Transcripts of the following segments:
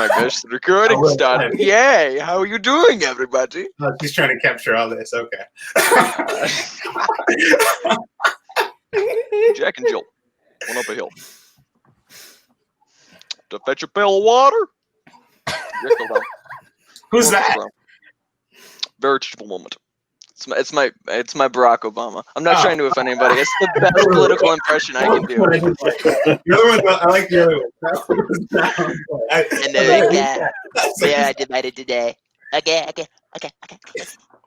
my gosh, the recording started. Yay! How are you doing, everybody? She's trying to capture all this. Okay. Jack and Jill went up a hill to fetch a pail of water. Who's that? Very teachable moment. It's my Barack Obama. I'm not trying to offend anybody. It's the best political impression I can do. The other one, I like the other one. And there you go. Yeah, I divided today. Okay.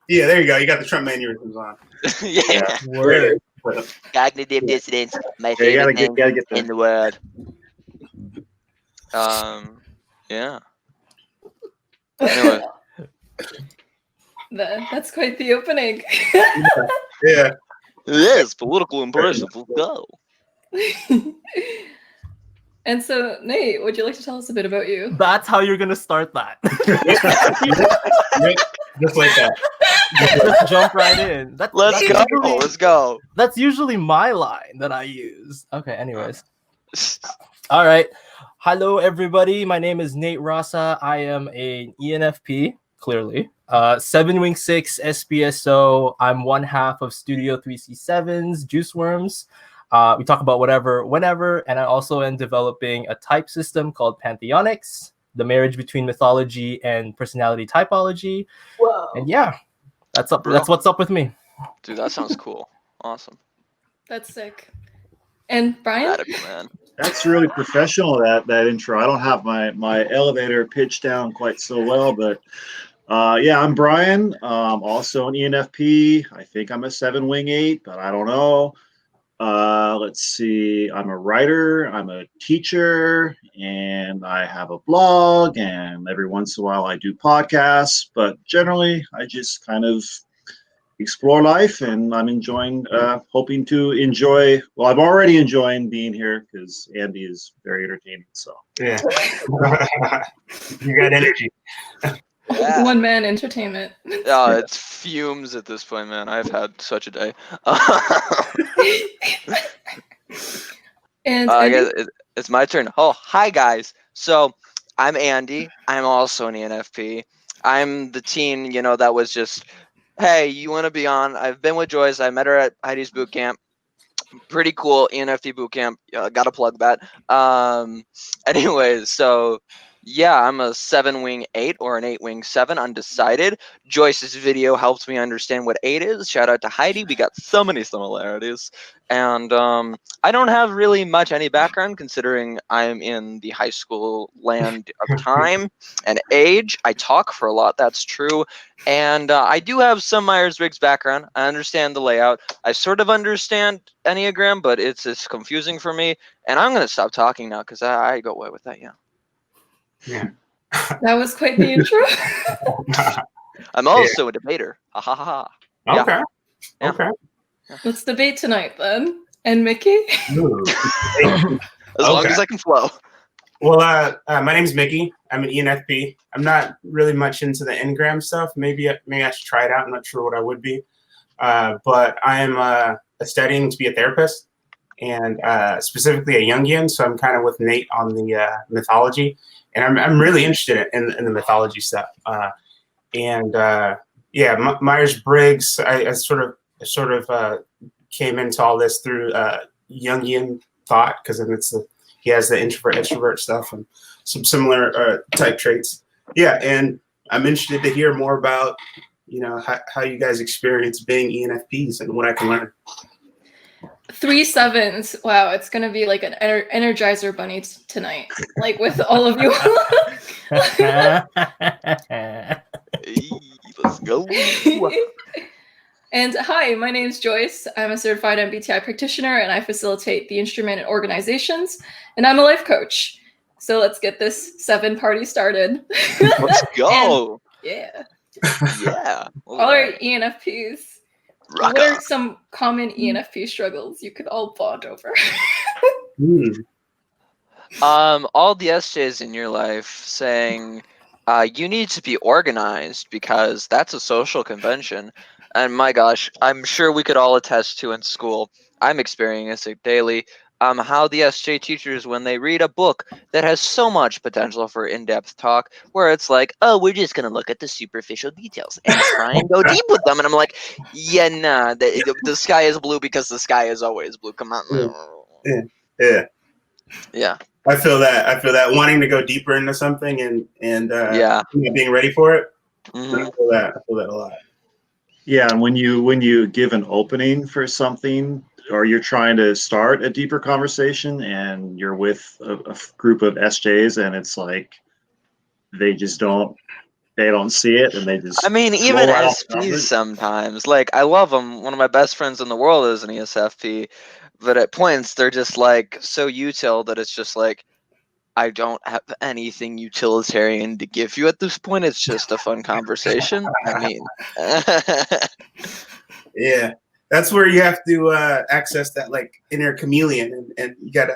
Yeah, there you go. You got the Trump mannerisms on. Yeah. Word. Cognitive dissonance, my favorite thing in the world. Yeah. Anyway. That's quite the opening. Yeah. It is political impressions. Let's go. And so, Nate, would you like to tell us a bit about you? That's how you're gonna start that. Just like that. Just jump right in. Let's go. That's usually my line that I use. Okay, anyways. All right. Hello, everybody. My name is Nate Rasa. I am an ENFP, clearly. 7 Wing 6 SPSO. I'm one half of Studio 3C7's Juice Worms. We talk about whatever, whenever, and I also am developing a type system called Pantheonics, the marriage between mythology and personality typology. Whoa. And yeah, that's what's up with me. Dude, that sounds cool. Awesome. That's sick. And Bryan? Man. That's really professional, that intro. I don't have my elevator pitched down quite so well, but yeah, I'm Bryan, also an ENFP. I think I'm a 7 Wing 8, but I don't know. Let's see. I'm a writer, I'm a teacher, and I have a blog, and every once in a while I do podcasts, but generally I just kind of explore life, and I'm enjoying, hoping to enjoy, well, I'm already enjoying being here because Andy is very entertaining, so. Yeah. You got energy. Yeah. One man entertainment. Oh, it's fumes at this point, man. I've had such a day. And I guess it's my turn. Oh, hi guys. So I'm Andy. I'm also an ENFP. I'm the teen, that was just, hey, you want to be on? I've been with Joyce. I met her at Heidi's boot camp. Pretty cool ENFP boot camp. Gotta plug that. Anyways, so yeah, I'm a 7 Wing 8 or an 8 Wing 7, undecided. Joyce's video helped me understand what 8 is. Shout out to Heidi. We got so many similarities. And I don't have really much any background considering I'm in the high school land of time and age. I talk for a lot, that's true. And I do have some Myers-Briggs background. I understand the layout. I sort of understand Enneagram, but it's confusing for me. And I'm going to stop talking now because I go away with that, yeah. Yeah. that was quite the intro. I'm also a debater. Ha ha ha. Okay. Yeah. Okay. Let's debate tonight then. And Mickey? As long as I can flow. Well, my name's Mickey. I'm an ENFP. I'm not really much into the Enneagram stuff. Maybe I should try it out. I'm not sure what I would be. But I am studying to be a therapist, and specifically a Jungian. So I'm kind of with Nate on the mythology, and I'm really interested in the mythology stuff. Yeah, Myers-Briggs. I sort of came into all this through Jungian thought, because then he has the introvert-extrovert stuff and some similar type traits. Yeah, and I'm interested to hear more about how you guys experience being ENFPs and what I can learn. 3 7s. Wow, it's gonna be like an Energizer bunny tonight, like with all of you. Let's go. And hi, my name is Joyce. I'm a certified MBTI practitioner, and I facilitate the instrument and organizations, and I'm a life coach. So let's get this 7 party started. Let's go. Yeah. Yeah. All our ENFPs. Rock what on. are some common ENFP struggles you could all bond over? All the SJs in your life saying you need to be organized because that's a social convention. And my gosh, I'm sure we could all attest to in school. I'm experiencing it daily. how the SJ teachers, when they read a book that has so much potential for in-depth talk, where it's like, oh, we're just gonna look at the superficial details and try and go deep with them, and I'm like, yeah, nah, the sky is blue because the sky is always blue. Come on. Yeah. I feel that wanting to go deeper into something and being ready for it. Mm-hmm. I feel that a lot. Yeah, and when you give an opening for something, or you're trying to start a deeper conversation, and you're with a group of SJs, and it's like they don't see it, and they just. I mean, even SPs sometimes. Like, I love them. One of my best friends in the world is an ESFP, but at points they're just like so util that it's just like, I don't have anything utilitarian to give you at this point. It's just a fun conversation. I mean, yeah, that's where you have to access that like inner chameleon, and you gotta,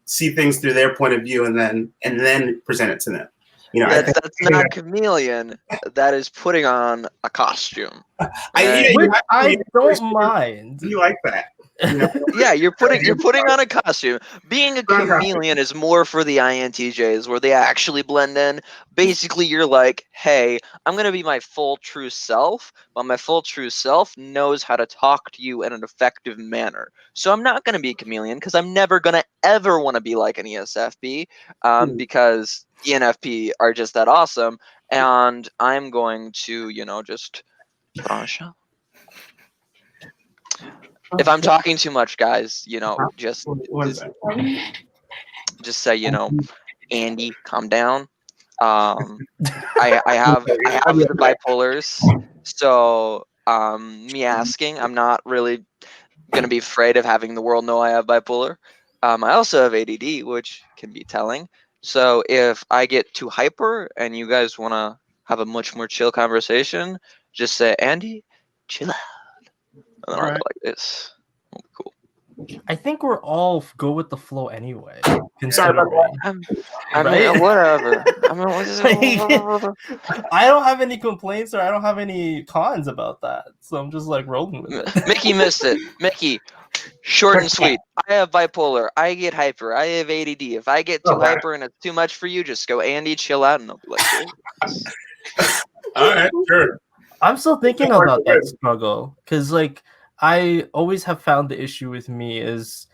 see things through their point of view, and then present it to them. That's not chameleon. That is putting on a costume. I don't mind. You like that? Yeah, you're putting on a costume. Being a chameleon is more for the INTJs, where they actually blend in. Basically, you're like, hey, I'm gonna be my full true self, but my full true self knows how to talk to you in an effective manner. So I'm not gonna be a chameleon because I'm never gonna ever want to be like an ESFP, because ENFP are just that awesome, and I'm going to, just put on a show. If I'm talking too much, guys, just say, Andy, calm down. I have the bipolars, so me asking, I'm not really gonna be afraid of having the world know I have bipolar. I also have ADD, which can be telling. So if I get too hyper and you guys want to have a much more chill conversation, just say, Andy, chill out. And then I'll go like this. Oh, cool. I think we're all go with the flow anyway. Sorry about that. I mean, whatever. I don't have any complaints or I don't have any cons about that. So I'm just like rolling with it. Mickey missed it. Mickey, short and sweet. I have bipolar. I get hyper. I have ADD. If I get too hyper and it's too much for you, just go, Andy, chill out, and I'll be like, all right, sure. I'm still thinking about that struggle because, like, I always have found the issue with me is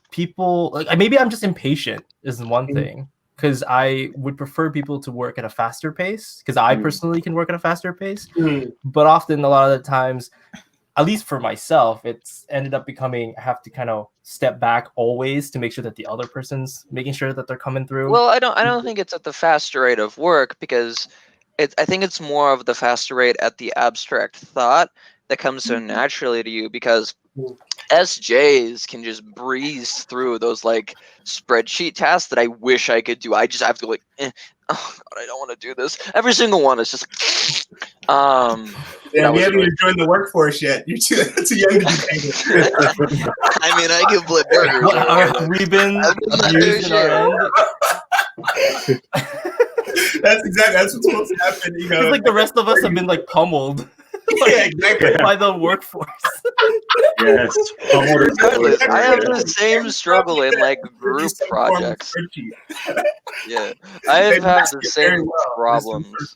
people like maybe I'm just impatient is one thing because I would prefer people to work at a faster pace because I personally can work at a faster pace, but often a lot of the times, at least for myself, it's ended up becoming I have to kind of step back always to make sure that the other person's making sure that they're coming through. Well, I don't think it's at the faster rate of work because I think it's more of the faster rate at the abstract thought that comes so naturally to you because SJs can just breeze through those like spreadsheet tasks that I wish I could do. I just have to like, oh God, I don't want to do this. Every single one is just. Yeah, we haven't even joined the workforce yet. You're too young to be famous. I mean, I can flip burgers. We've been using our end. That's what's supposed to happen. It's like the rest of us have been like pummeled. Yeah, exactly. By the workforce. Yes. Regardless, I have the same struggle in like group projects. Yeah, I have had the same problems.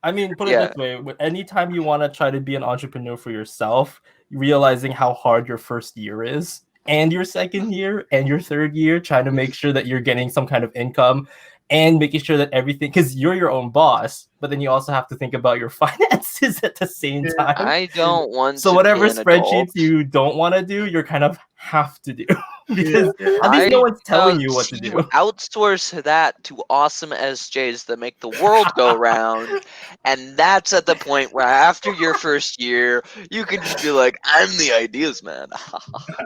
I mean, put it this way: anytime you want to try to be an entrepreneur for yourself, realizing how hard your first year is, and your second year, and your third year, trying to make sure that you're getting some kind of income. And making sure that everything, because you're your own boss, but then you also have to think about your finances at the same time. I don't want so to whatever be an spreadsheets adult. you don't want to do, you're kind of have to do because at least no one's telling you what to do. Outsource that to awesome SJs that make the world go round, and that's at the point where after your first year, you can just be like, "I'm the ideas man.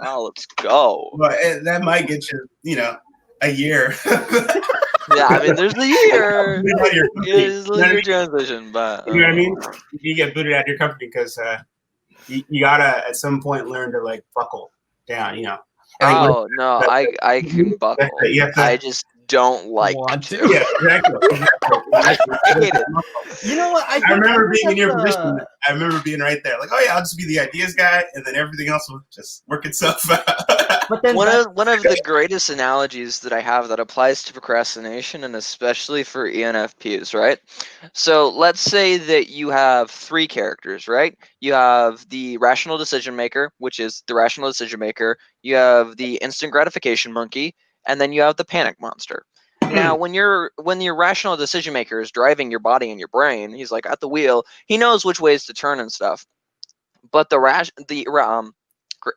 Let's go." Well, that might get you, a year. Yeah, I mean, there's a year. There's a year transition, but you know what I mean. You get booted out of your company because you gotta at some point learn to like buckle down. Oh no, I can buckle. I just don't like to. Yeah, exactly. I hate it. You know what? I remember being in your position. I remember being right there, like, oh yeah, I'll just be the ideas guy, and then everything else will just work itself out. But then one of the greatest analogies that I have that applies to procrastination and especially for ENFPs, right? So let's say that you have 3 characters, right? You have the rational decision maker, which is the rational decision maker. You have the instant gratification monkey, and then you have the panic monster. Now, when your rational decision maker is driving your body and your brain, he's like at the wheel. He knows which ways to turn and stuff. But the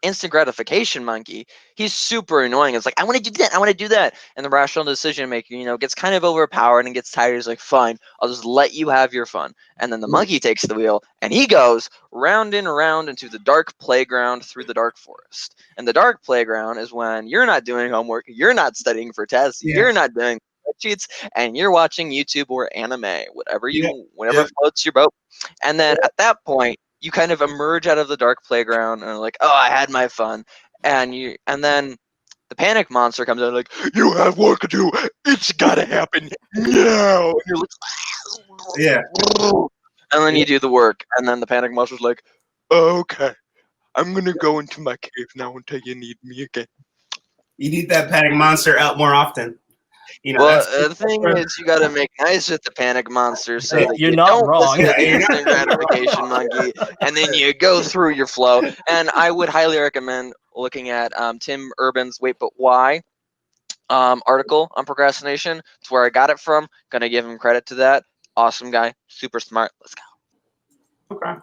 instant gratification monkey, he's super annoying. It's like, I want to do that, I want to do that. And the rational decision maker, gets kind of overpowered and gets tired. He's like, fine, I'll just let you have your fun. And then the monkey takes the wheel and he goes round and round into the dark playground through the dark forest. And the dark playground is when you're not doing homework, you're not studying for tests, you're not doing cheats, and you're watching YouTube or anime, whatever floats your boat. And then at that point, you kind of emerge out of the dark playground and are like, oh, I had my fun. And then the panic monster comes out like, you have work to do. It's gotta happen now. And you're like, Yeah. And then you do the work. And then the panic monster's like, okay, I'm gonna go into my cave now until you need me again. You need that panic monster out more often. Well, the thing is, you got to make nice with the panic monster so that you're you not don't wrong. listen to the instant gratification monkey, and then you go through your flow. And I would highly recommend looking at Tim Urban's "Wait But Why" article on procrastination. It's where I got it from. Gonna give him credit to that. Awesome guy, super smart. Let's go. Okay.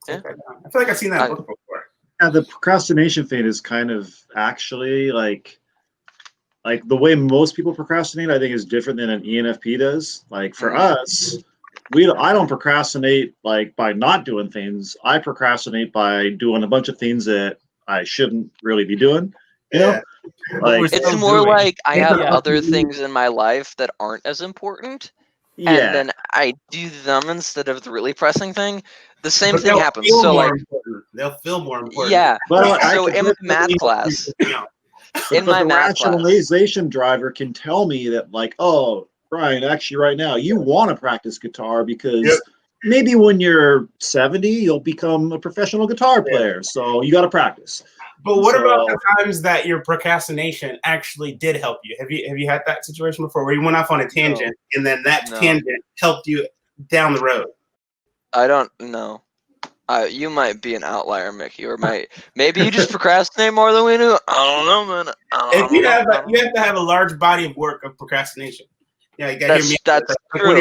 Yeah. I feel like I've seen that book before. Yeah, the procrastination thing is kind of actually like the way most people procrastinate, I think, is different than an ENFP does. Like for us, I don't procrastinate like by not doing things. I procrastinate by doing a bunch of things that I shouldn't really be doing. You know? Like It's more like I have other things in my life that aren't as important, and then I do them instead of the really pressing thing. The same thing happens. So like they'll feel more important. Yeah. Well, so in math class. But the rationalization driver can tell me that, like, oh, Brian, actually right now you want to practice guitar because maybe when you're 70, you'll become a professional guitar player. So you got to practice. But what about the times that your procrastination actually did help you? Have you had that situation before where you went off on a tangent and then that tangent helped you down the road? I don't know. You might be an outlier, Mickey, or maybe you just procrastinate more than we do. I don't know, man. You have to have a large body of work of procrastination. Yeah, you gotta hear me. That's true. When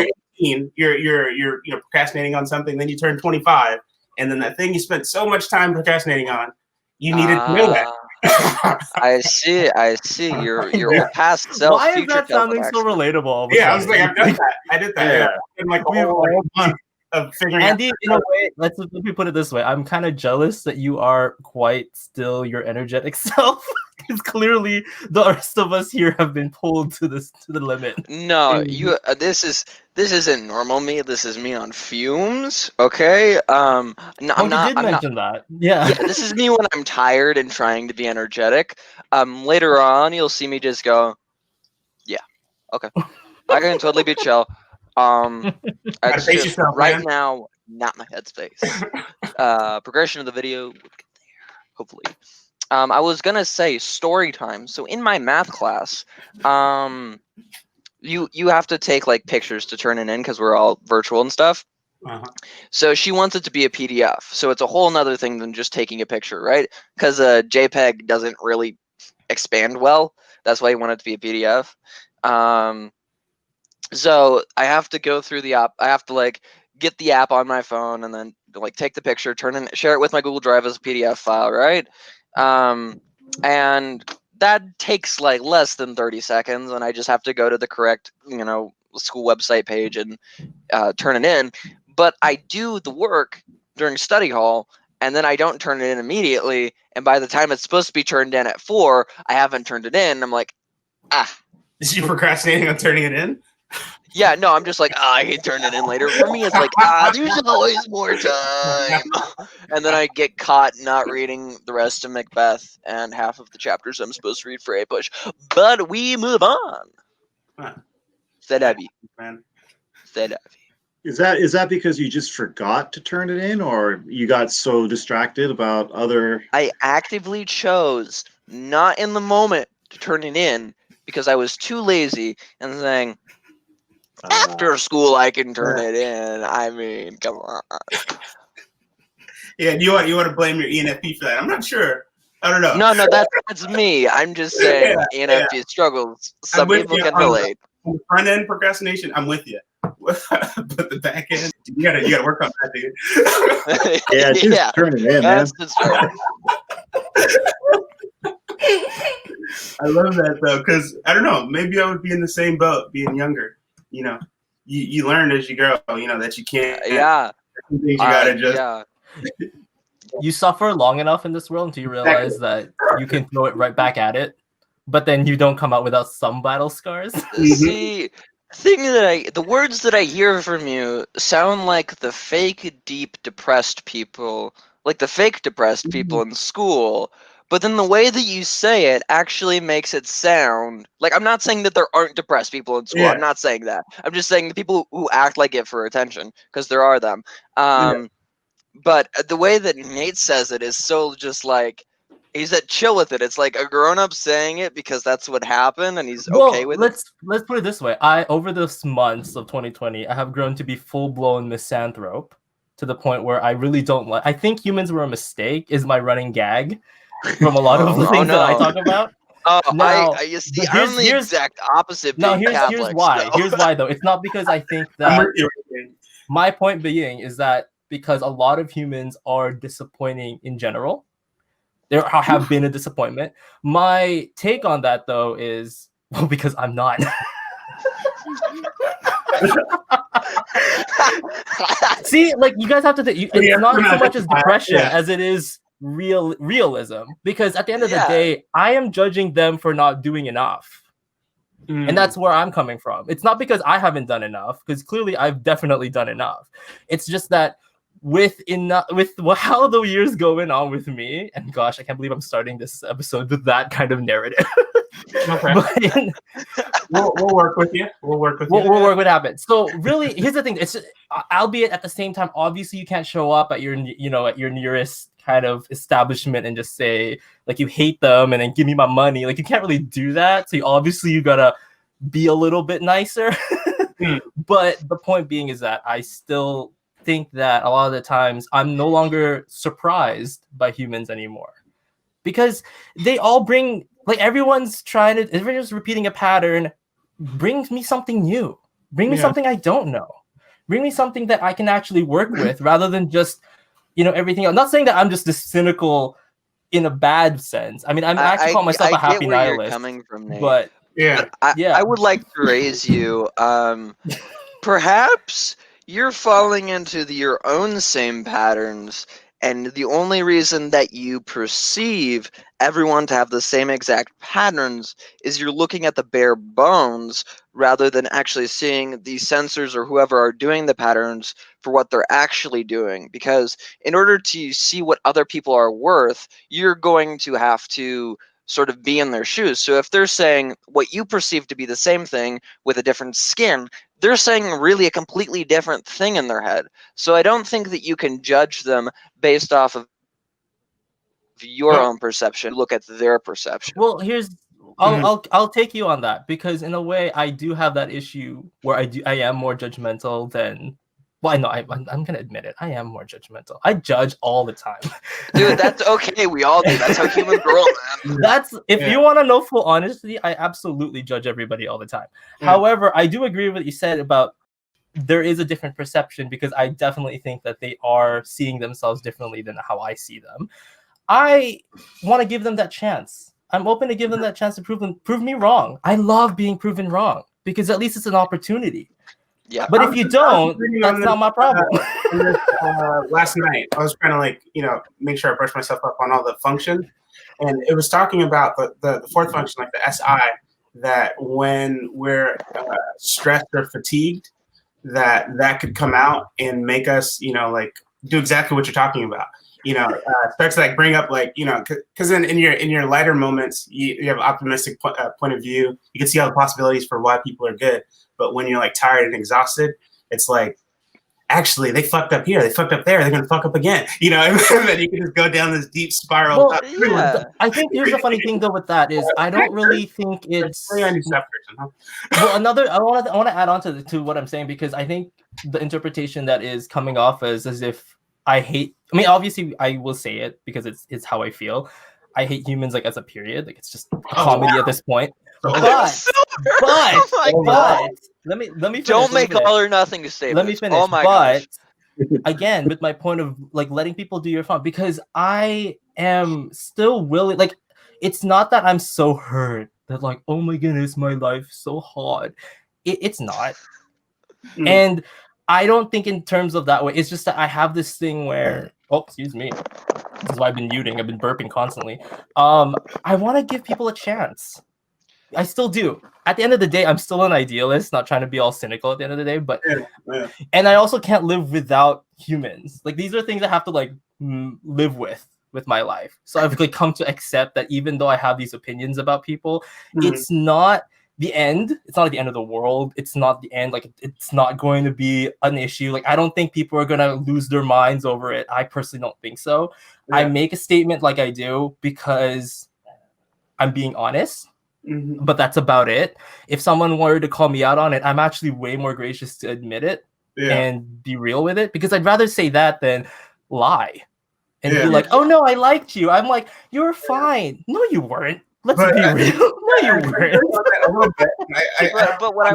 you're 18, you're procrastinating on something. Then you turn 25, and then that thing you spent so much time procrastinating on, you needed to know that. I see. Your past self. Why is that sounding so relatable? Yeah, I was like, I've done that. I did that. Yeah. In like a whole month. Andy, in a way, let me put it this way. I'm kind of jealous that you are quite still your energetic self. Because clearly the rest of us here have been pulled to the limit. No, this isn't normal me. This is me on fumes. Okay. No, I'm not. You did mention that. Yeah. This is me when I'm tired and trying to be energetic. Later on, you'll see me just go. Yeah. Okay. I can totally be chill. It's just right now, not my headspace. Progression of the video, we'll get there, hopefully. I was gonna say story time. So in my math class, you have to take like pictures to turn it in because we're all virtual and stuff. So she wants it to be a PDF. So it's a whole nother thing than just taking a picture, right? Because a JPEG doesn't really expand well. That's why you want it to be a PDF. So I have to go through the app. I have to like get the app on my phone and then like take the picture, share it with my Google Drive as a PDF file, right? And that takes like less than 30 seconds, and I just have to go to the correct, school website page and turn it in. But I do the work during study hall, and then I don't turn it in immediately. And by the time it's supposed to be turned in at 4, I haven't turned it in. I'm like, Is you procrastinating on turning it in? Yeah, no, I'm just like, I can turn it in later. For me, it's like, there's always more time. And then I get caught not reading the rest of Macbeth and half of the chapters I'm supposed to read for a push. But we move on. C'est la vie. C'est la vie. Is that because you just forgot to turn it in, or you got so distracted about other? I actively chose not in the moment to turn it in because I was too lazy and saying, after school I can turn it in. I mean, come on. Yeah, you want to blame your ENFP for that? I'm not sure. I don't know. No, that's me. I'm just saying ENFP struggles. Some people can relate. On the front end procrastination, I'm with you. But the back end, you gotta work on that, dude. Yeah, just turn it in, man. I love that though, because I don't know, maybe I would be in the same boat being younger. You know, you learn as you grow. You know that you can't. Yeah. Things you gotta just. Yeah. You suffer long enough in this world until you realize that you can throw it right back at it, but then you don't come out without some battle scars. See, the words that I hear from you sound like the fake, deep, depressed people, like the fake depressed people in school. But then the way that you say it actually makes it sound like, I'm not saying that there aren't depressed people in school. Yeah. I'm not saying that. I'm just saying the people who act like it for attention, because there are them. But the way that Nate says it is so just like, he's at chill with it. It's like a grown-up saying it because that's what happened and he's okay with it. Let's put it this way. Over this months of 2020, I have grown to be full-blown misanthrope to the point where I really don't like. I think humans were a mistake is my running gag from a lot of the things that I talk about. Now, you see, I'm the exact opposite. Here's why. Here's why though. It's not because I think that. My point being is that because a lot of humans are disappointing in general. There have been a disappointment. My take on that, though, is, well, because I'm not. See, like, you guys have to think, it's not so much as depression as it is realism. Because at the end of the day, I am judging them for not doing enough. And that's where I'm coming from. It's not because I haven't done enough, because clearly I've definitely done enough. It's just that with how the years going on with me, and gosh, I can't believe I'm starting this episode with that kind of narrative. Okay. We'll work with you. We'll work with what happens. So really, here's the thing. It's just, albeit at the same time, obviously you can't show up at your nearest kind of establishment and just say like you hate them and then give me my money. Like you can't really do that. So you gotta be a little bit nicer. But the point being is that I still think that a lot of the times I'm no longer surprised by humans anymore, because they all bring, like, everyone's repeating a pattern. Brings me something new. Bring me something I don't know. Bring me something that I can actually work with, rather than just everything else. I'm not saying that I'm just this cynical in a bad sense. I mean, I actually call myself a happy nihilist. Coming from, Nate. But I would like to raise you. Perhaps you're falling into your own same patterns, and the only reason that you perceive everyone to have the same exact patterns is you're looking at the bare bones rather than actually seeing the sensors or whoever are doing the patterns for what they're actually doing. Because in order to see what other people are worth, you're going to have to sort of be in their shoes. So if they're saying what you perceive to be the same thing with a different skin, they're saying really a completely different thing in their head. So I don't think that you can judge them based off of your own perception. Look at their perception. Well, I'll take you on that, because in a way I do have that issue where I am more judgmental than. Well, I know I'm gonna admit it. I am more judgmental. I judge all the time. Dude, that's okay. We all do. That's how humans grow, man. If you want to know full honesty, I absolutely judge everybody all the time. However, I do agree with what you said about there is a different perception, because I definitely think that they are seeing themselves differently than how I see them. I want to give them that chance. I'm open to give them that chance to prove me wrong. I love being proven wrong, because at least it's an opportunity. Yeah. But if you don't, that's not my problem. Last night, I was trying to make sure I brush myself up on all the functions, and it was talking about the fourth function, like the SI, that when we're stressed or fatigued, that could come out and make us, do exactly what you're talking about. Starts to bring up because in your lighter moments, you have an optimistic point of view. You can see all the possibilities for why people are good. But when you're tired and exhausted, it's like actually, they fucked up here, they fucked up there, they're gonna fuck up again. You know, and then you can just go down this deep spiral. Well, Yeah. I think here's the funny thing though with that is I don't really think it's. Well, I want to add on to what I'm saying, because I think the interpretation that is coming off as if I hate. I mean, obviously, I will say it because it's how I feel. I hate humans like as a period. Like it's just a comedy at this point. But let me finish, Don't make all or nothing statements. Let me finish. Oh my but gosh. again, with my point of like letting people do your fun, because I am still willing. Like it's not that I'm so hurt that like, oh my goodness, my life so hard. It's not. And I don't think in terms of that way. It's just that I have this thing where, oh, excuse me. This is why I've been muting. I've been burping constantly. I want to give people a chance. I still do. At the end of the day, I'm still an idealist, not trying to be all cynical at the end of the day. But and I also can't live without humans. Like these are things I have to like live with my life. So I've like come to accept that even though I have these opinions about people, it's not the end. It's not the end of the world. It's not the end. Like it's not going to be an issue. Like I don't think people are gonna lose their minds over it. I personally don't think so. I make a statement like I do because I'm being honest. But that's about it. If someone were to call me out on it, I'm actually way more gracious to admit it and be real with it, because I'd rather say that than lie and be like, oh no, I liked you. I'm like, you were fine. No, you weren't. Let's be real. No, you weren't. But what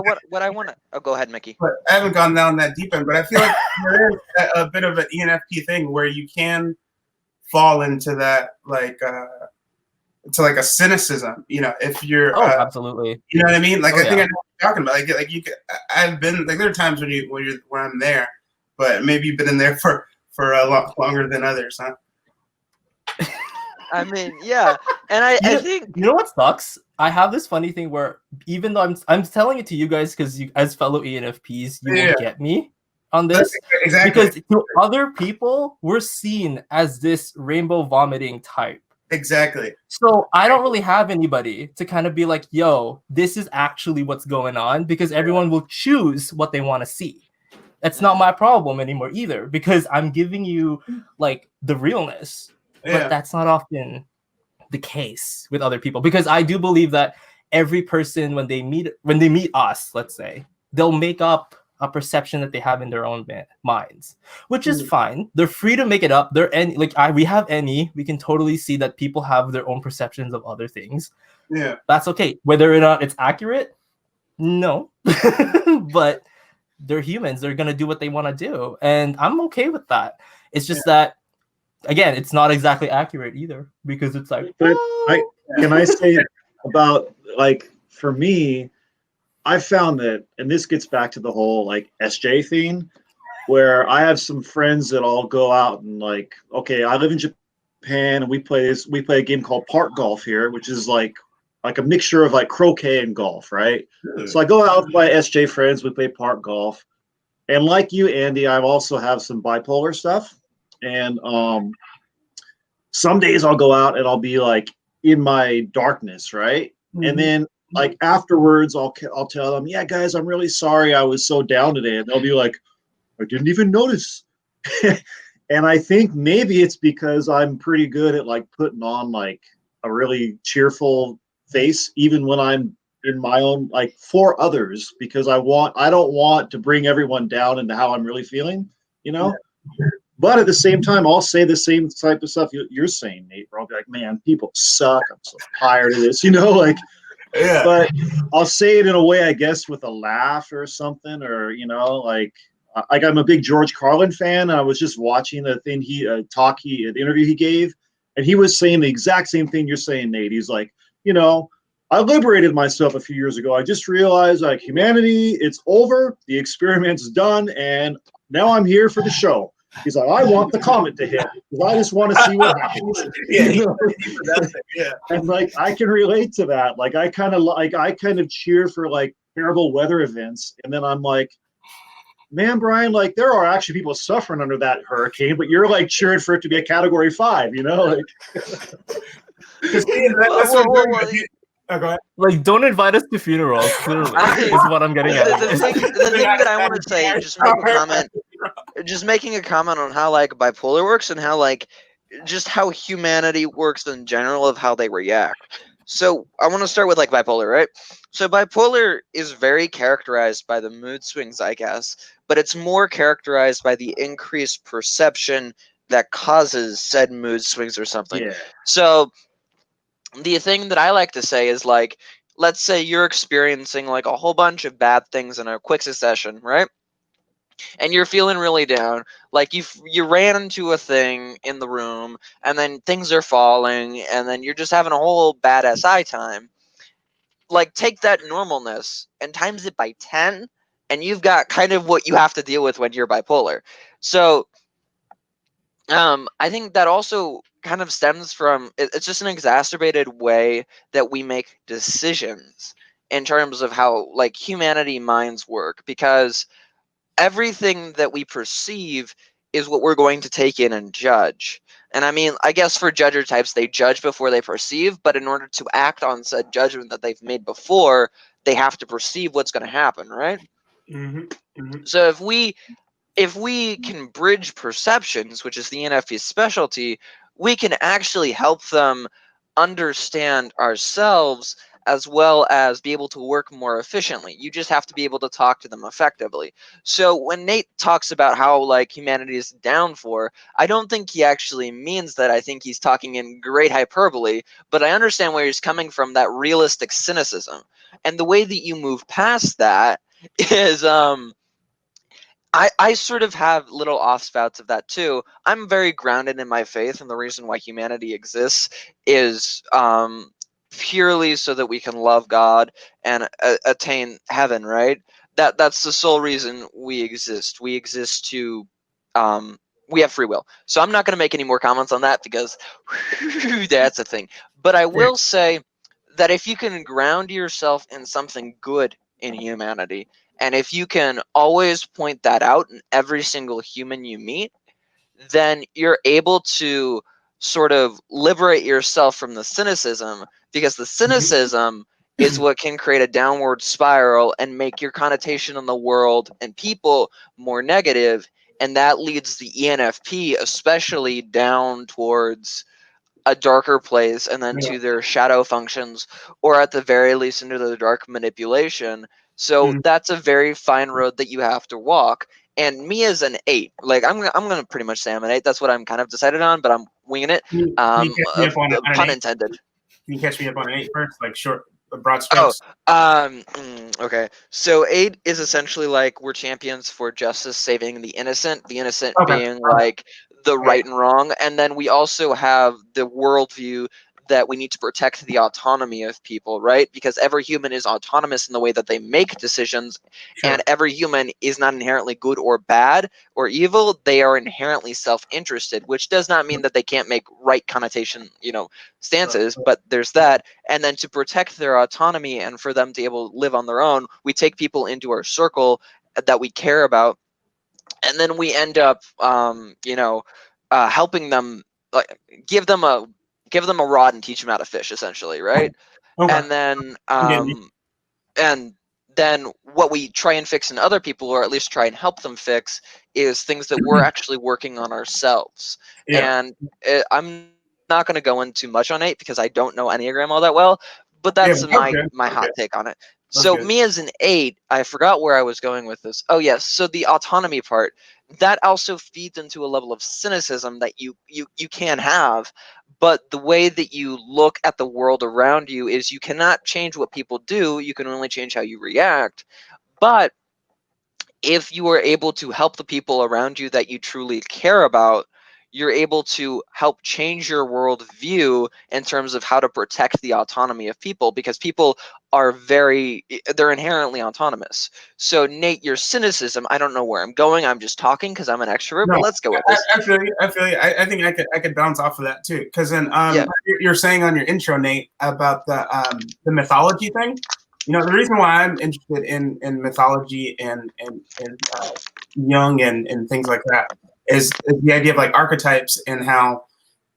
I want to. Oh, go ahead, Mickey. But I haven't gone down that deep end, but I feel like there is a bit of an ENFP thing where you can fall into that to like a cynicism, you know, if you're absolutely, you know what I mean? Like I think I know what you're talking about. Like you could, I've been like there are times when I'm there, but maybe you've been in there for a lot longer than others, huh? I mean, yeah, and I think you know what sucks. I have this funny thing where even though I'm telling it to you guys because you as fellow ENFPs, you won't get me on this. Exactly. Because to other people, we're seen as this rainbow vomiting type. Exactly. So I don't really have anybody to kind of be like, yo, this is actually what's going on, because everyone will choose what they want to see. That's not my problem anymore either, because I'm giving you like the realness. But that's not often the case with other people, because I do believe that every person when they meet us, let's say, they'll make up a perception that they have in their own minds, which is fine. They're free to make it up. We have any. We can totally see that people have their own perceptions of other things. Yeah, that's okay. Whether or not it's accurate, no, but they're humans. They're gonna do what they want to do, and I'm okay with that. It's just that, again, it's not exactly accurate either, because it's like. But can I say about like for me? I found that, and this gets back to the whole like SJ thing, where I have some friends that all go out and like, okay, I live in Japan and we play a game called park golf here, which is like a mixture of like croquet and golf, right? So I go out with my SJ friends, we play park golf. And like you, Andy, I also have some bipolar stuff. And some days I'll go out and I'll be like in my darkness, right? And then like afterwards, I'll tell them, yeah, guys, I'm really sorry I was so down today. And they'll be like, I didn't even notice. And I think maybe it's because I'm pretty good at like putting on like a really cheerful face, even when I'm in my own, like for others, because I don't want to bring everyone down into how I'm really feeling, you know? But at the same time, I'll say the same type of stuff you're saying, Nate, where I'll be like, man, people suck. I'm so tired of this, you know, like. Yeah. But I'll say it in a way, I guess, with a laugh or something, or you know, like I'm a big George Carlin fan. And I was just watching the thing the interview he gave, and he was saying the exact same thing you're saying, Nate. He's like, you know, I liberated myself a few years ago. I just realized like humanity, it's over, the experiment's done, and now I'm here for the show. He's like, I want the comet to hit because I just want to see what happens. And like I can relate to that. Like I kind of cheer for like terrible weather events, and then I'm like, man, Bryan, like there are actually people suffering under that hurricane, but you're like cheering for it to be a Category 5, you know? Like, Oh, go ahead. Like, don't invite us to funerals. Clearly, is what I'm getting at. The thing that I want to say, just making a comment on how like bipolar works and how like just how humanity works in general of how they react. So I want to start with like bipolar, right? So bipolar is very characterized by the mood swings, I guess, but it's more characterized by the increased perception that causes said mood swings or something. Yeah. So the thing that I like to say is like, let's say you're experiencing like a whole bunch of bad things in a quick succession, right? And you're feeling really down, like you ran into a thing in the room and then things are falling and then you're just having a whole bad SI time. Like, take that normalness and times it by 10 and you've got kind of what you have to deal with when you're bipolar. So I think that also kind of stems from it's just an exacerbated way that we make decisions in terms of how like humanity minds work, because everything that we perceive is what we're going to take in and judge. And I mean, I guess for judger types, they judge before they perceive, but in order to act on said judgment that they've made before, they have to perceive what's going to happen, right? So if we can bridge perceptions, which is the NFP's specialty, we can actually help them understand ourselves as well as be able to work more efficiently. You just have to be able to talk to them effectively. So when Nate talks about how like humanity is down for, I don't think he actually means that. I think he's talking in great hyperbole, but I understand where he's coming from, that realistic cynicism. And the way that you move past that is I sort of have little offspouts of that too. I'm very grounded in my faith, and the reason why humanity exists is purely so that we can love God and attain heaven, right? That's the sole reason we exist. We exist to we have free will. So I'm not going to make any more comments on that because that's a thing. But I will say that if you can ground yourself in something good in humanity, and if you can always point that out in every single human you meet, then you're able to sort of liberate yourself from the cynicism, because the cynicism is what can create a downward spiral and make your connotation on the world and people more negative. And that leads the ENFP especially down towards a darker place, and then to their shadow functions, or at the very least into the dark manipulation. So that's a very fine road that you have to walk. And me as an 8, like I'm gonna pretty much say I'm an 8. That's what I'm kind of decided on, but I'm winging it. Can you catch me up on an Pun 8? intended. Can you catch me up on an 8 first, like short, broad strokes? Okay. So 8 is essentially like we're champions for justice, saving the innocent being like the right and wrong. And then we also have the worldview that we need to protect the autonomy of people, right? Because every human is autonomous in the way that they make decisions, and every human is not inherently good or bad or evil. They are inherently self-interested, which does not mean that they can't make right connotation, stances, but there's that. And then to protect their autonomy and for them to be able to live on their own, we take people into our circle that we care about, and then we end up helping them, like give them a rod and teach them how to fish, essentially, right? And then and then what we try and fix in other people, or at least try and help them fix, is things that we're actually working on ourselves. And I'm not going to go into much on 8 because I don't know Enneagram all that well, but that's my hot take on it. So me as an 8, I forgot where I was going with this. Oh yes, so the autonomy part, that also feeds into a level of cynicism that you can have, but the way that you look at the world around you is you cannot change what people do, you can only change how you react. But if you are able to help the people around you that you truly care about, you're able to help change your worldview in terms of how to protect the autonomy of people, because people are they're inherently autonomous. So Nate, your cynicism, I don't know where I'm going. I'm just talking because I'm an extrovert, but let's go with this. I feel you. I think I could bounce off of that too. Because then you're saying on your intro, Nate, about the mythology thing. The reason why I'm interested in mythology and Jung and things like that is the idea of like archetypes, and how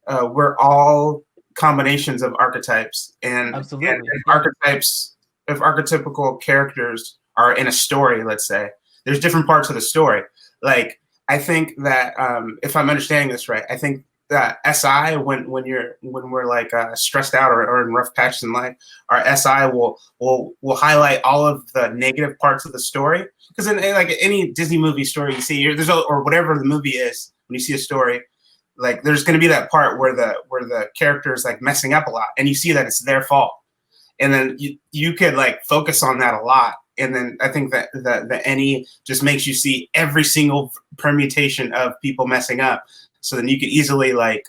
we're all combinations of archetypes, and, Absolutely. and archetypes, if archetypical characters are in a story, let's say, there's different parts of the story. Like, I think that if I'm understanding this right, I think that SI, when we're like stressed out or in rough patches in life, our SI will highlight all of the negative parts of the story. Because in like any Disney movie story you see, or whatever the movie is, when you see a story, like there's going to be that part where the character is like messing up a lot, and you see that it's their fault, and then you could like focus on that a lot. And then I think that the NE just makes you see every single permutation of people messing up. So then you could easily like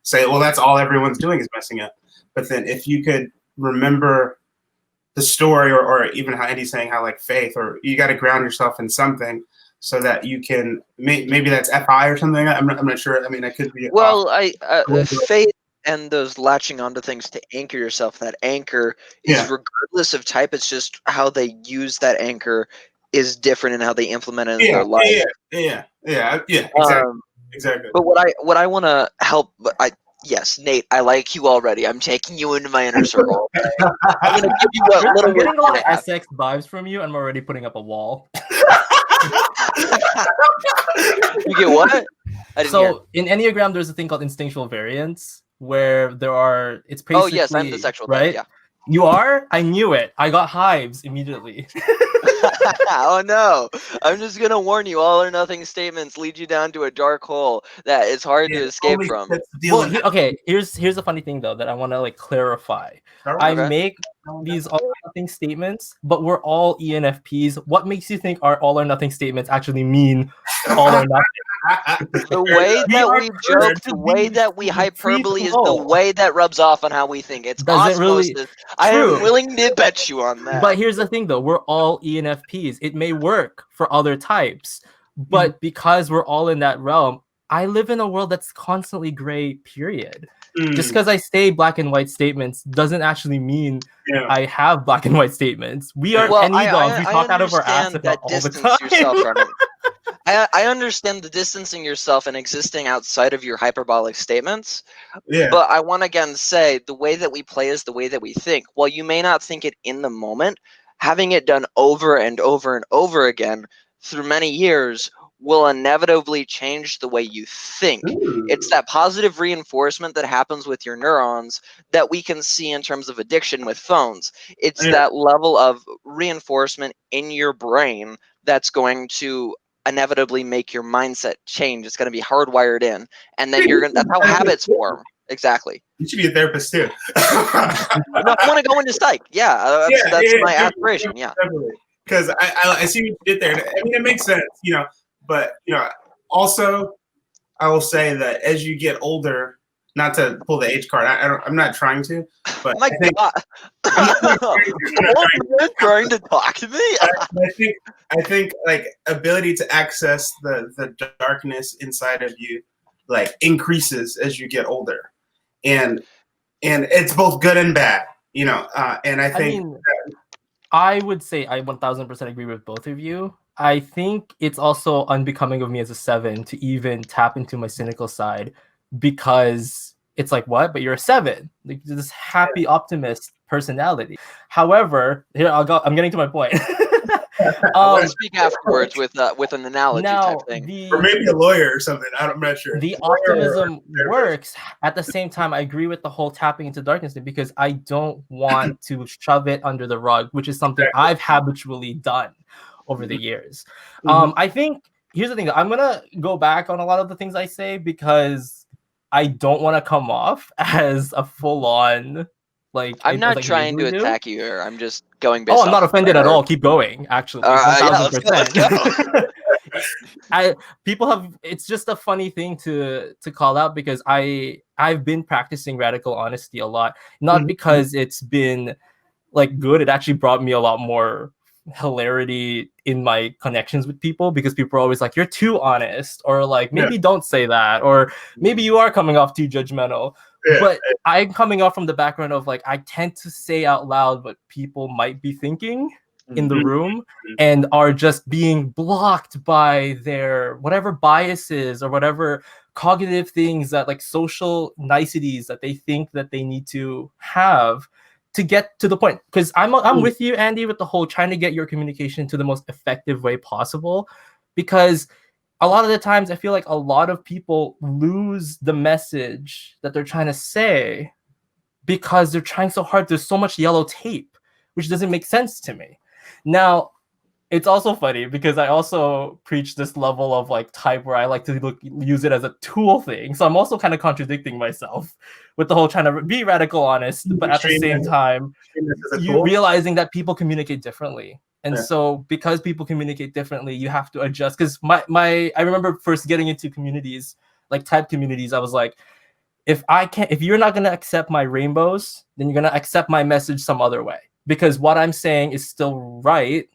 say, well, that's all everyone's doing is messing up. But then if you could remember the story, or even how Andy's saying how like faith, or you got to ground yourself in something so that you can, maybe that's FI or something. I'm not sure. I mean, I could be. Well, faith and those latching onto things to anchor yourself, that anchor is regardless of type. It's just how they use that anchor is different in how they implement it in their life. Yeah, exactly. But what I want to help, yes, Nate, I like you already. I'm taking you into my inner circle. I'm gonna give you a little. I'm getting a lot of SX vibes from you, and I'm already putting up a wall. You get what? So in Enneagram, there's a thing called instinctual variance, where it's basically. Oh yes, I'm the sexual type, right? Yeah. You are? I knew it. I got hives immediately. Oh no! I'm just gonna warn you. All or nothing statements lead you down to a dark hole that is hard to escape from. Well, okay. Here's the funny thing though that I want to like clarify. I make these all or nothing statements, but we're all ENFPs. What makes you think our all or nothing statements actually mean all or nothing? The way that we joke, the way that we hyperbole is the way that rubs off on how we think. It's osmosis. Really? I am willing to bet you on that. But here's the thing though, we're all ENFPs. It may work for other types, but because we're all in that realm, I live in a world that's constantly gray, period. Just because I say black and white statements doesn't actually mean I have black and white statements. We are any dogs. We talk out of our ass about all the time. I understand the distancing yourself and existing outside of your hyperbolic statements. Yeah. But I want to again say the way that we play is the way that we think. While you may not think it in the moment, having it done over and over and over again through many years will inevitably change the way you think. It's that positive reinforcement that happens with your neurons that we can see in terms of addiction with phones. It's that level of reinforcement in your brain that's going to inevitably make your mindset change. It's going to be hardwired in, and then that's how habits form. Exactly. You should be a therapist too. No, I want to go into psych. That's my aspiration. Yeah, because I see what you did there. I mean, it makes sense, But also, I will say that as you get older, not to pull the age card, I'm not trying to, but oh my God, trying to talk to me. I think like ability to access the darkness inside of you like increases as you get older, and it's both good and bad, And I think I would say I 1000% agree with both of you. I think it's also unbecoming of me as a 7 to even tap into my cynical side, because it's like, what? But you're a 7. Like this happy optimist personality. However, here I'm getting to my point. I want to speak afterwards with an analogy type thing. Or maybe a lawyer or something. I'm not sure. The optimism works. At the same time, I agree with the whole tapping into darkness thing, because I don't want to shove it under the rug, which is something I've habitually done over the years. I think here's the thing. I'm gonna go back on a lot of the things I say, because I don't want to come off as a full-on I'm not trying to attack you here. I'm just going based. Oh, I'm not offended at all. Keep going. Actually, 1000%. It's just a funny thing to call out, because I've been practicing radical honesty a lot, not because it's been like good. It actually brought me a lot more hilarity in my connections with people, because people are always like, you're too honest, or like maybe don't say that, or maybe you are coming off too judgmental. But I'm coming off from the background of like, I tend to say out loud what people might be thinking in the room, and are just being blocked by their whatever biases or whatever cognitive things, that like social niceties that they think that they need to have to get to the point. Because I'm with you, Andy, with the whole trying to get your communication to the most effective way possible, because a lot of the times I feel like a lot of people lose the message that they're trying to say because they're trying so hard. There's so much yellow tape, which doesn't make sense to me. Now, it's also funny because I also preach this level of like type where I like to use it as a tool thing. So I'm also kind of contradicting myself with the whole trying to be radical honest, but at the same time, you realizing that people communicate differently. And so because people communicate differently, you have to adjust. Because I remember first getting into communities, like type communities, I was like, if you're not going to accept my rainbows, then you're going to accept my message some other way. Because what I'm saying is still right,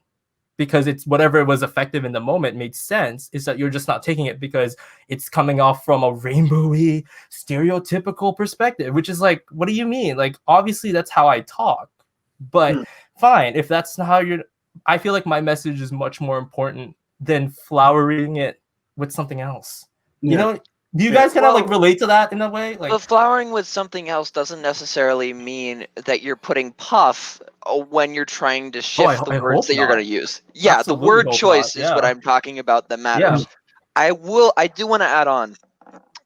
because it's whatever was effective in the moment made sense. Is that you're just not taking it because it's coming off from a rainbowy, stereotypical perspective, which is like, what do you mean? Like, obviously that's how I talk, but fine. If that's not how I feel like my message is much more important than flowering it with something else. You know, do you guys kind of like relate to that in a way? Like, but flowering with something else doesn't necessarily mean that you're putting puff when you're trying to shift the words that you're going to use. Yeah, Absolutely, the word choice is what I'm talking about that matters. I do want to add on.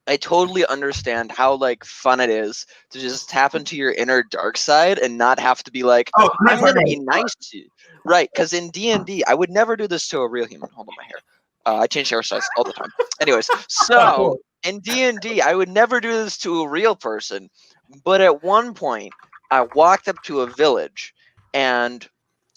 I totally understand how like fun it is to just tap into your inner dark side and not have to be like, I'm going to be nice to you. Right, because in D&D, I would never do this to a real human. Hold on, my hair. I change hairstyles all the time. Anyways, so in D&D, I would never do this to a real person. But at one point, I walked up to a village, and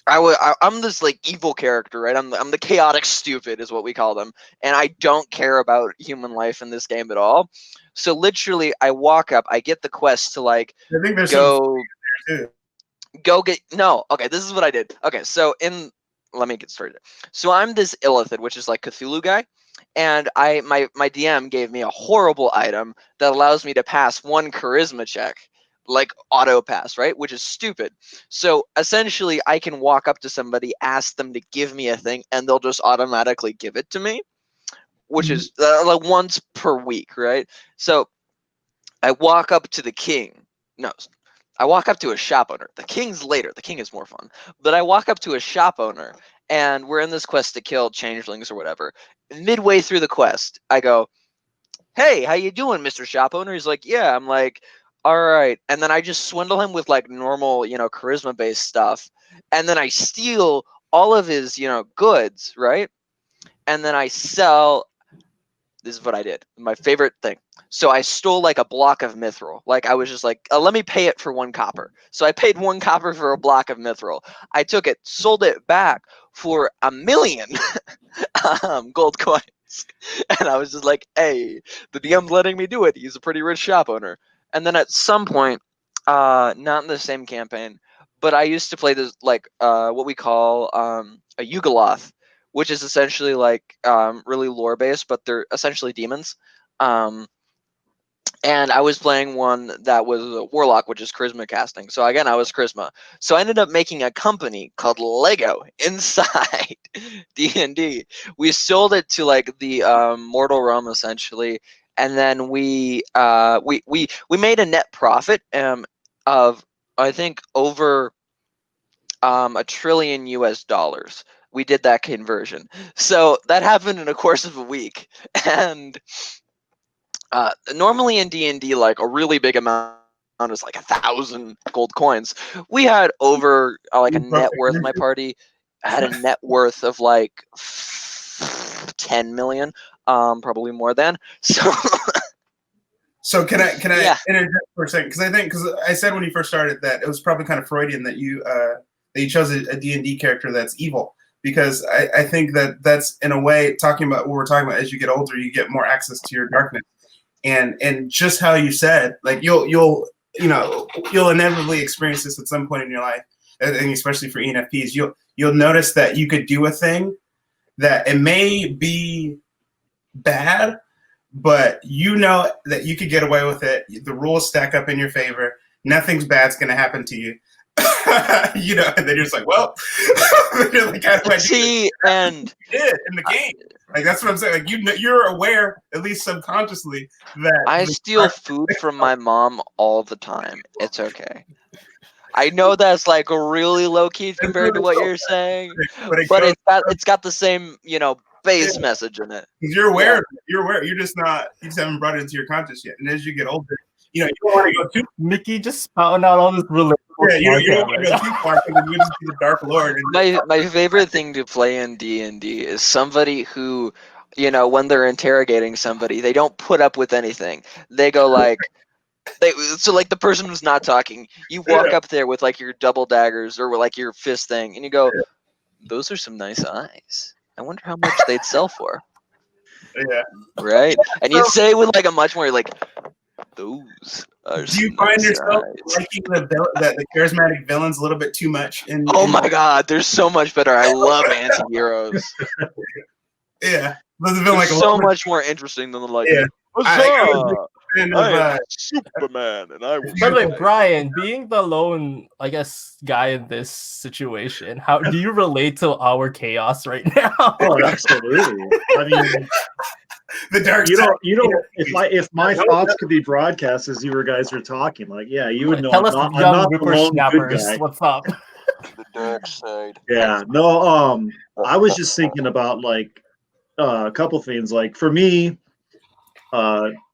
I'm this like evil character, right? I'm the chaotic stupid is what we call them, and I don't care about human life in this game at all. So literally, I walk up, I get the quest to like go get okay, this is what I did. Okay, so let me get started. So I'm this Illithid, which is like Cthulhu guy, and my DM gave me a horrible item that allows me to pass one charisma check, like auto pass, right? Which is stupid. So essentially I can walk up to somebody, ask them to give me a thing, and they'll just automatically give it to me, which is like once per week, right? So I walk up to the king. No, I walk up to a shop owner. The king's later. The king is more fun. But I walk up to a shop owner, and we're in this quest to kill changelings or whatever. Midway through the quest, I go, "Hey, how you doing, Mr. Shop Owner?" He's like, "Yeah." I'm like, "All right." And then I just swindle him with like normal, charisma-based stuff. And then I steal all of his, goods, right? And then I sell. This is what I did. My favorite thing. So I stole like a block of mithril. Like I was just like, let me pay it for 1 copper. So I paid 1 copper for a block of mithril. I took it, sold it back for 1 million gold coins. And I was just like, hey, the DM's letting me do it. He's a pretty rich shop owner. And then at some point, not in the same campaign, but I used to play this like what we call a Yugoloth, which is essentially like really lore based, but they're essentially demons. And I was playing one that was a warlock, which is charisma casting. So again, I was charisma. So I ended up making a company called Lego inside D&D. We sold it to like the mortal realm essentially, and then we made a net profit of I think over $1 trillion US. We did that conversion. So that happened in a course of a week, and normally in D&D, like a really big amount is like 1,000 gold coins. We had over like a net worth. My party had a net worth of like 10 million, probably more than. So can I interject for a second? Because I said when you first started that it was probably kind of Freudian that you chose a D&D character that's evil. Because I think that's in a way talking about what we're talking about. As you get older, you get more access to your darkness. And just how you said, like you'll inevitably experience this at some point in your life, and especially for ENFPs, you'll notice that you could do a thing that it may be bad, but you know that you could get away with it. The rules stack up in your favor. Nothing's bad's going to happen to you. you know, and then you're just like, well, you're like, how do I do See, and you did in the game? Like that's what I'm saying. Like you're aware, at least subconsciously, that I steal food from my mom all the time. It's okay. I know that's like really low key compared to what you're saying, but it's got the same, you know, base message in it. You're aware. Of it. You're aware. You're just not. You just haven't brought it into your conscious yet. And as you get older, you know, you don't want to go too. Mickey just spouting out all this relatable. Yeah, you don't want to go too far because you just be the Dark Lord. My favorite thing to play in D&D is somebody who, you know, when they're interrogating somebody, they don't put up with anything. They go like, so like the person who's not talking, you walk up there with like your double daggers or like your fist thing, and you go, "Those are some nice eyes. I wonder how much they'd sell for." Yeah. Right? And you say it with like a much more like, "Those are." Do you find yourself liking the charismatic villains a little bit too much? Oh my God, they're so much better. I love anti-heroes. Yeah. They're so much more interesting than the like. Yeah. I'm Superman, and I. By the way, Bryan, being the lone, I guess, guy in this situation, how do you relate to our chaos right now? Oh, absolutely. I mean, the dark. You know, if my thoughts could be broadcast as you guys were talking, like, yeah, you would know. Tell us, I'm young not the lone good guy. what's up? The dark side. Yeah, no. I was just thinking about like a couple things. Like for me,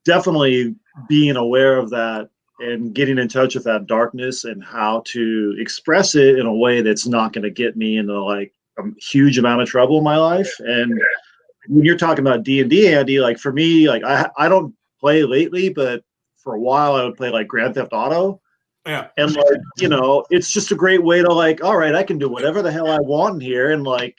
definitely being aware of that and getting in touch with that darkness and how to express it in a way that's not going to get me into like a huge amount of trouble in my life. And when you're talking about D&D, Andy, like for me, like I don't play lately, but for a while I would play like Grand Theft Auto. Yeah. And like, you know, it's just a great way to like, all right, I can do whatever the hell I want in here. And like,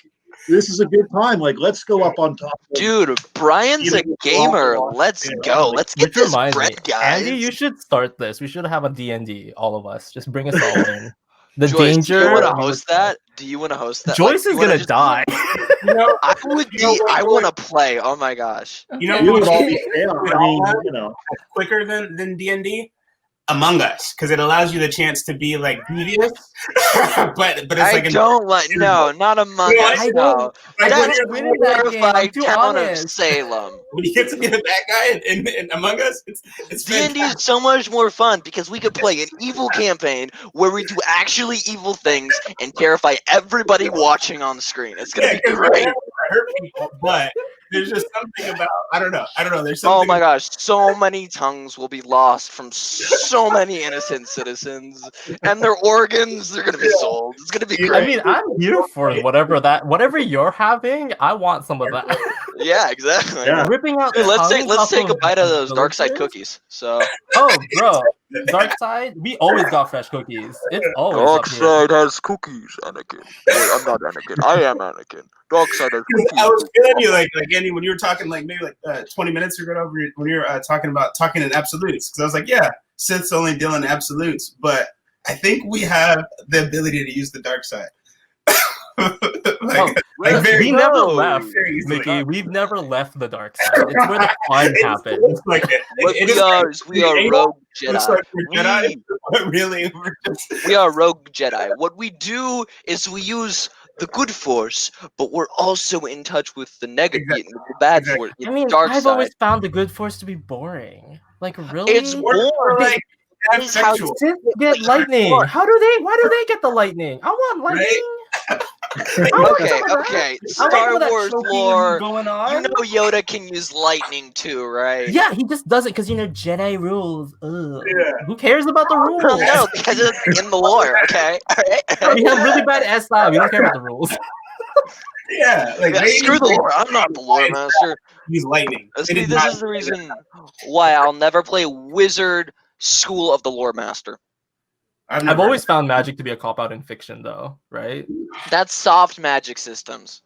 this is a good time. Like, let's go up on top. Dude, Brian's a gamer. Let's go. Let's get this bread, guys. Andy, you should start this. We should have a D&D, all of us. Just bring us all in. The Joyce, danger. Do you want to host that? Do you want to host that? Joyce is gonna die. You know, I want to play. Oh my gosh. You know, You would all be you know, quicker than D&D. Among Us, because it allows you the chance to be like devious, but it's like not Among Us. No, that's winning that game. I'm glorified too town of honest. Salem. when you get to be the bad guy in Among Us, it's D&D is so much more fun because we could play an evil campaign where we do actually evil things and terrify everybody watching on the screen. It's gonna be great. Hurt people, but there's just something about I don't know. There's something. Oh my gosh, so many tongues will be lost from so many innocent citizens, and their organs they're gonna be sold. It's gonna be great. I mean, I'm here for whatever you're having. I want some of that. Yeah, exactly. Yeah. Ripping out. Dude, let's tongues take off a of bite of those dark side villagers? cookies. So Oh, bro, dark side. We always got fresh cookies. It's always dark up here. side has cookies, Anakin. Wait, I'm not Anakin. I am Anakin. Dark side has cookies. I was feeling you like Andy when you were talking like maybe like 20 minutes ago when you were talking in absolutes because I was like Siths only deal in absolutes, but I think we have the ability to use the dark side. We never left, Mickey. We've never left the dark side. It's where the fun happens. We are rogue Jedi. Like Jedi. Really, we are rogue Jedi. What we do is we use the good force, but we're also in touch with the negative, the bad force. I mean, dark I've side. always found the good force to be boring. Like, really? It's boring. Like, That is how Sith get lightning. Why do they get the lightning? I want lightning. Okay. Star Wars lore. Going on. You know Yoda can use lightning too, right? Yeah, he just does it because Jedi rules. Ugh. Yeah. Who cares about the rules? No, because it's in the lore. Okay. All right. We have really bad SI. We don't care about the rules. Yeah, like screw the lore. I'm not the lore master. Use lightning. This is the reason why I'll never play Wizard School of the Lore Master. I've always found magic to be a cop-out in fiction, though, right? That's soft magic systems.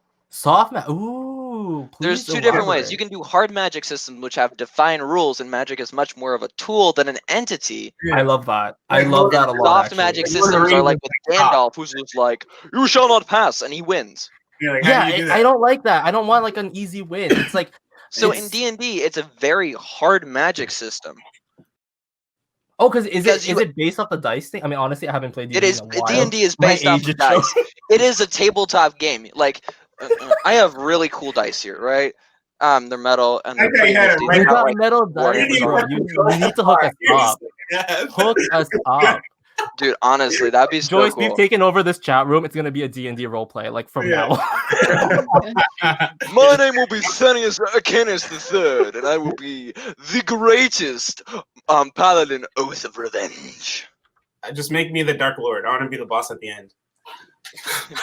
Ooh. There's two different ways. You can do hard magic systems, which have defined rules, and magic is much more of a tool than an entity. I love that. I love that a lot. Soft magic systems are like with Gandalf, who's just like, "You shall not pass," and he wins. I don't like that. I don't want like an easy win. It's like in D&D, it's a very hard magic system. Oh, because is you- it based off the dice thing? I mean, honestly, I haven't played D&D It is in a while. D&D is My based off age of is showing. dice. It is a tabletop game. Like I have really cool dice here, right? They're metal and they're Okay, pretty you had it nifty. right You They're not got like metal warrior dice, bro. stuff. You need to hook us up. Hook us up. Dude, honestly, that'd be so Joyce, cool. we've taken over this chat room. It's gonna be a D&D roleplay, like from Yeah. now. My name will be Thanius Acanis III, and I will be the greatest paladin oath of revenge. Just make me the Dark Lord. I want to be the boss at the end.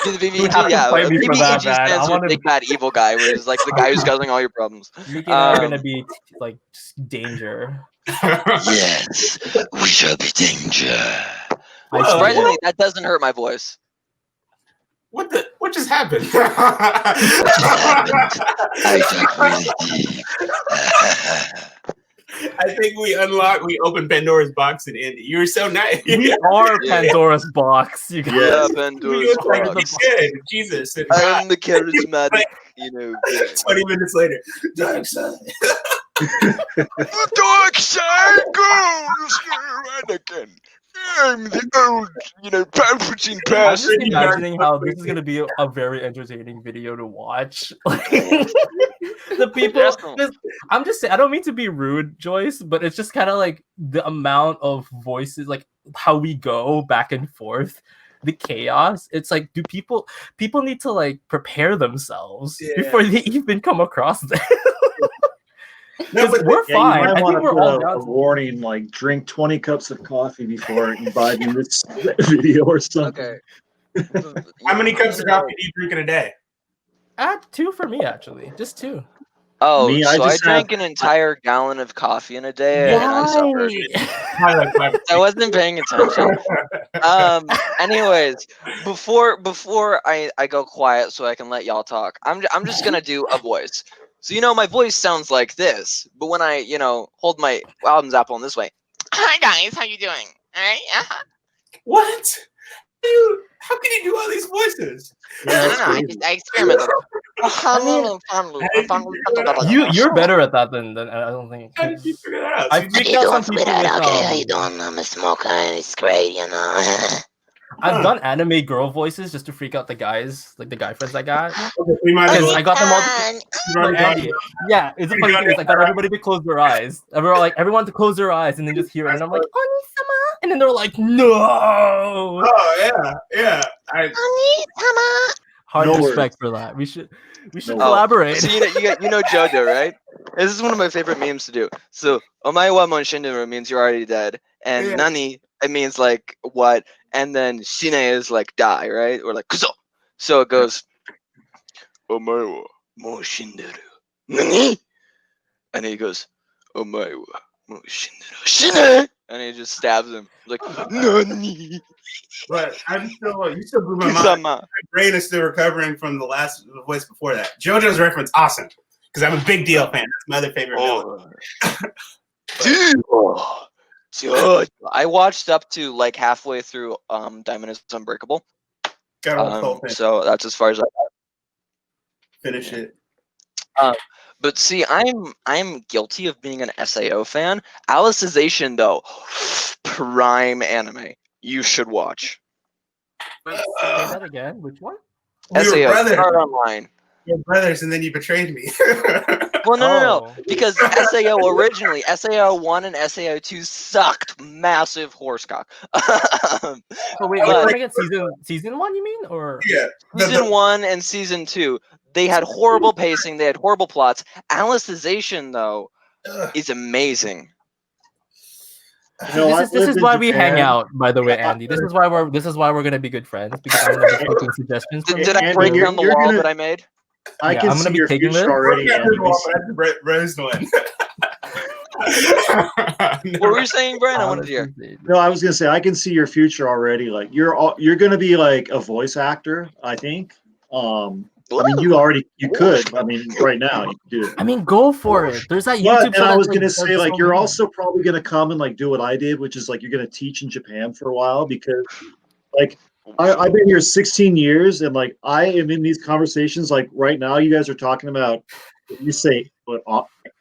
The You have to fight me for that, BBEG man. I stands for wanna big bad evil guy, where he's like the guy who's causing all your problems. Mickey and I are gonna be like just danger. Yes, we shall be danger. Whoa, Surprisingly, that doesn't hurt my voice. What just happened? I dug really deep. I think we opened Pandora's box and Andy. You were so nice. We are Yeah. Pandora's box. You guys. Yeah, You Pandora's were like, box. good. Jesus. And I God, am the charismatic, you know. 20 minutes later, dark side. The dark side goes, Anakin. I'm the old, Palpatine I'm past. just imagining how this is gonna be a very entertaining video to watch. The people, Yes. I'm just saying, I don't mean to be rude, Joyce, but it's just kind of like the amount of voices, like how we go back and forth, the chaos. It's like, do people need to like prepare themselves before they even come across this? No, but we're Yeah, fine. you might I want think to we're all put a down. warning, like drink 20 cups of coffee before imbibing this video or something. Okay. how many cups of coffee do you drink in a day? 2 for me, actually, just 2. Oh, Me, I so I just drank have- an entire gallon of coffee in a day, and I suffered. Probably like 5 or I wasn't paying attention. Anyways, before I go quiet so I can let y'all talk, I'm just gonna do a voice. So my voice sounds like this, but when I hold my album's apple in this way, Hi guys, how you doing? All right. What? Dude, how can you do all these voices? I don't know. I experimented. You're better at that than I don't think. How did you figure that out? I So you picked How you out doing, some people sweetheart? with, Okay, how you doing? I'm a smoker. It's great, you know. I've done anime girl voices just to freak out the guys, like the guy friends I got. okay, we might as Because well. I got them all. You've No, already gone- Andy. Yeah, it's a funny thing. Is I got everybody to close their eyes. Everyone to close their eyes and then just hear it. And I'm like, Oni-sama. And then they're like, no. Oh yeah. Hard No respect for that. We should No. collaborate. So you know JoJo, right? This is one of my favorite memes to do. So Omae wa Monshinderu means you're already dead, and Yeah. Nani it means like what, and then Shine is like die, right? Or like kuzo. So it goes Omae wa Monshinderu Nani, and he goes Omae wa Monshinderu Shine, and he just stabs him like Nani. But I'm still. You still blew my mind. Kisama. My brain is still recovering from the voice before that. JoJo's reference, awesome. Because I'm a big deal fan. That's my other favorite villain. Dude, I watched up to like halfway through Diamond is Unbreakable. Gotta watch the whole thing. So that's as far as I got. Finish it. But see, I'm guilty of being an SAO fan. Alicization though, prime anime. You should watch. Wait, say that again. Which one? We were SAO, brothers. start online. We were brothers, and then you betrayed me. Well, no. Oh. Because SAO originally, SAO 1 and SAO 2 sucked massive horsecock. So wait, But- we're gonna get season 1, you mean? Or Yeah. Season 1 and Season 2, they had horrible pacing, they had horrible plots. Alicization, though, Ugh. is amazing. You know, this I've is lived in why we hang Japan. out, by the way, Andy. This is why we're gonna be good friends, because I'm gonna be taking suggestions from Did you. I Andy, break you're- down the you're wall gonna- that I made? I Yeah, can I'm gonna see be your taking future this. already. Yeah, Andy. that's the Rose one. What were you saying, Brian? I wanted to hear. No, I was gonna say I can see your future already. Like you're gonna be like a voice actor. I think. I mean, you could. I mean, right now you could do it. I mean, go for it. There's that But YouTube. and I that, was like, gonna does say, like, so you're many. also probably gonna come and like do what I did, which is like you're gonna teach in Japan for a while because, like, I've been here 16 years and like I am in these conversations. Like right now, you guys are talking about. You say what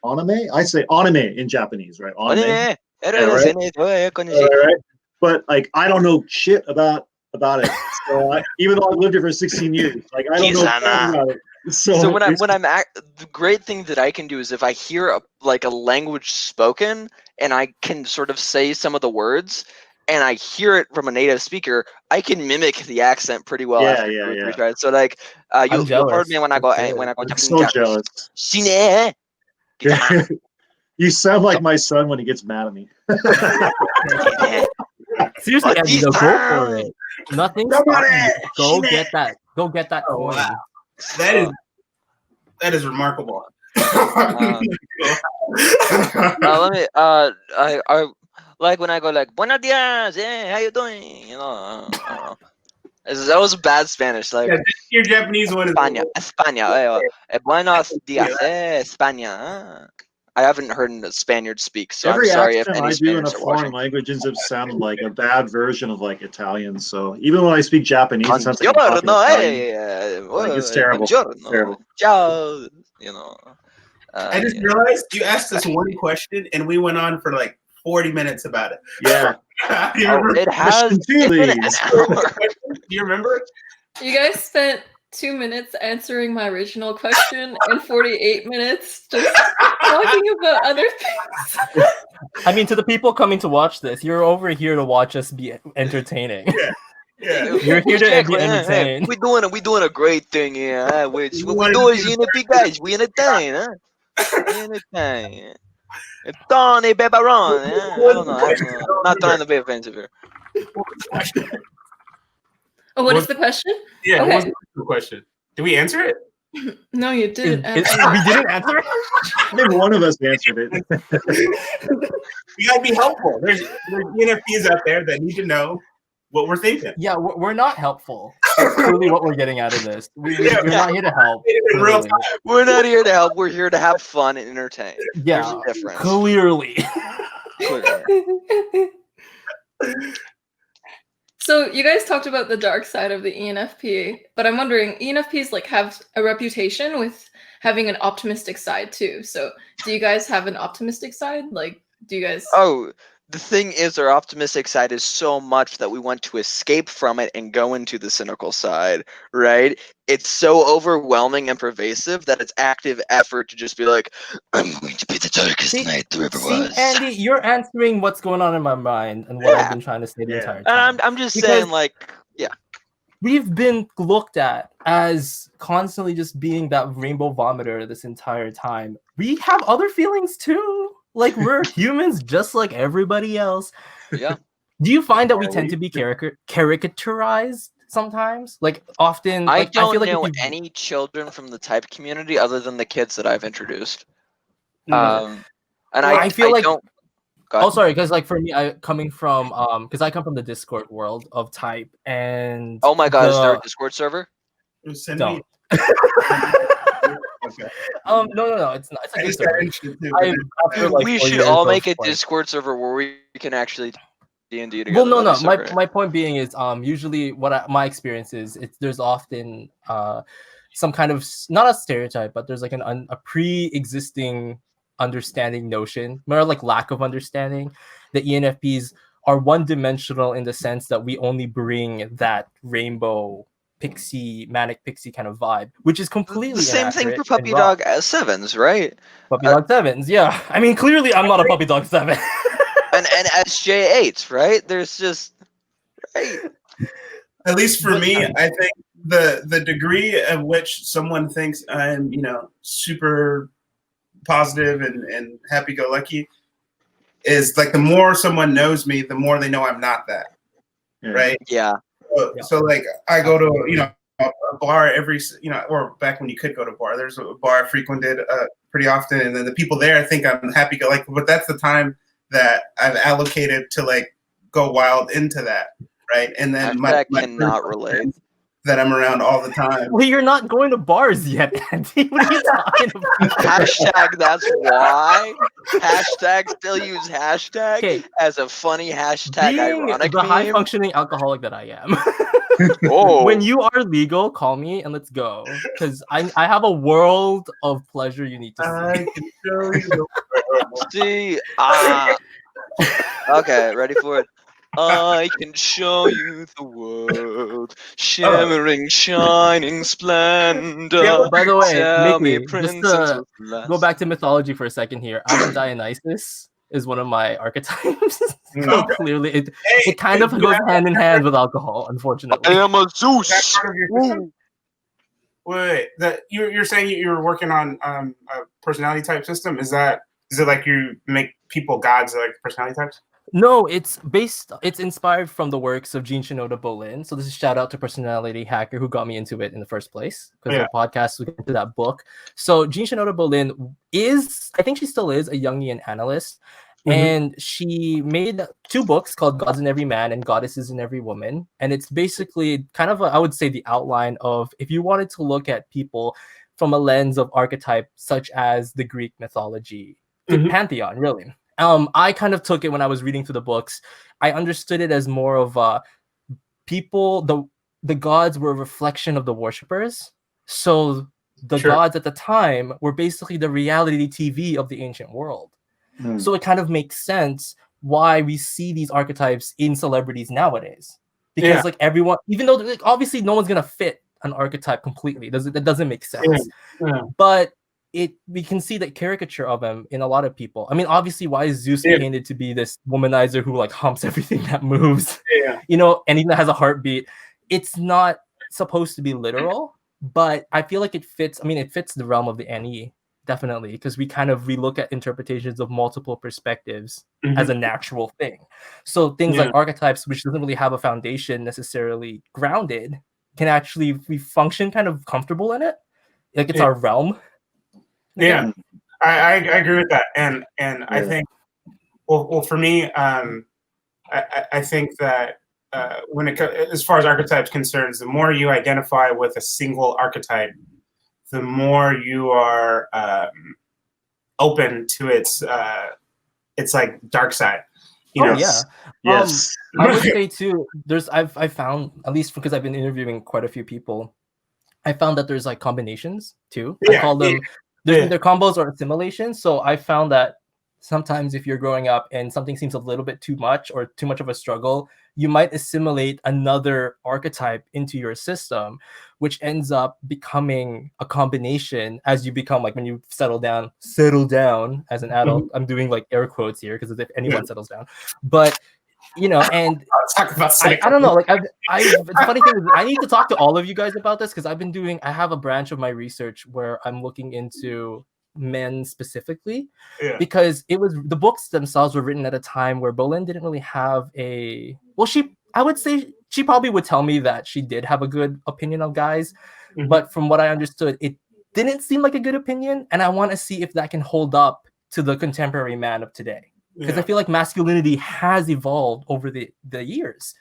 anime? I say anime in Japanese, right? Anime. Anime. Right? But like, I don't know shit about it. So even though I've lived here for 16 years, like I don't know about it. So when I'm the great thing that I can do is if I hear a language spoken and I can sort of say some of the words and I hear it from a native speaker, I can mimic the accent pretty well. Yeah. Tries. So like, you'll pardon me when I go I'm so jealous. Shine. You sound like my son when he gets mad at me. Seriously, Andy, go for it. Nothing. Go get that. Go get that coin. Wow. That is remarkable. Let me. I like when I go like Buenos dias, how you doing? You know, I don't know. That was bad Spanish. Like your Japanese one is España. Buenos dias, España. I haven't heard a Spaniard speak, so Every I'm sorry if accent any I do in a Spaniards are foreign watching. language ends up sounding like a bad version of like Italian. So even when I speak Japanese, it sounds like I'm talking Italian. Like, it's terrible. It's terrible. Ciao. You know. I just realized you asked us one question and we went on for like 40 minutes about it. Yeah. It has been an hour. Do you remember? You guys spent 2 minutes answering my original question and 48 minutes just talking about other things. I mean, to the people coming to watch this, you're over here to watch us be entertaining. Yeah. You're here to be entertained. We doing a great thing here. Huh? What we do is ENFP guys. We entertain, huh? We entertain. Tony Bebaron. I don't know. I'm not trying to be offensive here. Oh, what is the question? Yeah, Okay. what was the question? Did we answer it? No, you didn't. We didn't answer it? I think one of us answered it. We gotta be helpful. There's ENFPs out there that need to know what we're thinking. Yeah, we're not helpful. That's truly what we're getting out of this. We're not here to help. In real time. We're not here to help. We're here to have fun and entertain. Yeah, There's a difference. clearly. So you guys talked about the dark side of the ENFP, but I'm wondering, ENFPs like have a reputation with having an optimistic side too. So do you guys have an optimistic side? Like, do you guys? Oh, the thing is, our optimistic side is so much that we want to escape from it and go into the cynical side, right? It's so overwhelming and pervasive that it's active effort to just be like, I'm going to be the darkest night there ever was. Andy, you're answering what's going on in my mind and what I've been trying to say the entire time. And I'm just saying, like, yeah. We've been looked at as constantly just being that rainbow vomiter this entire time. We have other feelings too. Like, we're humans just like everybody else. Yeah. Do you find that we tend to be caricaturized sometimes? Like, often... I like, don't feel like know any children from the type community other than the kids that I've introduced. And I feel like... Don't... Oh, sorry, because like for me, I come from the Discord world of type, and oh my god, is there a Discord server? Don't. Okay. No, it's not. It's a server. We should all make a Discord server where we can actually D&D together. Well, no. My point being is, usually my experience is, there's often some kind of, not a stereotype, but there's like a pre-existing understanding notion, more like lack of understanding. The ENFPs are one-dimensional in the sense that we only bring that rainbow manic pixie kind of vibe, which is completely the same thing for puppy dog sevens, right? Puppy dog sevens, yeah. I mean, clearly I'm not a puppy dog seven. and SJ8s, right? There's just right. At least for me, I think the degree of which someone thinks I'm, super positive and happy-go-lucky is like the more someone knows me, the more they know I'm not that, right? Yeah. So like I go to a bar every or back when you could go to a bar. There's a bar I frequented pretty often, and then the people there think I'm happy-go-lucky, but that's the time that I've allocated to like go wild into that, right? And then my cannot relate. That I'm around all the time. Well, you're not going to bars yet, Andy. What are you talking about? Hashtag that's why. Hashtag still use hashtag as a funny hashtag. Being ironic the meme. high-functioning alcoholic that I am. Oh. When you are legal, call me and let's go. Because I have a world of pleasure you need to see. I can show you the See, Okay, ready for it. I can show you the world, shimmering, shining splendor. Yeah, By the way, Tell me, Mickey, just princess to of last. go back to mythology for a second here. I'm a Dionysus is one of my archetypes. So Okay. clearly, Hey, it kind of you goes have hand in hand with alcohol, I unfortunately. am a that Zeus. part of your system? Wait, that you're saying you're working on a personality type system? Is it like you make people gods like personality types? No, it's inspired from the works of Jean Shinoda Bolen. So this is shout out to Personality Hacker who got me into it in the first place because Yeah. the podcast we get into that book. So Jean Shinoda Bolen I think she still is a Jungian analyst. Mhm. And she made 2 books called Gods in Every Man and Goddesses in Every Woman. And it's basically kind of, I would say, the outline of if you wanted to look at people from a lens of archetype, such as the Greek mythology, Mhm. pantheon, really. I kind of took it when I was reading through the books. I understood it as more of people, the gods were a reflection of the worshippers. So the Sure. gods at the time were basically the reality TV of the ancient world. Hmm. So it kind of makes sense why we see these archetypes in celebrities nowadays. Because Yeah. like everyone, even though like, obviously no one's gonna fit an archetype completely, that doesn't make sense. Yeah. But we can see that caricature of him in a lot of people. I mean, obviously, why is Zeus Yeah. painted to be this womanizer who like humps everything that moves? Yeah. You know, anything that has a heartbeat. It's not supposed to be literal, but I feel like it fits. I mean, it fits the realm of the NE definitely because we look at interpretations of multiple perspectives as a natural thing. So things Yeah. like archetypes, which doesn't really have a foundation necessarily grounded, can actually we function kind of comfortable in it. Like it's Yeah. our realm. Yeah, I agree with that, and I think, well, for me, I think that when as far as archetypes concerns, the more you identify with a single archetype, the more you are open to its like dark side. You know? Yeah. Yes. I would say too. I found, at least because I've been interviewing quite a few people, I found that there's like combinations too. I call them they're combos or assimilations. So I found that sometimes if you're growing up and something seems a little bit too much or too much of a struggle, you might assimilate another archetype into your system, which ends up becoming a combination as you become like when you settle down as an adult. I'm doing like air quotes here because if anyone settles down, but you know, and I don't know, like the funny thing is I need to talk to all of you guys about this because I have a branch of my research where I'm looking into men specifically because the books themselves were written at a time where Boleyn didn't really have I would say she probably would tell me that she did have a good opinion of guys, but from what I understood, it didn't seem like a good opinion, and I want to see if that can hold up to the contemporary man of today. Because I feel like masculinity has evolved over the years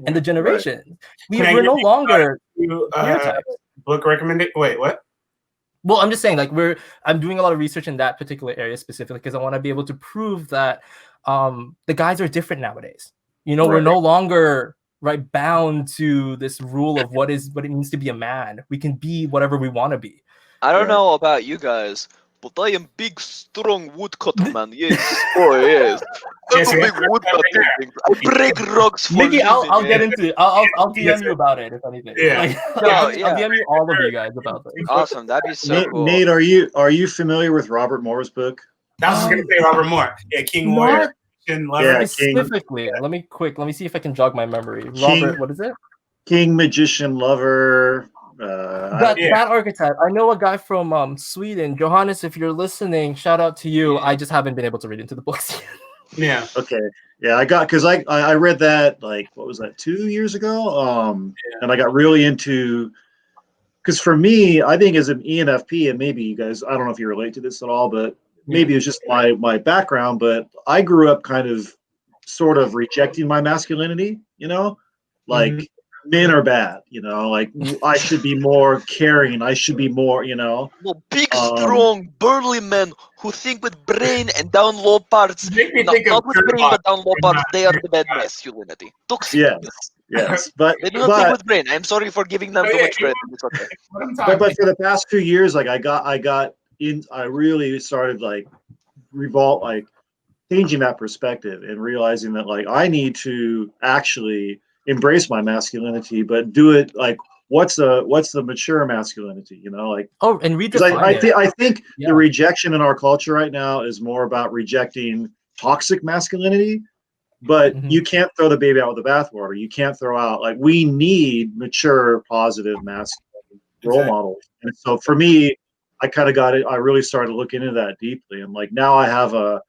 and the generation. Right. We're no longer stereotypes. Book recommendation. Wait, what? Well, I'm just saying, like I'm doing a lot of research in that particular area specifically because I want to be able to prove that the guys are different nowadays. You know, we're no longer bound to this rule of what it means to be a man. We can be whatever we want to be. I don't know about you guys, but I am big, strong woodcutter, man. Yes, oh yes. I'm a big woodcutter. I break rocks for Mickey, living. I'll get into it. I'll DM you about it if anything. Yeah. I'll DM you all of you guys about this. Awesome, that'd be so cool. Nate, are you familiar with Robert Moore's book? I was just gonna say Robert Moore. Yeah, King Warrior. Specifically, let me see if I can jog my memory. Robert, what is it? King, Magician, Lover. That archetype. I know a guy from Sweden, Johannes. If you're listening, shout out to you. I just haven't been able to read into the books. Yeah. Okay. Yeah, because I read that like what was that 2 years ago? And I got really into because for me, I think as an ENFP, and maybe you guys, I don't know if you relate to this at all, but maybe it's just my background, but I grew up kind of sort of rejecting my masculinity, you know, like men are bad, you know, like I should be more caring. I should be more, you know. Well, big, strong, burly men who think with brain and down low parts. Not with brain, but down low parts. They are the bad masculinity. Toxic. Yes, but they do not think with brain. I'm sorry for giving them too much credit. It's okay. But for the past 2 years, like I really started like revolt, like changing that perspective and realizing that like I need to actually embrace my masculinity, but do it like what's the mature masculinity, you know, like and because redefine it. I think Yeah. the rejection in our culture right now is more about rejecting toxic masculinity, but you can't throw the baby out with the bathwater. You can't throw out like we need mature, positive masculine role models. And so for me, I kind of got it. I really started looking into that deeply, and like now I have a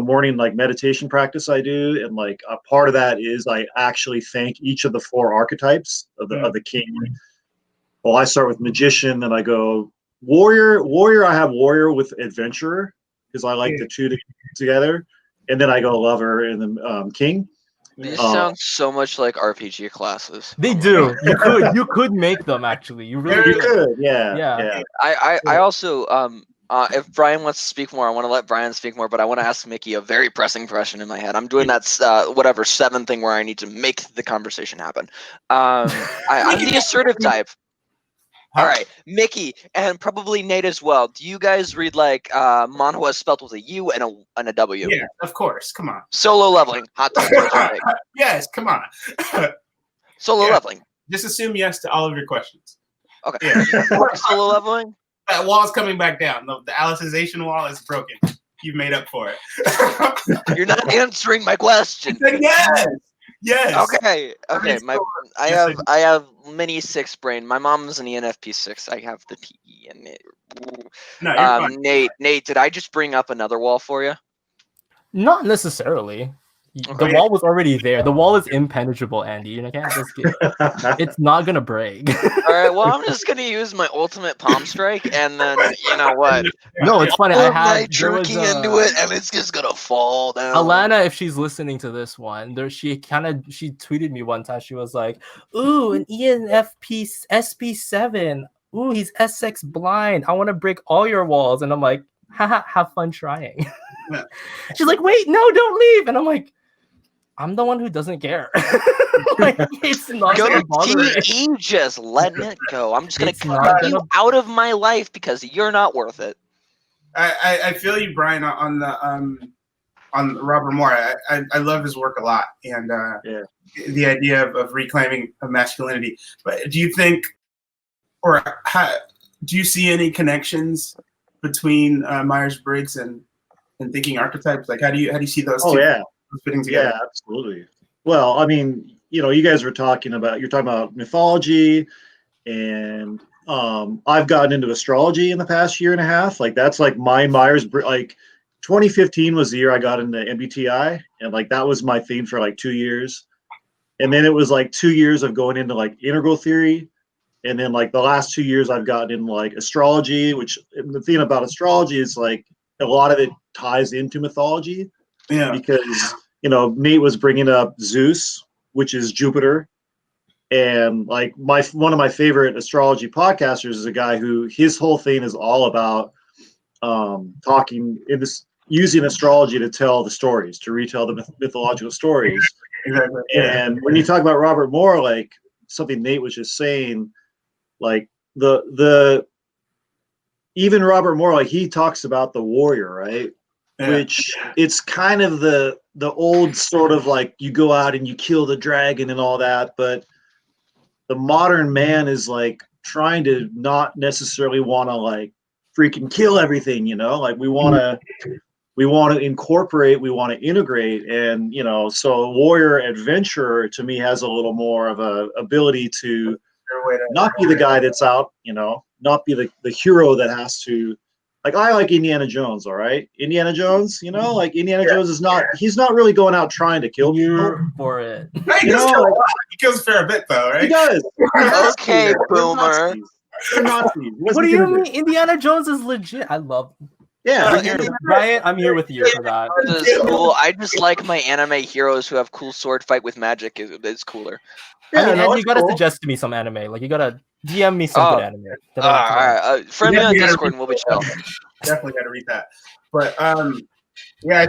morning like meditation practice I do, and like a part of that is I actually thank each of the 4 archetypes of the king. Well, I start with magician, then I go warrior. I have warrior with adventurer because I like the two together, and then I go lover and then king. These sound so much like RPG classes. They do. You could make them actually. You really could. Yeah. I also if Bryan wants to speak more, I want to let Bryan speak more, but I want to ask Mickey a very pressing question in my head. I'm doing that 7 thing where I need to make the conversation happen. I'm the assertive type. All right, Mickey, and probably Nate as well. Do you guys read like manhwa spelled with a U and a W? Yeah, of course. Come on. Solo leveling. Hot take. Yes, come on. Solo leveling. Just assume yes to all of your questions. Okay. Yeah. Solo leveling? That wall's coming back down. The Alicization wall is broken. You've made up for it. You're not answering my question. Yes. Yes. Okay. I have mini 6 brain. My mom's an ENFP 6. I have the PE and it. No, you're fine. Nate, did I just bring up another wall for you? Not necessarily. Okay. The wall was already there. The wall is impenetrable, Andy. You can't just get. It's not gonna break. All right. Well, I'm just gonna use my ultimate palm strike, and then you know what? No, it's funny. I'm jerking into it, and it's just gonna fall down. Alana, if she's listening to this one, she tweeted me one time. She was like, "Ooh, an ENFP SP7. Ooh, he's SX blind. I want to break all your walls." And I'm like, "Haha, have fun trying." She's like, "Wait, no, don't leave." And I'm like, I'm the one who doesn't care. Like, it's not go gonna to bother TE, just letting it go. I'm just gonna cut you out of my life because you're not worth it. I feel you, Bryan, on Robert Moore. I love his work a lot, and the idea of reclaiming masculinity. But do you think, or do you see any connections between Myers-Briggs and thinking archetypes? Like, how do you see those two fitting together? Yeah, absolutely. Well, I mean, you know, you guys were talking about mythology, and I've gotten into astrology in the past year and a half. Like that's like my Myers-Briggs. Like 2015 was the year I got into MBTI, and like that was my theme for like 2 years. And then it was like 2 years of going into like integral theory. And then like the last 2 years I've gotten in like astrology, which the thing about astrology is like a lot of it ties into mythology. Yeah. Because, you know, Nate was bringing up Zeus, which is Jupiter. And like one of my favorite astrology podcasters is a guy who his whole thing is all about using astrology to tell the stories, to retell the mythological stories. Exactly. And when you talk about Robert Moore, like something Nate was just saying, like the even Robert Moore, like he talks about the warrior, right? Yeah. Which it's kind of the old sort of like you go out and you kill the dragon and all that, but the modern man is like trying to not necessarily want to like freaking kill everything, you know, like we want to incorporate, we want to integrate. And, you know, so warrior adventurer to me has a little more of a ability to not be the guy that's out, you know, not be the hero that has to, like, I like Indiana Jones. All right. Indiana Jones, you know, like Indiana Jones is not, he's not really going out trying to kill people. For it. He kills a fair bit though, right? He does. Okay, boomer. What do you mean? Indiana Jones is legit. I love. Yeah, Ryan, I'm here with you for that. This is cool. I just like my anime heroes who have cool sword fight with magic. It's cooler. Yeah, I mean, you gotta suggest to me some anime. Like you gotta DM me some good anime. All right, friend me on Discord and we'll be chill. Definitely gotta read that. But yeah,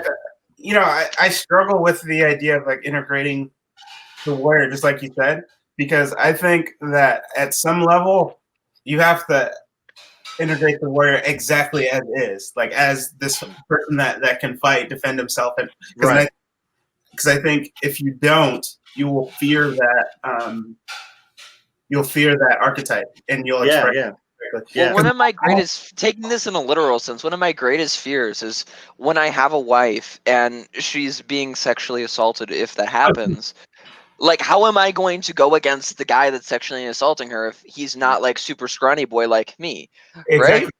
you know, I struggle with the idea of like integrating the warrior, just like you said, because I think that at some level you have to integrate the warrior exactly as is, like as this person that can fight, defend himself, and Right. because I think if you don't, you will fear that archetype, and you'll Yeah, express yeah. it correctly. Yeah. Well, one of my greatest, taking this in a literal sense, one of my greatest fears is when I have a wife and she's being sexually assaulted, if that happens. Like, how am I going to go against the guy that's sexually assaulting her if he's not like super scrawny boy like me, right? Exactly.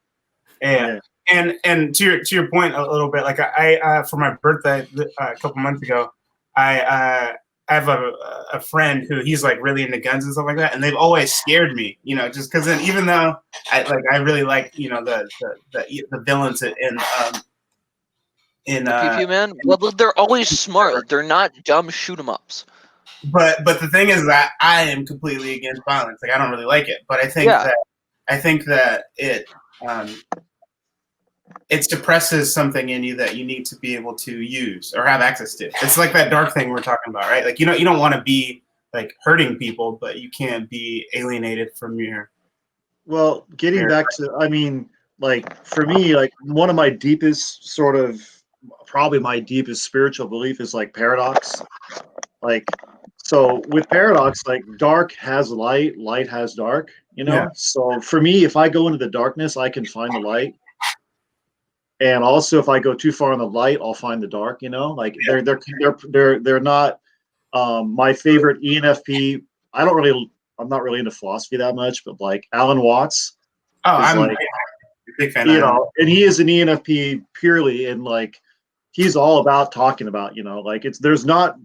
Yeah. And to your point a little bit, like I for my birthday a couple months ago, I have a friend who he's like really into guns and stuff like that, and they've always scared me, just because then even though I really like the villains in The pew pew man. Well, they're always smart. They're not dumb shoot 'em ups. but the thing is that I am completely against violence. Like I don't really like it, but I think that it suppresses something in you that you need to be able to use or have access to. It's like that dark thing we're talking about, right? Like you don't want to be like hurting people, but you can't be alienated from your. Well, getting back to, I mean, like for me, like one of my deepest probably my deepest spiritual belief is like paradox. Like, so with paradox, like dark has light, light has dark, Yeah. So for me, if I go into the darkness, I can find the light. And also if I go too far in the light, I'll find the dark, like they're not my favorite ENFP. I'm not really into philosophy that much, but like Alan Watts I'm like, a big fan and he is an ENFP purely, and like he's all about talking about, like there's not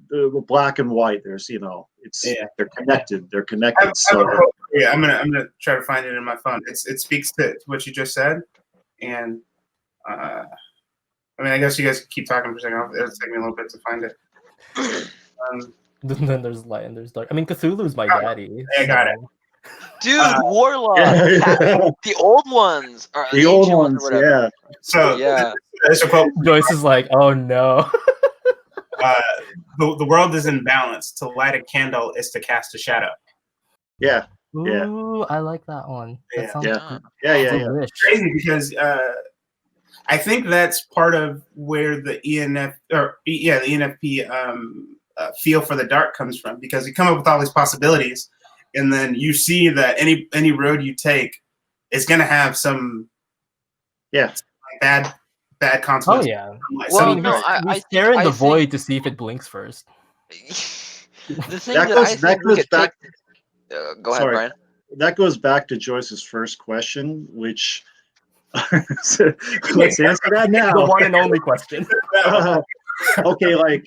black and white. There's, they're connected. They're connected. I'm gonna try to find it in my phone. It speaks to what you just said, and I mean, I guess you guys keep talking for a second. It'll take me a little bit to find it. Then there's light and there's dark. I mean, Cthulhu's my daddy. I got it. Dude, Warlock. The old ones. Or the old ancient ones, or whatever. So yeah. There's a quote. Joyce is like, oh no. The world is in balance. To light a candle is to cast a shadow. Yeah. Ooh, I like that one. That Yeah. sounds Yeah. It's crazy because I think that's part of where the ENFP feel for the dark comes from, because you come up with all these possibilities, and then you see that any road you take is going to have some bad consequences. Oh yeah. Well, we stare in the void to see if it blinks first. The thing that goes back. Go ahead, Brian. That goes back to Joyce's first question, which let's answer that now. The one and only question. Okay, like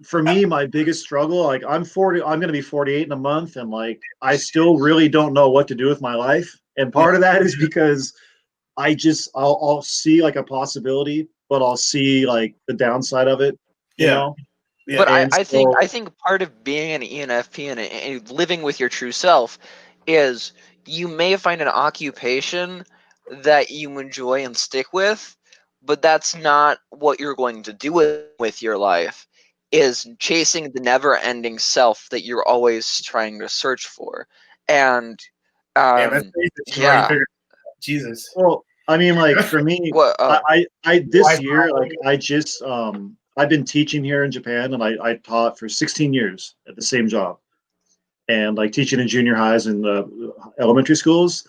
for me, my biggest struggle, like I'm going to be 48 in a month, and like I still really don't know what to do with my life. And part of that is because I'll see like a possibility, but I'll see like the downside of it, you know? Yeah, but I think part of being an ENFP and living with your true self is you may find an occupation that you enjoy and stick with, but that's not what you're going to do with your life, is chasing the never-ending self that you're always trying to search for. And Jesus. Well, I mean, like for me, this year, like I just I've been teaching here in Japan, and I taught for 16 years at the same job, and like teaching in junior highs and elementary schools.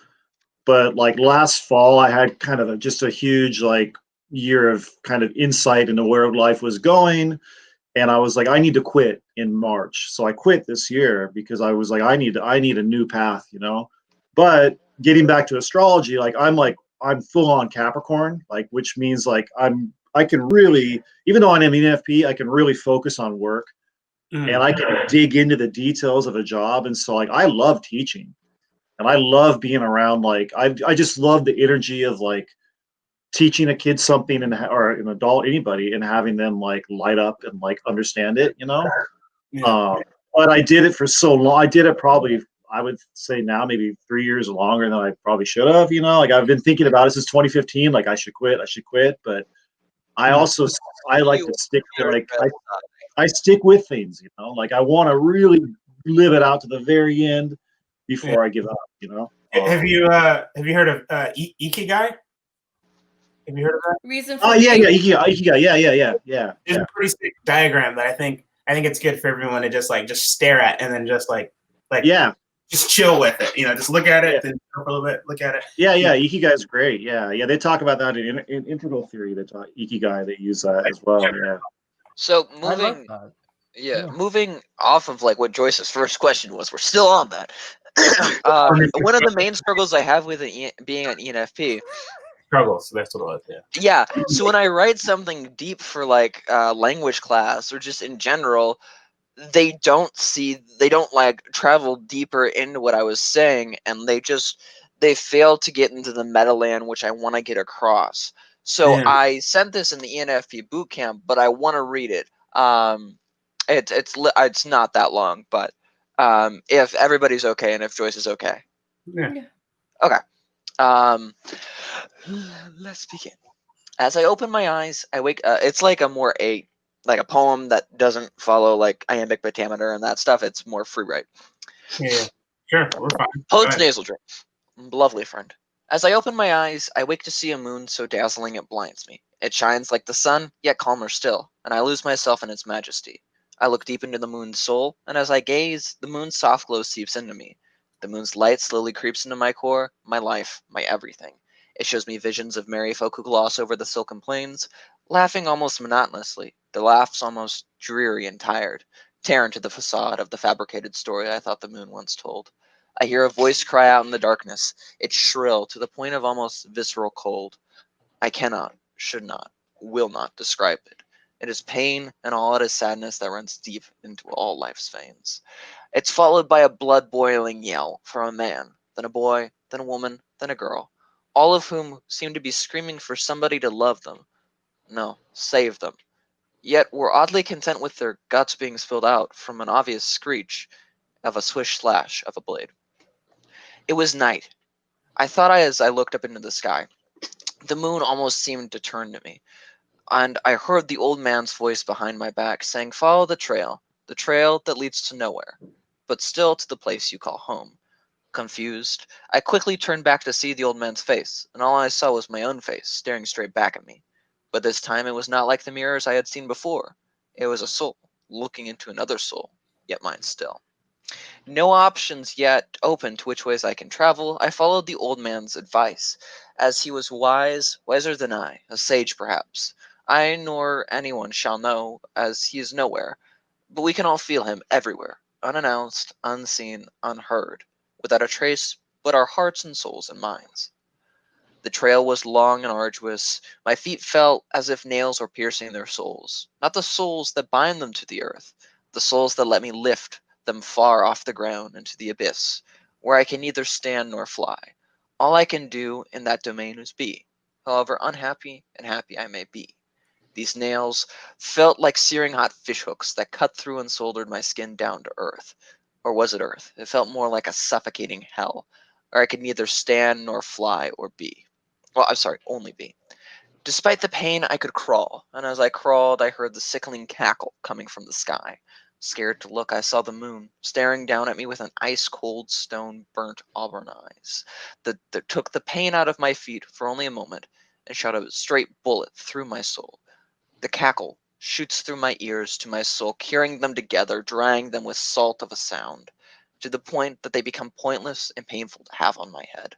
But like last fall, I had kind of just a huge like year of kind of insight into where life was going, and I was like, I need to quit in March. So I quit this year because I was like, I need a new path, But getting back to astrology, like I'm full on Capricorn, like which means like I can really, even though I'm an ENFP, I can really focus on work, and I can dig into the details of a job. And so like I love teaching, and I love being around, like I just love the energy of like teaching a kid something or an adult, anybody, and having them like light up and like understand it, But I did it for so long. I did it probably, I would say now maybe 3 years longer than I probably should have, like I've been thinking about it since 2015, like I should quit, but I also, I like to stick to like, I stick with things, like I want to really live it out to the very end before I give up, Have you heard of Ikigai? Have you heard of that? Reason Oh for yeah, being? yeah. It's a pretty sick diagram that I think it's good for everyone to just stare at and then just Yeah, just chill with it. Just look at it, Yeah. then a little bit, look at it. yeah. Ikigai is great. Yeah. They talk about that in integral theory. They talk Ikigai. They use that as well. Yeah. So I like moving, that. yeah, Yeah. moving off of like what Joyce's first question was, we're still on that. One of the main struggles I have with being an ENFP. Struggles. That's what it was. Yeah. Yeah, so when I write something deep for like language class or just in general, they don't like travel deeper into what I was saying, and they fail to get into the meta land which I want to get across. So Yeah. I sent this in the ENFP boot camp, but I want to read it. It's not that long, but if everybody's okay and if Joyce is okay. Yeah. Okay. Um, let's begin. As I open my eyes, I wake. It's like like a poem that doesn't follow like iambic pentameter and that stuff. It's more free write. Yeah. Sure. We're fine. Poet's Go ahead. nasal drip. Lovely friend. As I open my eyes, I wake to see a moon so dazzling it blinds me. It shines like the sun, yet calmer still, and I lose myself in its majesty. I look deep into the moon's soul, and as I gaze, the moon's soft glow seeps into me. The moon's light slowly creeps into my core, my life, my everything. It shows me visions of merry folk who gloss over the silken plains, laughing almost monotonously, their laughs almost dreary and tired, tear into the facade of the fabricated story I thought the moon once told. I hear a voice cry out in the darkness. It's shrill to the point of almost visceral cold. I cannot, should not, will not describe it. It is pain and all it is sadness that runs deep into all life's veins. It's followed by a blood boiling yell from a man, then a boy, then a woman, then a girl, all of whom seem to be screaming for somebody to love them. No, save them. Yet were oddly content with their guts being spilled out from an obvious screech of a swish slash of a blade. It was night. I thought as I looked up into the sky. The moon almost seemed to turn to me, and I heard the old man's voice behind my back saying, "Follow the trail that leads to nowhere, but still to the place you call home." Confused, I quickly turned back to see the old man's face, and all I saw was my own face staring straight back at me. But this time it was not like the mirrors I had seen before. It was a soul looking into another soul, yet mine still. No options yet open to which ways I can travel, I followed the old man's advice, as he was wise, wiser than I, a sage perhaps. I nor anyone shall know, as he is nowhere, but we can all feel him everywhere, unannounced, unseen, unheard, without a trace but our hearts and souls and minds. The trail was long and arduous. My feet felt as if nails were piercing their soles, not the souls that bind them to the earth, the souls that let me lift them far off the ground into the abyss, where I can neither stand nor fly. All I can do in that domain is be, however unhappy and happy I may be. These nails felt like searing hot fishhooks that cut through and soldered my skin down to earth. Or was it earth? It felt more like a suffocating hell, where I could neither stand nor fly or be. Well, I'm sorry, only be. Despite the pain, I could crawl, and as I crawled, I heard the sickling cackle coming from the sky. Scared to look, I saw the moon staring down at me with an ice-cold, stone-burnt auburn eyes that took the pain out of my feet for only a moment and shot a straight bullet through my soul. The cackle shoots through my ears to my soul, curing them together, drying them with salt of a sound, to the point that they become pointless and painful to have on my head.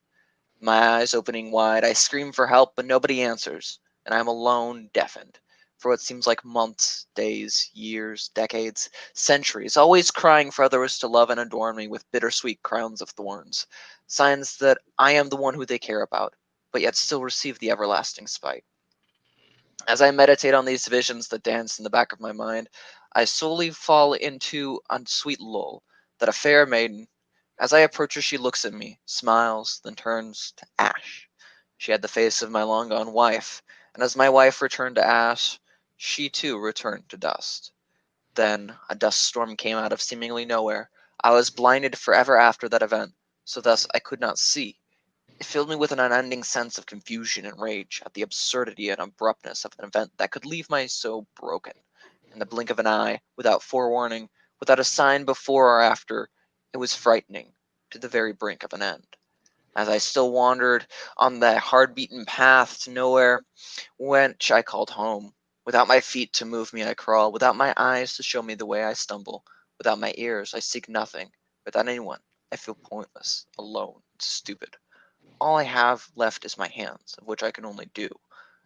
My eyes opening wide, I scream for help, but nobody answers, and I am alone, deafened, for what seems like months, days, years, decades, centuries, always crying for others to love and adorn me with bittersweet crowns of thorns, signs that I am the one who they care about, but yet still receive the everlasting spite. As I meditate on these visions that dance in the back of my mind, I slowly fall into a sweet lull that a fair maiden, as I approach her, she looks at me, smiles, then turns to ash. She had the face of my long gone wife, and as my wife returned to ash, she too returned to dust. Then a dust storm came out of seemingly nowhere. I was blinded forever after that event, so thus I could not see. It filled me with an unending sense of confusion and rage at the absurdity and abruptness of an event that could leave my soul broken. In the blink of an eye, without forewarning, without a sign before or after, it was frightening, to the very brink of an end. As I still wandered on the hard-beaten path to nowhere, which I called home. Without my feet to move me, I crawl. Without my eyes to show me the way, I stumble. Without my ears, I seek nothing. Without anyone, I feel pointless, alone, stupid. All I have left is my hands, of which I can only do.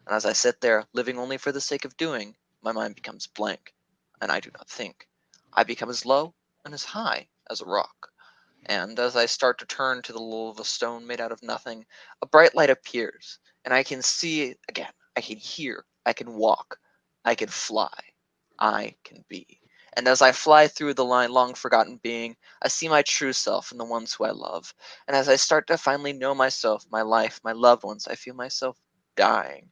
And as I sit there, living only for the sake of doing, my mind becomes blank, and I do not think. I become as low and as high as a rock. And as I start to turn to the lull of a stone made out of nothing, a bright light appears, and I can see again. I can hear. I can walk. I can fly. I can be. And as I fly through the line long forgotten being, I see my true self and the ones who I love. And as I start to finally know myself, my life, my loved ones, I feel myself dying,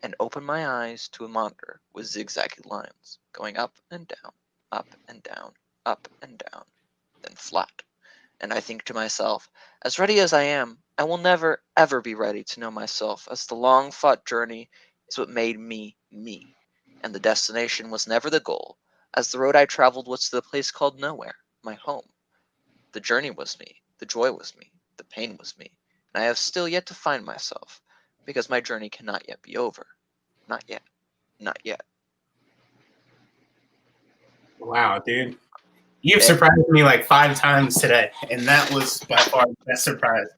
and open my eyes to a monitor with zigzaggy lines going up and down, up and down, up and down, then flat. And I think to myself, as ready as I am, I will never, ever be ready to know myself, as the long-fought journey is what made me, me. And the destination was never the goal, as the road I traveled was to the place called nowhere, my home. The journey was me, the joy was me, the pain was me, and I have still yet to find myself, because my journey cannot yet be over. Not yet. Not yet. Wow, dude. You've surprised me like 5 times today, and that was by far the best surprise.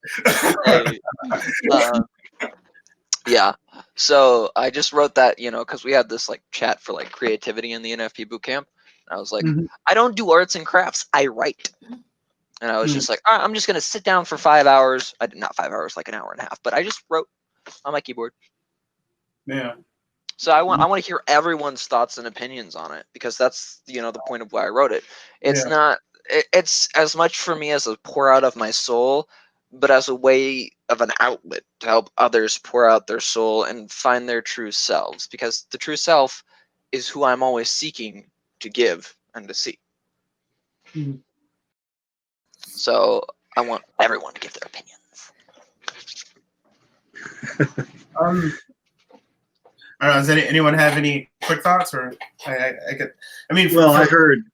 Yeah. So I just wrote that, because we had this like chat for like creativity in the NFP bootcamp. And I was like, I don't do arts and crafts. I write. And I was just like, all right, I'm just gonna sit down for 5 hours. Not 5 hours, like an hour and a half. But I just wrote on my keyboard. Yeah. So I want to hear everyone's thoughts and opinions on it, because that's the point of why I wrote it. It's not. It's as much for me as a pour out of my soul, but as a way of an outlet to help others pour out their soul and find their true selves, because the true self is who I'm always seeking to give and to see. So I want everyone to give their opinions. I don't know. Does anyone have any quick thoughts, or I could? I mean, well, I heard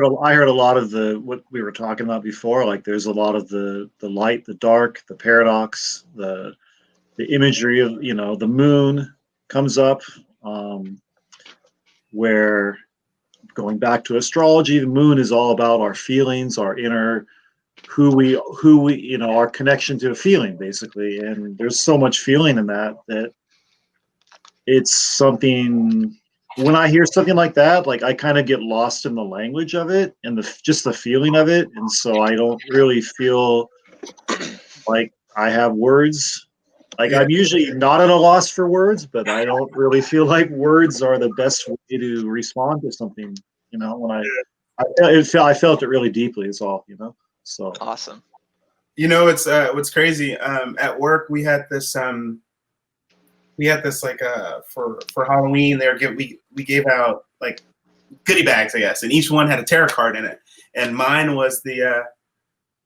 a lot of what we were talking about before. Like, there's a lot of the light, the dark, the paradox, the imagery of the moon comes up, where, going back to astrology, the moon is all about our feelings, our inner, who we our connection to a feeling, basically. And there's so much feeling in that it's something. When I hear something like that, like, I kind of get lost in the language of it and just the feeling of it, and so I don't really feel like I have words. Like, I'm usually not at a loss for words, but I don't really feel like words are the best way to respond to something. When I felt it really deeply, is all. So awesome. It's what's crazy. At work, we had this like for Halloween. We gave out like goodie bags, I guess, and each one had a tarot card in it. And mine was the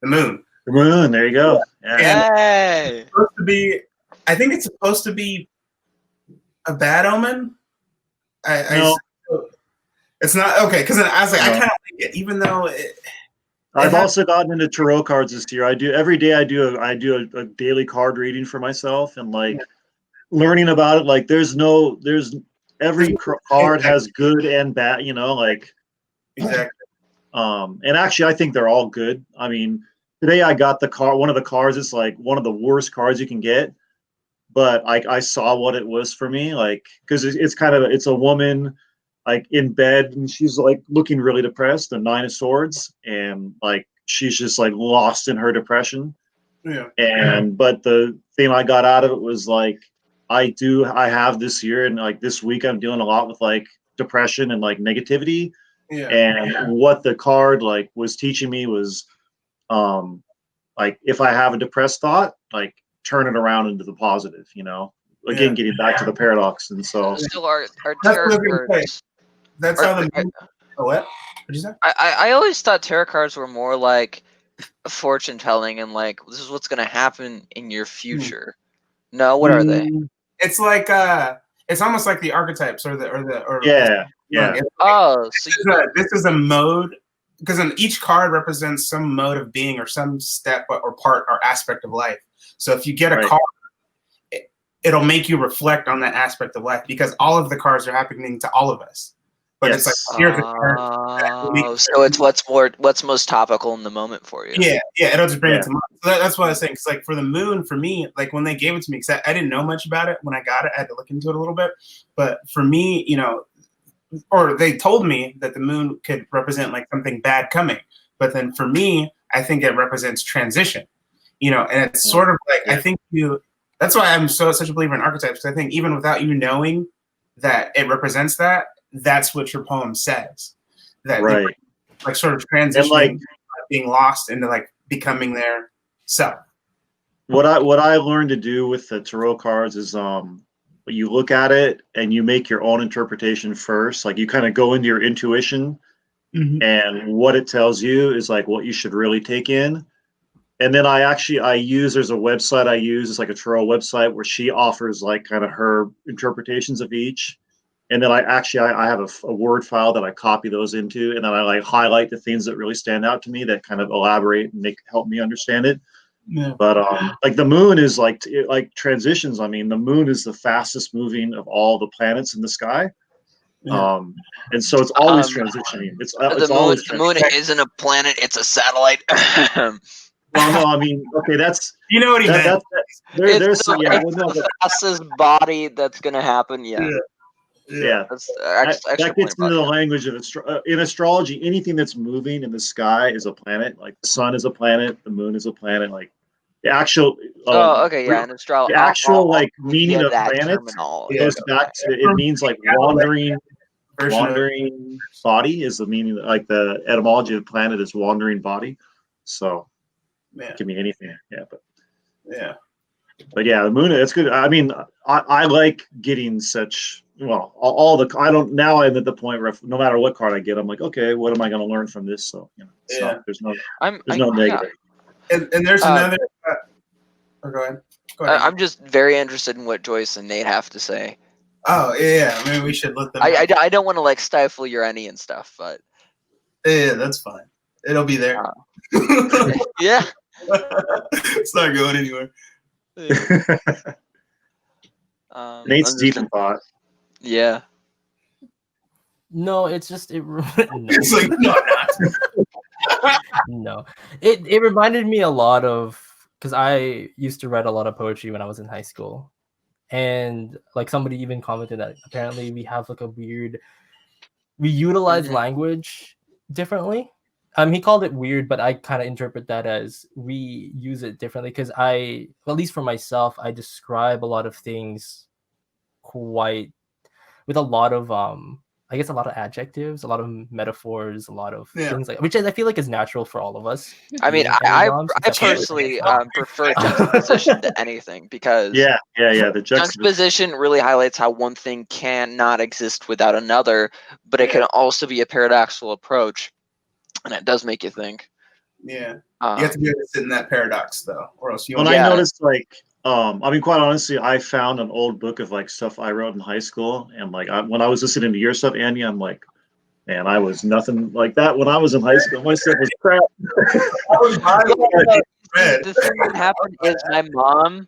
moon. The moon. There you go. Yeah. And it's supposed to be. I think it's supposed to be a bad omen. It's not okay, because I was like, I kind of like it, even though I've also gotten into tarot cards this year. Every day I do a daily card reading for myself, and like learning about it. Like, every card has good and bad. Exactly. And actually, I think they're all good. I mean, today I got one of the cards. It's like one of the worst cards you can get. But I saw what it was for me, like, because it's a woman, like, in bed, and she's like looking really depressed, the 9 of Swords, and like she's just like lost in her depression. Yeah. But the thing I got out of it was like, I have this year, and like this week I'm dealing a lot with like depression and like negativity. Yeah. And what the card like was teaching me was, like, if I have a depressed thought, like, turn it around into the positive, again, getting back to the paradox. And so still our tarot cards. That's how the what did you say? I always thought tarot cards were more like fortune telling, and like, this is what's going to happen in your future. No, what are they? It's like it's almost like the archetypes or yeah. Oh, so this is a mode because each card represents some mode of being or some step or part or aspect of life. So if you get a card, it'll make you reflect on that aspect of life because all of the cards are happening to all of us. But it's like here's the card. So it's what's most topical in the moment for you. Yeah, it'll just bring it to mind. So that's what I was saying. Because like for the moon, for me, like when they gave it to me, because I didn't know much about it when I got it, I had to look into it a little bit. But for me, you know, or they told me that the moon could represent like something bad coming. But then for me, I think it represents transition. You know, and it's sort of like I think that's why I'm such a believer in archetypes. Because I think even without you knowing that it represents that, that's what your poem says. That like sort of transitioning, like being lost into like becoming their self. What I learned to do with the tarot cards is you look at it and you make your own interpretation first. Like you kind of go into your intuition, and what it tells you is like what you should really take in. And then I use, there's a website I use, it's like a tarot website where she offers like kind of her interpretations of each. And then I have a Word file that I copy those into, and then I like highlight the things that really stand out to me that kind of elaborate and help me understand it. Yeah. But like the moon is like transitions. I mean, the moon is the fastest moving of all the planets in the sky. Yeah. And so it's always transitioning. The moon isn't a planet; it's a satellite. Well, no, I mean, okay, that's you know what he meant. It's Rasa's body that's gonna happen. Yeah. That gets into the language of in astrology. Anything that's moving in the sky is a planet. Like the sun is a planet, the moon is a planet. Like the actual. In astrology, the actual like meaning of planets goes back to it means like wandering body is the meaning. Like the etymology of the planet is wandering body. So it can mean anything. But yeah, the moon. It's good. I mean, I like getting such. Well, now I'm at the point where no matter what card I get, I'm like, okay, what am I going to learn from this? So, you know, there's no negative. And there's another. Go ahead. I'm just very interested in what Joyce and Nate have to say. Oh yeah, maybe we should let them. I don't want to like stifle your any and stuff, but yeah, that's fine. It'll be there. Yeah, it's not going anywhere. Nate's deep in thought. Yeah. No, it's just no. It's like no. It reminded me a lot of because I used to write a lot of poetry when I was in high school, and like somebody even commented that apparently we have like we utilize language differently. He called it weird, but I kind of interpret that as we use it differently because at least for myself, I describe a lot of things with a lot of I guess a lot of adjectives, a lot of metaphors, a lot of things like which I feel like is natural for all of us. I mean, I personally prefer juxtaposition to anything because the juxtaposition really highlights how one thing cannot exist without another, but it can also be a paradoxical approach, and it does make you think. Yeah, you have to be able to sit in that paradox though, or else you. When I noticed like. I mean, quite honestly, I found an old book of like stuff I wrote in high school, and like when I was listening to your stuff, Andy, I'm like, man, I was nothing like that when I was in high school. My stuff was crap. The thing that happened is my mom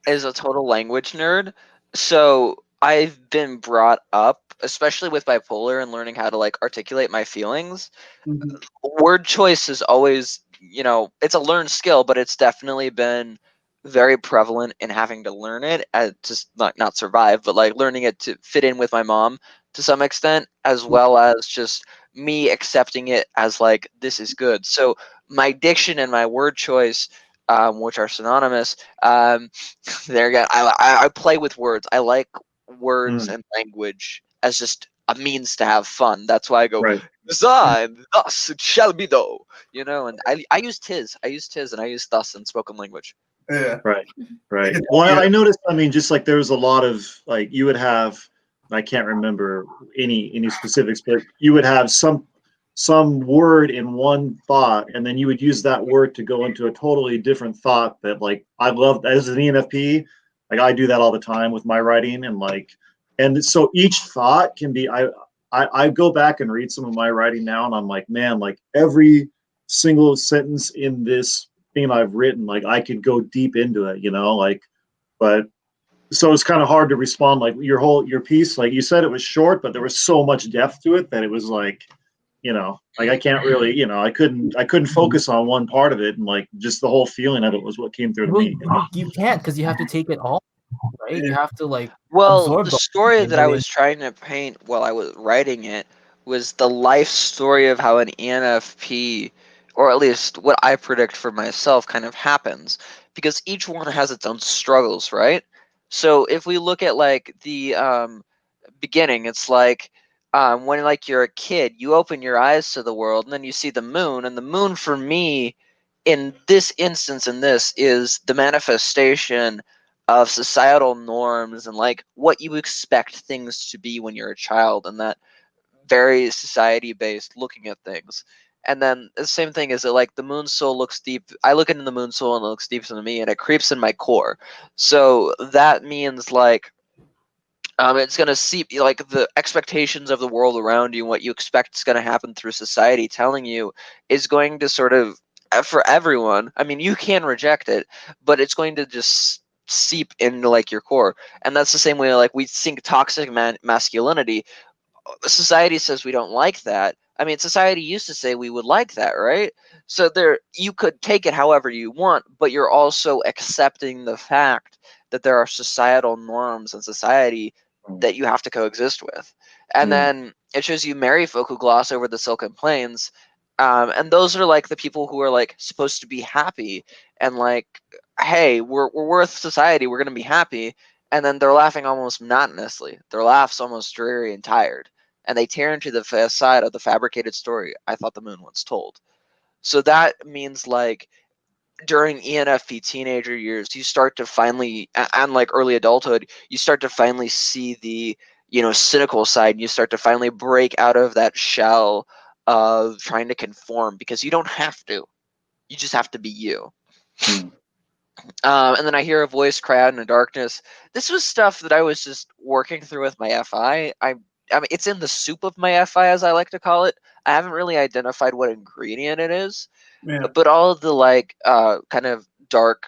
is a total language nerd, so I've been brought up, especially with bipolar and learning how to like articulate my feelings. Word choice is always, you know, it's a learned skill, but it's definitely been very prevalent in having to learn it as just not survive, but like learning it to fit in with my mom to some extent, as well as just me accepting it as like this is good. So my diction and my word choice, which are synonymous, there again, I play with words. I like words and language as just a means to have fun. That's why I go design thus it shall be though, you know. And I use tis and I use thus in spoken language. Yeah. Right. Well, I noticed. I mean, just like there was a lot of like you would have. I can't remember any specifics, but you would have some word in one thought, and then you would use that word to go into a totally different thought. That like I love as an ENFP, like I do that all the time with my writing, and so each thought can be. I go back and read some of my writing now, and I'm like, man, like every single sentence in this thing I've written, like I could go deep into it, like, but so it's kind of hard to respond. Like your piece, like you said, it was short, but there was so much depth to it that it was like, like I can't really, I couldn't focus on one part of it, and like just the whole feeling of it was what came through to Well, me. you can't, because you have to take it all, right? You have to like Well, absorb the the story and that I really. was trying to paint while I was writing it was the life story of how an ENFP, or at least what I predict for myself, kind of happens. Because each one has its own struggles, right? So if we look at like the beginning, it's like when like you're a kid, you open your eyes to the world, and then you see the moon, and the moon for me, in this instance, in this is the manifestation of societal norms and like what you expect things to be when you're a child, and that very society based looking at things. And then the same thing is that like the moon soul looks deep. I look into the moon soul and it looks deep into me, and it creeps in my core. So that means like it's going to seep like the expectations of the world around you and what you expect is going to happen through society telling you is going to sort of for everyone. I mean, you can reject it, but it's going to just seep into like your core. And that's the same way like we think toxic masculinity. Society says we don't like that. I mean, society used to say we would like that, right? So there, you could take it however you want, but you're also accepting the fact that there are societal norms in society that you have to coexist with. And then it shows you marry folk who gloss over the silken plains. And those are like the people who are like supposed to be happy and like, hey, we're worth society, we're going to be happy. And then they're laughing almost monotonously. Their laugh's almost dreary and tired. And they tear into the facade of the fabricated story I thought the moon once told. So that means like during ENFP teenager years, you start to finally, and like early adulthood, you start to finally see the, cynical side. And you start to finally break out of that shell of trying to conform, because you don't have to. You just have to be you. And then I hear a voice cry out in the darkness. This was stuff that I was just working through with my FI. I mean, it's in the soup of my FI, as I like to call it. I haven't really identified what ingredient it is, Yeah. but all of the like kind of dark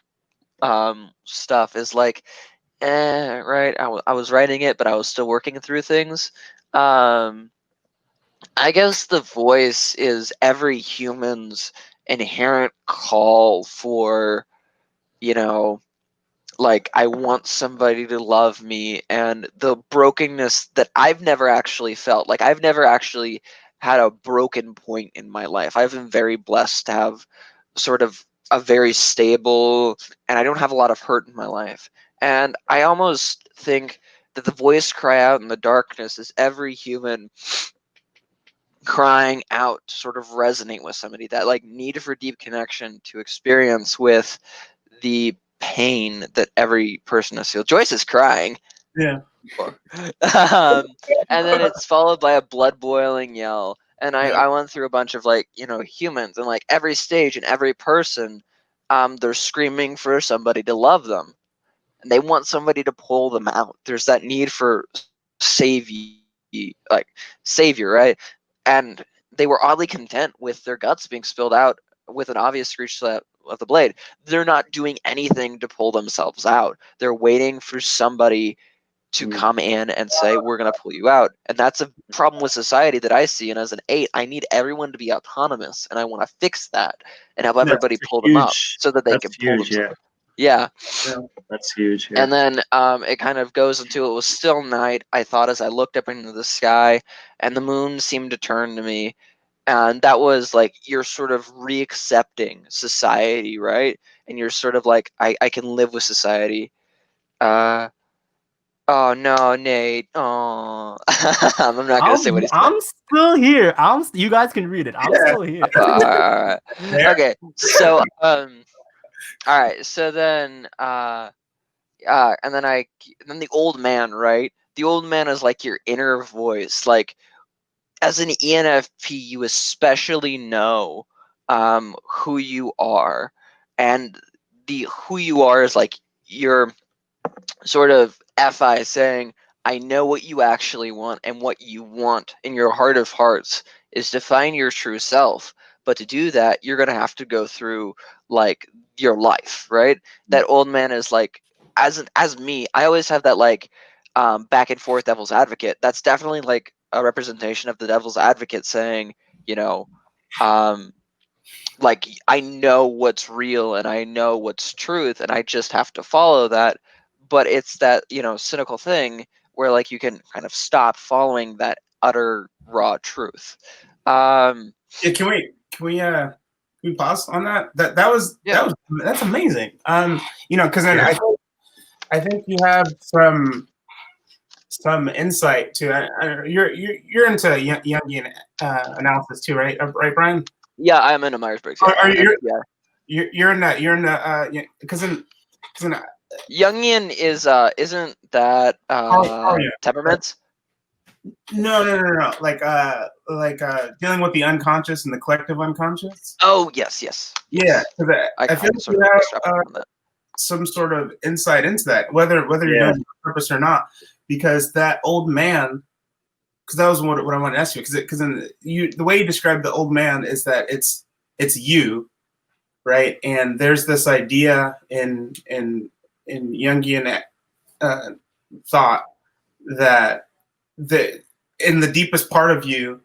stuff is like, right. I was writing it, but I was still working through things. I guess the voice is every human's inherent call for, like I want somebody to love me, and the brokenness that I've never actually felt. Like I've never actually had a broken point in my life. I've been very blessed to have sort of a very stable, and I don't have a lot of hurt in my life. And I almost think that the voice cry out in the darkness is every human crying out to sort of resonate with somebody, that like need for deep connection to experience with the pain that every person has felt. Joyce is crying. Yeah. And then it's followed by a blood boiling yell. And I went through a bunch of like, humans, and like every stage and every person, they're screaming for somebody to love them. And they want somebody to pull them out. There's that need for savior, right? And they were oddly content with their guts being spilled out with an obvious screech of the blade. They're not doing anything to pull themselves out. They're waiting for somebody to come in and say, we're going to pull you out. And that's a problem with society that I see. And as an 8, I need everyone to be autonomous, and I want to fix that and have everybody pull them up so that they can pull themselves. Yeah. That's huge. Yeah. And then it kind of goes into, it was still night, I thought, as I looked up into the sky, and the moon seemed to turn to me. And that was like, you're sort of re-accepting society, right? And you're sort of like, I can live with society. Oh no, Nate. Oh, I'm not gonna say what he said. I'm still here. You guys can read it. I'm still here. All right. Okay. So all right. So then and then the old man, right? The old man is like your inner voice. Like as an ENFP, you especially know who you are, and the who you are is like your sort of FI saying, I know what you actually want, and what you want in your heart of hearts is to find your true self. But to do that, you're going to have to go through like your life, right? That old man is like, as me, I always have that like back and forth devil's advocate. That's definitely like a representation of the devil's advocate saying, you know, like I know what's real and I know what's truth and I just have to follow that. But it's that, cynical thing where like you can kind of stop following that utter raw truth. Yeah, can we pause on that? That's amazing. Because then I think you have some insight to you're into Jungian analysis too, right? Right, Brian? Yeah, I'm into Myers-Briggs. Are you? Yeah. You're in that because in Jungian is isn't that temperaments? No. Like dealing with the unconscious and the collective unconscious. Oh yes. Yeah, because I feel like you have some sort of insight into that, whether you're doing it on purpose or not, because that old man. Because that was what I wanted to ask you. Because the way you described the old man is that it's you, right? And there's this idea in Jungian thought that in the deepest part of you,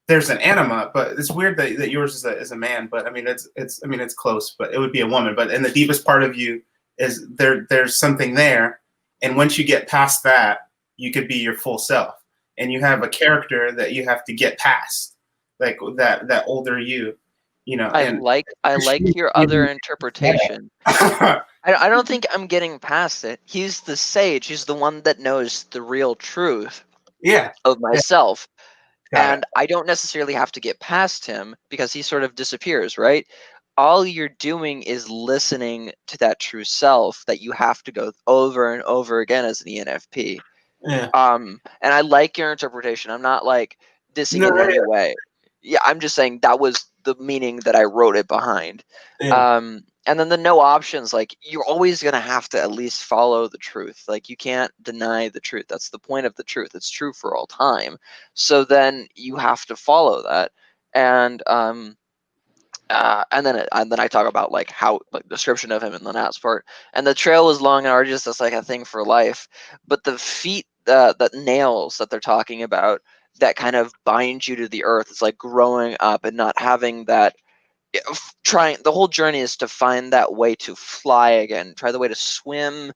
there's an anima. But it's weird that yours is a man. But I mean, it's close. But it would be a woman. But in the deepest part of you is there's something there, and once you get past that, you could be your full self. And you have a character that you have to get past, like that older you, I like your other interpretation. I don't think I'm getting past it. He's the sage. He's the one that knows the real truth. Of myself, and I don't necessarily have to get past him because he sort of disappears, right? All you're doing is listening to that true self that you have to go over and over again as an ENFP. Yeah. And I like your interpretation. I'm not like dissing in any way. Yeah, I'm just saying that was the meaning that I wrote it behind. Yeah. And then the no options, like you're always gonna have to at least follow the truth. Like you can't deny the truth. That's the point of the truth. It's true for all time. So then you have to follow that. And then I talk about like how like description of him in the last part. And the trail was long and arduous. That's like a thing for life. But the feet, the nails that they're talking about, that kind of bind you to the earth. It's like growing up and not having that. The whole journey is to find that way to fly again. Try the way to swim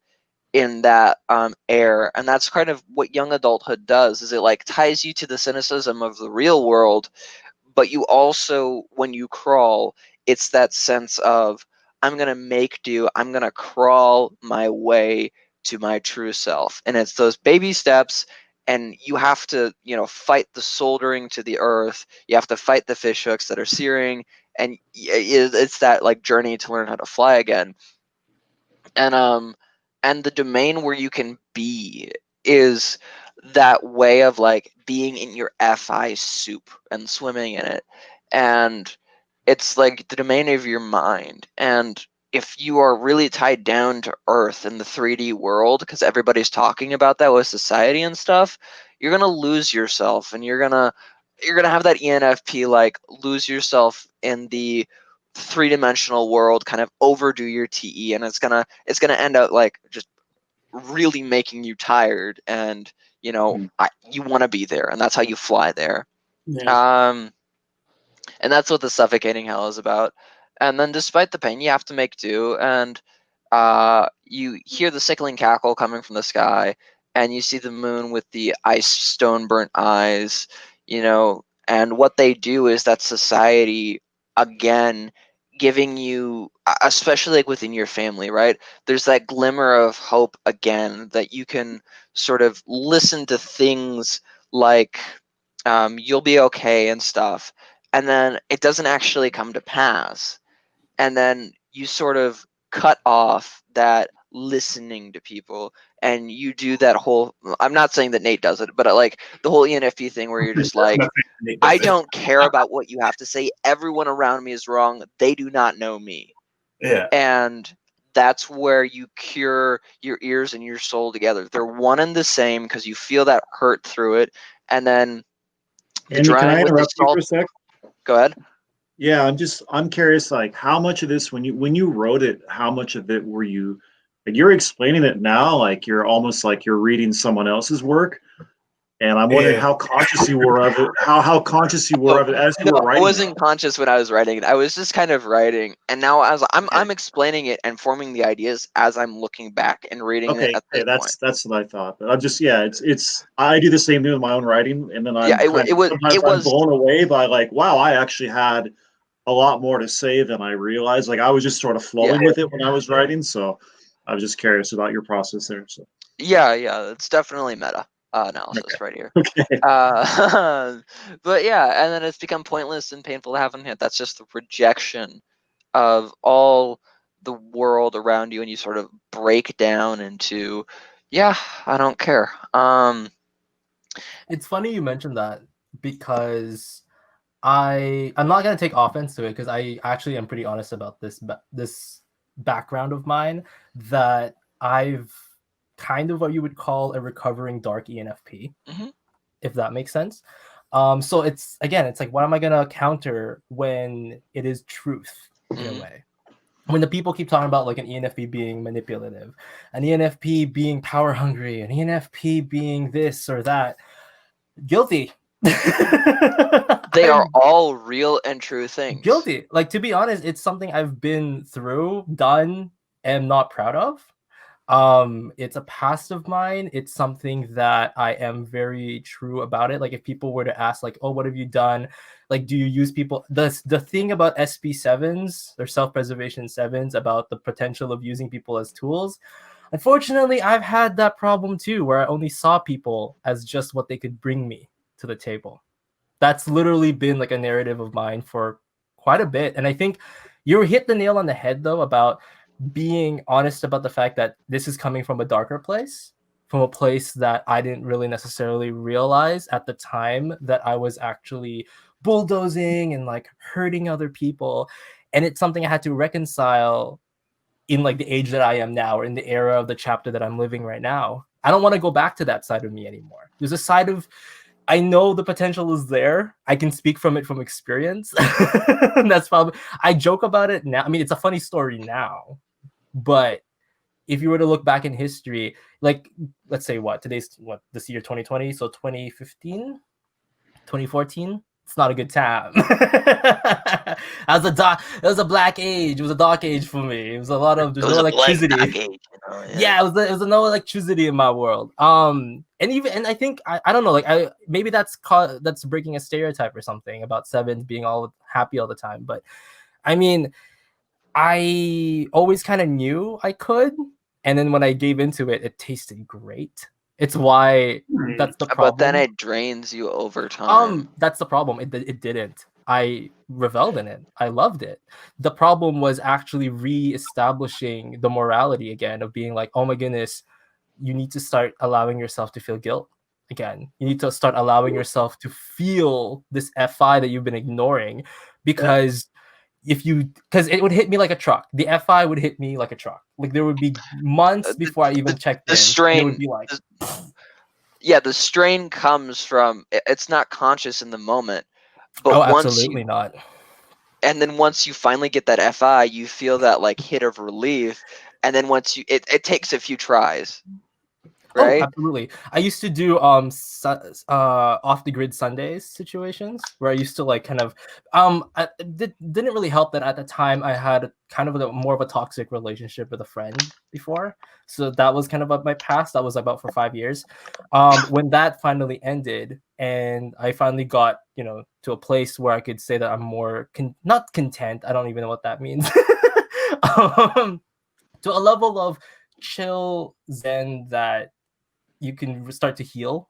in that air, and that's kind of what young adulthood does. Is it like ties you to the cynicism of the real world, but you also, when you crawl, it's that sense of I'm gonna make do. I'm gonna crawl my way to my true self, and it's those baby steps. And you have to, fight the soldering to the earth. You have to fight the fish hooks that are searing, and it's that like journey to learn how to fly again. And the domain where you can be is that way of like being in your fi soup and swimming in it. And it's like the domain of your mind. And if you are really tied down to earth in the 3D world, because everybody's talking about that with society and stuff, you're gonna lose yourself, and you're gonna have that ENFP like lose yourself in the three-dimensional world, kind of overdo your TE, and it's gonna end up like just really making you tired, and you want to be there, and that's how you fly there. And that's what the suffocating hell is about. And then despite the pain, you have to make do, and you hear the sickling cackle coming from the sky, and you see the moon with the ice stone burnt eyes, and what they do is that society, again, giving you, especially like within your family, right? There's that glimmer of hope again, that you can sort of listen to things like you'll be okay and stuff, and then it doesn't actually come to pass, and then you sort of cut off that listening to people, and you do that whole, I'm not saying that Nate does it, but like the whole ENFP thing where you're just like, I don't care about what you have to say. Everyone around me is wrong. They do not know me. Yeah. And that's where you cure your ears and your soul together. They're one and the same because you feel that hurt through it, and then the Andy, can I drowning with the interrupt you salt. for a sec? Go ahead. Yeah, I'm curious, like how much of this when you wrote it, how much of it were you like you're explaining it now, like you're almost like you're reading someone else's work. And I'm wondering Yeah. how conscious you were of it, how conscious you were of it as you No, were I writing wasn't conscious when I was writing it. I was just kind of writing, and now as I'm explaining it and forming the ideas as I'm looking back and reading it Okay, at this point. that's what I thought. But I'm just it's I do the same thing with my own writing, and then Yeah, I'm kind of sometimes it I'm was blown away by like, wow, I actually had a lot more to say than I realized. Like I was just sort of flowing with it when I was writing, so I was just curious about your process there. So yeah, it's definitely meta analysis right here. okay, But yeah, and then it's become pointless and painful to have in here. That's just the rejection of all the world around you, and you sort of break down into, yeah, I don't care. It's funny you mentioned that because I'm not gonna take offense to it because I actually am pretty honest about this background of mine that I've kind of what you would call a recovering dark ENFP, if that makes sense. So it's like, what am I gonna counter when it is truth in a way? When the people keep talking about like an ENFP being manipulative, an ENFP being power hungry, an ENFP being this or that, guilty. They are all real and true things. Guilty. Like, to be honest, it's something I've been through, done, and not proud of. It's a past of mine. It's something that I am very true about it. Like, if people were to ask, like, oh, what have you done? Like, do you use people? The thing about SP7s or self-preservation 7s about the potential of using people as tools, unfortunately, I've had that problem too, where I only saw people as just what they could bring me to the table. That's literally been like a narrative of mine for quite a bit. And I think you hit the nail on the head, though, about being honest about the fact that this is coming from a darker place, from a place that I didn't really necessarily realize at the time that I was actually bulldozing and like hurting other people. And it's something I had to reconcile in like the age that I am now, or in the era of the chapter that I'm living right now. I don't want to go back to that side of me anymore. There's a side of, I know the potential is there. I can speak from it from experience. That's probably, I joke about it now. I mean, it's a funny story now, but if you were to look back in history, like, let's say this year 2020, so 2015, 2014, it's not a good time. That was a black age. It was a dark age for me. It was a lot of, there's no electricity. Yeah, it was no electricity in my world. And I think I don't know, like maybe that's breaking a stereotype or something about sevens being all happy all the time. But I mean, I always kind of knew I could, and then when I gave into it, it tasted great. It's why that's the problem. But then it drains you over time. That's the problem. It didn't. I reveled in it. I loved it. The problem was actually re-establishing the morality again of being like, oh my goodness, you need to start allowing yourself to feel guilt again. You need to start allowing yourself to feel this FI that you've been ignoring, because because it would hit me like a truck. The FI would hit me like a truck. Like, there would be months before I even checked the in. strain, it would be like, the strain comes from, it's not conscious in the moment, but absolutely not. And then once you finally get that FI, you feel that like hit of relief, and then once it takes a few tries. Right? Oh, absolutely. I used to do off the grid Sundays situations where I used to like kind of didn't really help that at the time I had kind of more of a toxic relationship with a friend before. So that was kind of my past. That was about for 5 years. When that finally ended and I finally got, to a place where I could say that I'm more not content. I don't even know what that means. To a level of chill zen that you can start to heal,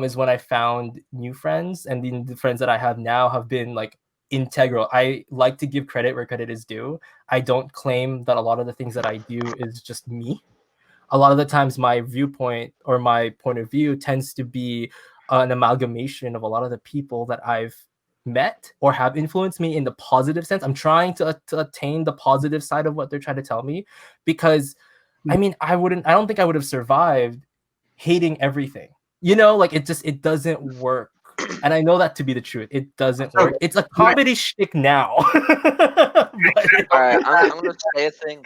is when I found new friends, and the friends that I have now have been like integral. I like to give credit where credit is due. I don't claim that a lot of the things that I do is just me. A lot of the times my viewpoint or my point of view tends to be an amalgamation of a lot of the people that I've met or have influenced me in the positive sense. I'm trying to attain the positive side of what they're trying to tell me, because I mean, I don't think I would have survived hating everything. You know, like it doesn't work. And I know that to be the truth. It doesn't work. It's a comedy shtick now. All right, I'm gonna say a thing.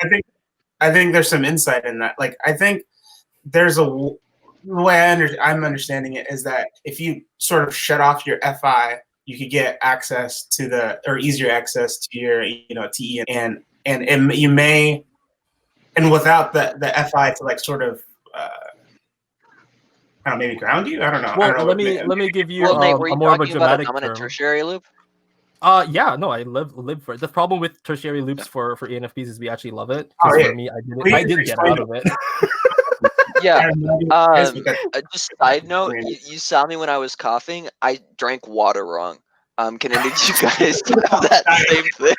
I think there's some insight in that. Like, I think there's the way I'm understanding it is that if you sort of shut off your FI, you could get access to easier access to your, TE, and you may, and without the FI to like sort of, I don't know, maybe ground you. I don't know. Well, let me give you Nate, were you a more of a talking about a dramatic dominant term. tertiary loop? Yeah, no, I live for it. The problem with tertiary loops for ENFPs is we actually love it. Oh, yeah. For me, I did get out of it. Yeah. Just side note, you saw me when I was coughing. I drank water wrong. Can any of you guys have that same thing?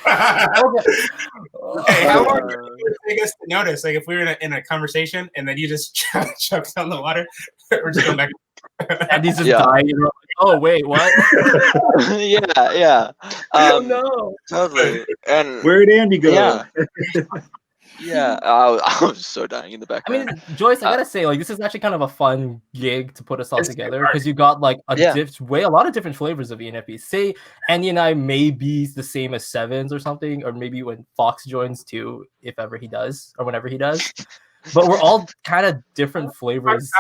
Hey, how long would it take us to notice? Like, if we were in a conversation and then you just chucked down the water, we're just going back. And he's just dying. You're like, oh wait, what? yeah. Oh no. Totally. And where'd Andy go? Yeah. Yeah. I was so dying in the I background. mean, Joyce, I gotta say, like, this is actually kind of a fun gig to put us all together, because you got like a lot of different flavors of ENFPs. Say Andy and I may be the same as sevens or something, or maybe when Fox joins too, if ever he does, or whenever he does. But we're all kind of different flavors.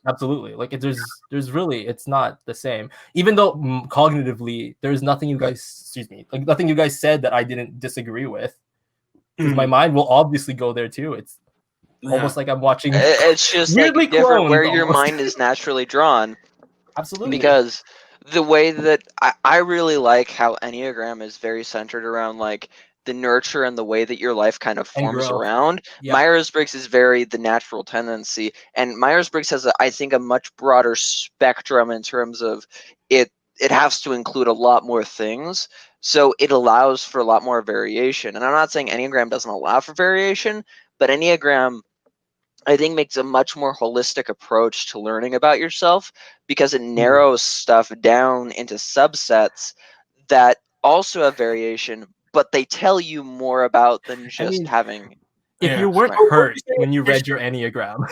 Absolutely. Like, there's really, it's not the same. Even though cognitively, there's nothing you guys, nothing you guys said that I didn't disagree with. Because my mind will obviously go there too. It's almost like I'm watching. It's just like different where your mind is naturally drawn. Absolutely. Because the way that I really like how Enneagram is very centered around like the nurture and the way that your life kind of forms around. Yep. Myers-Briggs is very the natural tendency, and Myers-Briggs has I think a much broader spectrum in terms of it has to include a lot more things. So it allows for a lot more variation. And I'm not saying Enneagram doesn't allow for variation, but Enneagram, I think, makes a much more holistic approach to learning about yourself, because it narrows stuff down into subsets that also have variation, but they tell you more about than just having. If you weren't hurt when you read your Enneagram.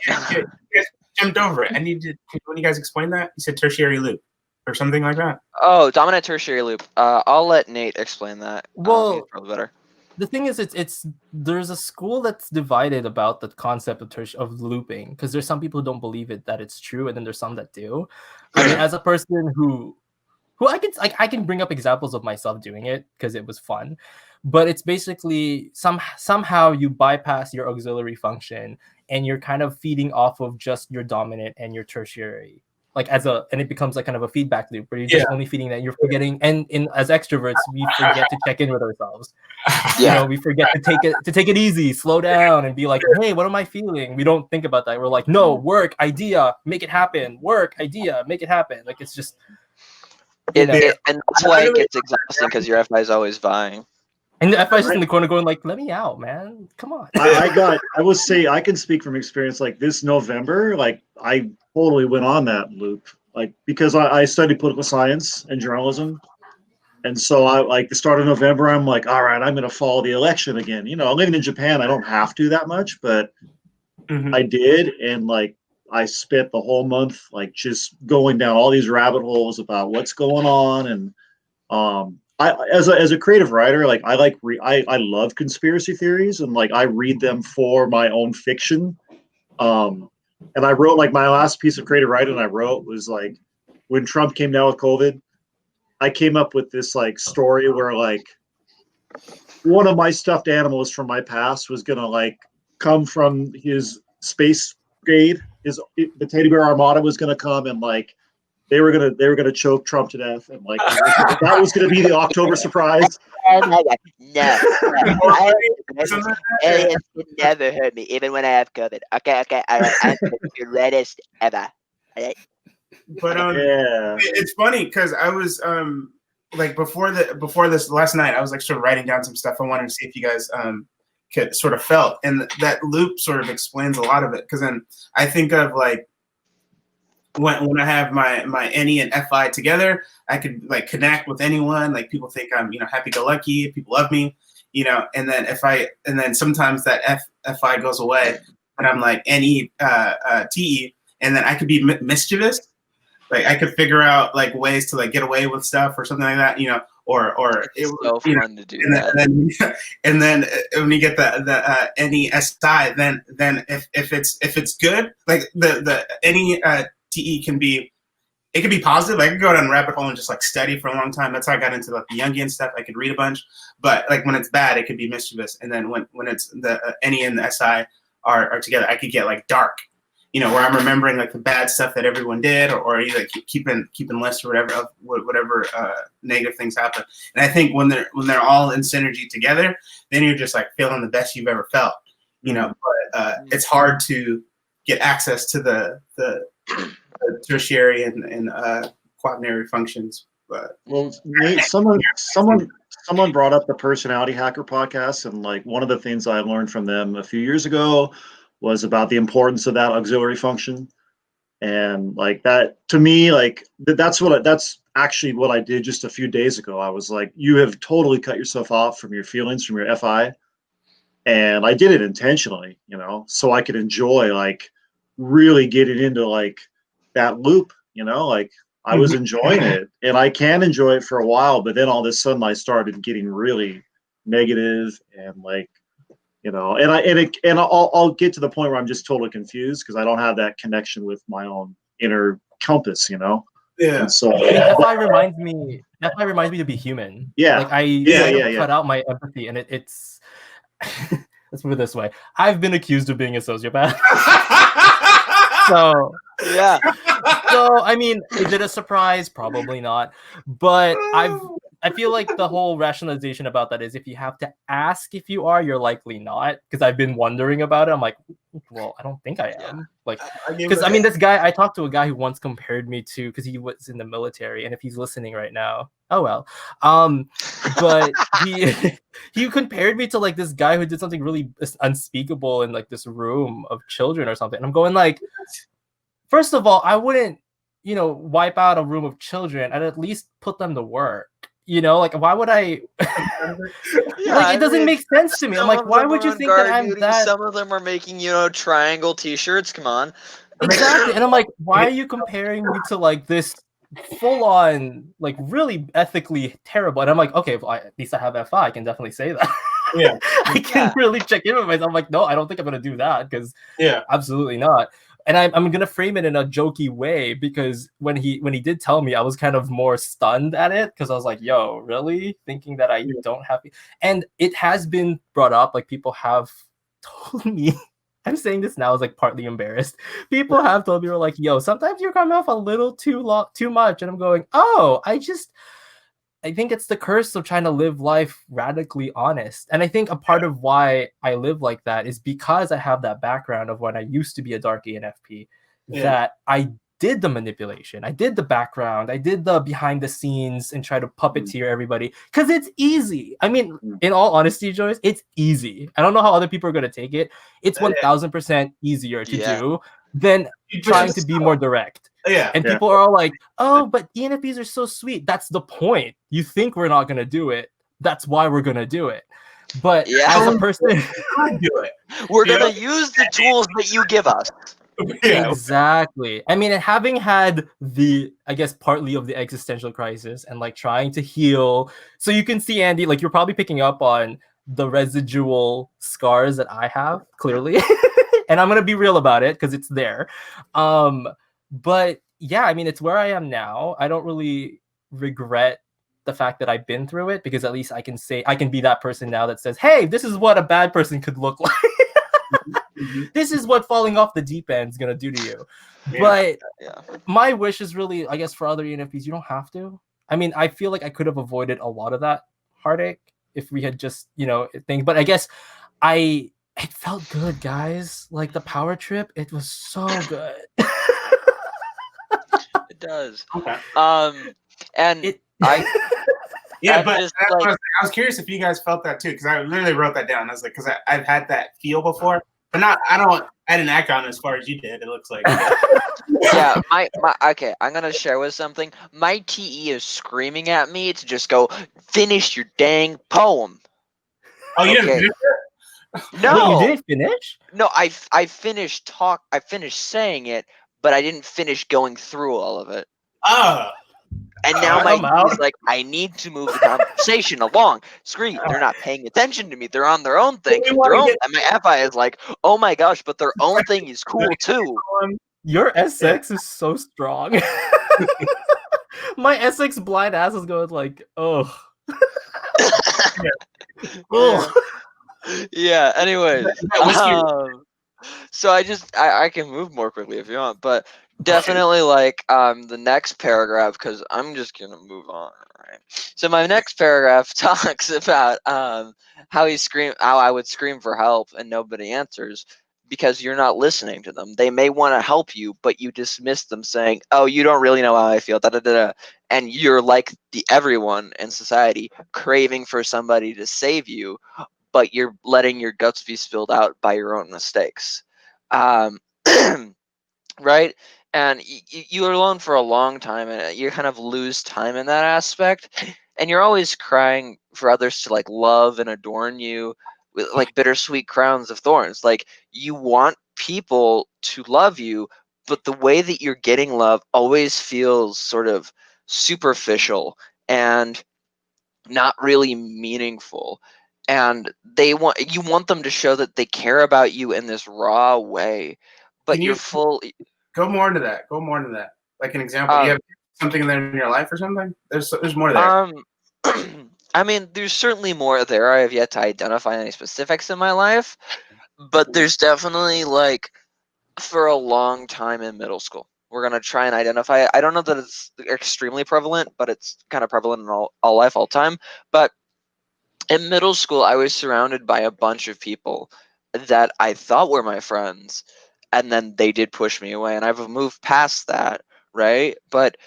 You guys jumped over it. When you guys explain that, you said tertiary loop or something like that. Oh, dominant tertiary loop. I'll let Nate explain that. Well, probably better. The thing is, there's a school that's divided about the concept of looping, because there's some people who don't believe that it's true, and then there's some that do. I mean, as a person who I can bring up examples of myself doing it because it was fun, but it's basically somehow you bypass your auxiliary function and you're kind of feeding off of just your dominant and your tertiary. Like and it becomes like kind of a feedback loop where you're just only feeding that. You're forgetting, and as extroverts, we forget to check in with ourselves. You know, we forget to take it easy, slow down, and be like, hey, what am I feeling? We don't think about that. We're like, no, work, idea, make it happen. Work, idea, make it happen. Like, it's just. And that's why it gets exhausting, because your FI is always vying. And the FI is in the corner going like, let me out, man. Come on. I will say, I can speak from experience. Like this November, like I totally went on that loop. Like, because I studied political science and journalism. And so the start of November, I'm like, all right, I'm going to follow the election again. You know, living in Japan, I don't have to that much, but I did. And like, I spent the whole month like just going down all these rabbit holes about what's going on. And as a creative writer, like I love conspiracy theories, and like I read them for my own fiction. And I wrote, like, my last piece of creative writing I wrote was like when Trump came down with COVID, I came up with this like story where like one of my stuffed animals from my past was gonna like come from his space brigade. The teddy bear armada was gonna come, and like they were gonna choke Trump to death, and like that was gonna be the October surprise. No, aliens can never hurt me, even when I have COVID. Okay, all right, I'm the reddest ever. All right? But it's funny because I was like before this last night, I was like sort of writing down some stuff I wanted to see if you guys could sort of felt, and that loop sort of explains a lot of it. Because then I think of like when I have my NE and FI together, I could like connect with anyone. Like people think I'm happy-go-lucky, people love me, And then sometimes that FI goes away, and I'm like NE TE, and then I could be mischievous. Like I could figure out like ways to like get away with stuff or something like that, or It's so fun to do and that. and then when you get the NESI, then if it's good, like the NETE can be positive. I could go down a rabbit hole and just like study for a long time. That's how I got into like the Jungian stuff. I could read a bunch, but like when it's bad, it could be mischievous. And then when it's the NE and the SI are together, I could get like dark. Where I'm remembering like the bad stuff that everyone did, or like keeping lists or whatever negative things happen. And I think when they're all in synergy together, then you're just like feeling the best you've ever felt. But it's hard to get access to the tertiary and quaternary functions. But well, Nate, someone brought up the Personality Hacker podcast, and like one of the things I learned from them a few years ago was about the importance of that auxiliary function. And like that, to me, like that's actually what I did just a few days ago. I was like, you have totally cut yourself off from your feelings, from your FI. And I did it intentionally, so I could enjoy like really getting into like that loop, like I was enjoying it, and I can enjoy it for a while, but then all of a sudden I started getting really negative and like, I'll get to the point where I'm just totally confused because I don't have that connection with my own inner compass, Yeah. And so FI reminds me to be human. Yeah. Like I cut out my empathy, and it's let's put it this way. I've been accused of being a sociopath. So Yeah. So I mean, is it a surprise? Probably not. But I feel like the whole rationalization about that is if you have to ask if you are, you're likely not. Because I've been wondering about it. I'm like, well, I don't think I am. Like, because I mean, I talked to a guy who once compared me to, because he was in the military, and if he's listening right now, oh well. But he compared me to like this guy who did something really unspeakable in like this room of children or something. And I'm going like, first of all, I wouldn't, wipe out a room of children. I'd at least put them to work. Like why would I? It doesn't make sense to me. I'm like, why would you think that I'm that? Some of them are making, triangle T-shirts. Come on. Exactly, and I'm like, why are you comparing me to like this full-on, like really ethically terrible? And I'm like, okay, well, at least I have FI. I can definitely say that. Yeah, I can really check in with myself. I'm like, no, I don't think I'm gonna do that because absolutely not. And I'm gonna frame it in a jokey way because when he did tell me, I was kind of more stunned at it because I was like, "Yo, really?" Thinking that I don't have, and it has been brought up. Like people have told me, I'm saying this now as like partly embarrassed. People have told me, "Were like, yo, sometimes you're coming off a little too much," and I'm going, "Oh, I think it's the curse of trying to live life radically honest." And I think a part of why I live like that is because I have that background of when I used to be a dark ENFP, that I did the manipulation, I did the background, I did the behind the scenes and try to puppeteer everybody because it's easy. I mean, in all honesty, Joyce, it's easy. I don't know how other people are going to take it. It's 1000% easier to do than trying to be more direct. And people are all like, oh, but ENFPs are so sweet. That's the point. You think we're not going to do it. That's why we're going to do it. But as a person, we're going to use the tools that you give us. Exactly. I mean, having had I guess, partly of the existential crisis and like trying to heal. So you can see, Andy, like you're probably picking up on the residual scars that I have, clearly. And I'm going to be real about it because it's there. But yeah, I mean, it's where I am now. I don't really regret the fact that I've been through it because at least I can say I can be that person now that says, hey, this is what a bad person could look like. This is what falling off the deep end is going to do to you. But my wish is really, I guess, for other ENFPs, you don't have to. I mean, I feel like I could have avoided a lot of that heartache if we had just, things. But I guess it felt good, guys. Like the power trip, it was so good. It does. Okay. I was curious if you guys felt that too, because I literally wrote that down. I was like, because I've had that feel before, But not. I didn't act on it as far as you did. It looks like. Yeah, my okay, I'm gonna share with something. My TE is screaming at me to just go finish your dang poem. Oh, you didn't Okay. finish it? No, Wait, you didn't finish? no, I finished I finished saying it, but I didn't finish going through all of it. Oh. And now my I'm out. is like, I need to move the conversation along. Screw, they're not paying attention to me. They're on their own thing. We wanna Their own, get- and my FI is like, oh my gosh, but their own thing is cool too. Your SX is so strong. My SX blind ass is going like, oh. Oh. Yeah. Anyways, whiskey- so I can move more quickly if you want, but definitely like the next paragraph, because I'm just gonna move on. Right. So my next paragraph talks about how I would scream for help and nobody answers because you're not listening to them. They may want to help you, but you dismiss them saying, "Oh, you don't really know how I feel." Da da da da. And you're like everyone in society craving for somebody to save you, but you're letting your guts be spilled out by your own mistakes. Right? And you're alone for a long time, and you kind of lose time in that aspect. And you're always crying for others to like love and adorn you with like bittersweet crowns of thorns. Like you want people to love you, but the way that you're getting love always feels sort of superficial and not really meaningful. And you want them to show that they care about you in this raw way, but Can you- you're full. Go more into that. Like an example. You have something there in your life or something? There's more there. I mean, there's certainly more there. I have yet to identify any specifics in my life, but there's definitely like for a long time in middle school. We're gonna try and identify it. I don't know that it's extremely prevalent, but it's kind of prevalent in all life, all time. But in middle school, I was surrounded by a bunch of people that I thought were my friends, and then they did push me away, and I've moved past that, right? But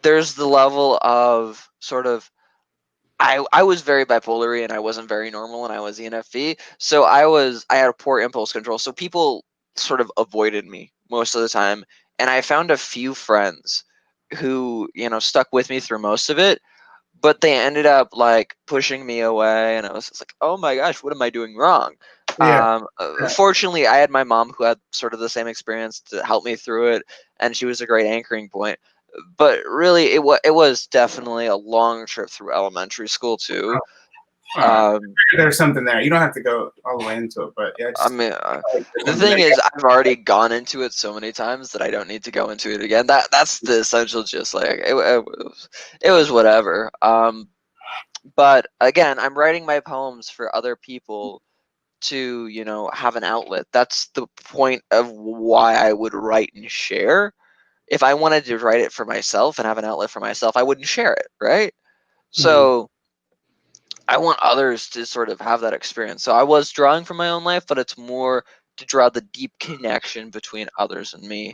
there's the level of sort of I was very bipolar and I wasn't very normal and I was ENFP. So I had a poor impulse control. So people sort of avoided me most of the time. And I found a few friends who, stuck with me through most of it, but they ended up like pushing me away. And I was just like, oh my gosh, what am I doing wrong? Yeah. Fortunately, I had my mom who had sort of the same experience to help me through it. And she was a great anchoring point. But really, it was definitely a long trip through elementary school too. There's something there. You don't have to go all the way into it, but yeah. I mean, the thing is, I've already gone into it so many times that I don't need to go into it again. That's the essential gist. Like it was whatever. But again, I'm writing my poems for other people to have an outlet. That's the point of why I would write and share. If I wanted to write it for myself and have an outlet for myself, I wouldn't share it, right? So I want others to sort of have that experience. So I was drawing from my own life, but it's more to draw the deep connection between others and me.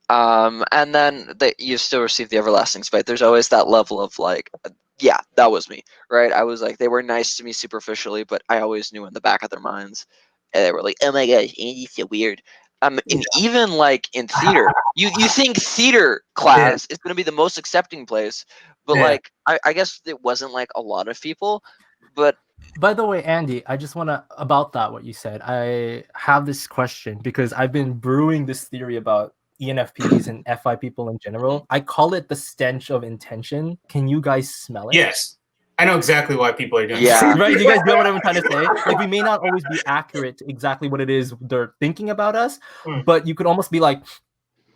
And then you still receive the everlasting spite. There's always that level of like, yeah, that was me, right? I was like, they were nice to me superficially, but I always knew in the back of their minds, and they were like, oh my gosh, Andy's so weird. And even like in theater, you think theater class is going to be the most accepting place, but like I guess it wasn't like a lot of people. But by the way, Andy, I just want to about that what you said. I have this question because I've been brewing this theory about ENFPs and FI people in general. I call it the stench of intention. Can you guys smell it? Yes. I know exactly why people are doing Yeah. this. Right? You guys know what I'm trying to say? Like, we may not always be accurate to exactly what it is they're thinking about us, but you could almost be like,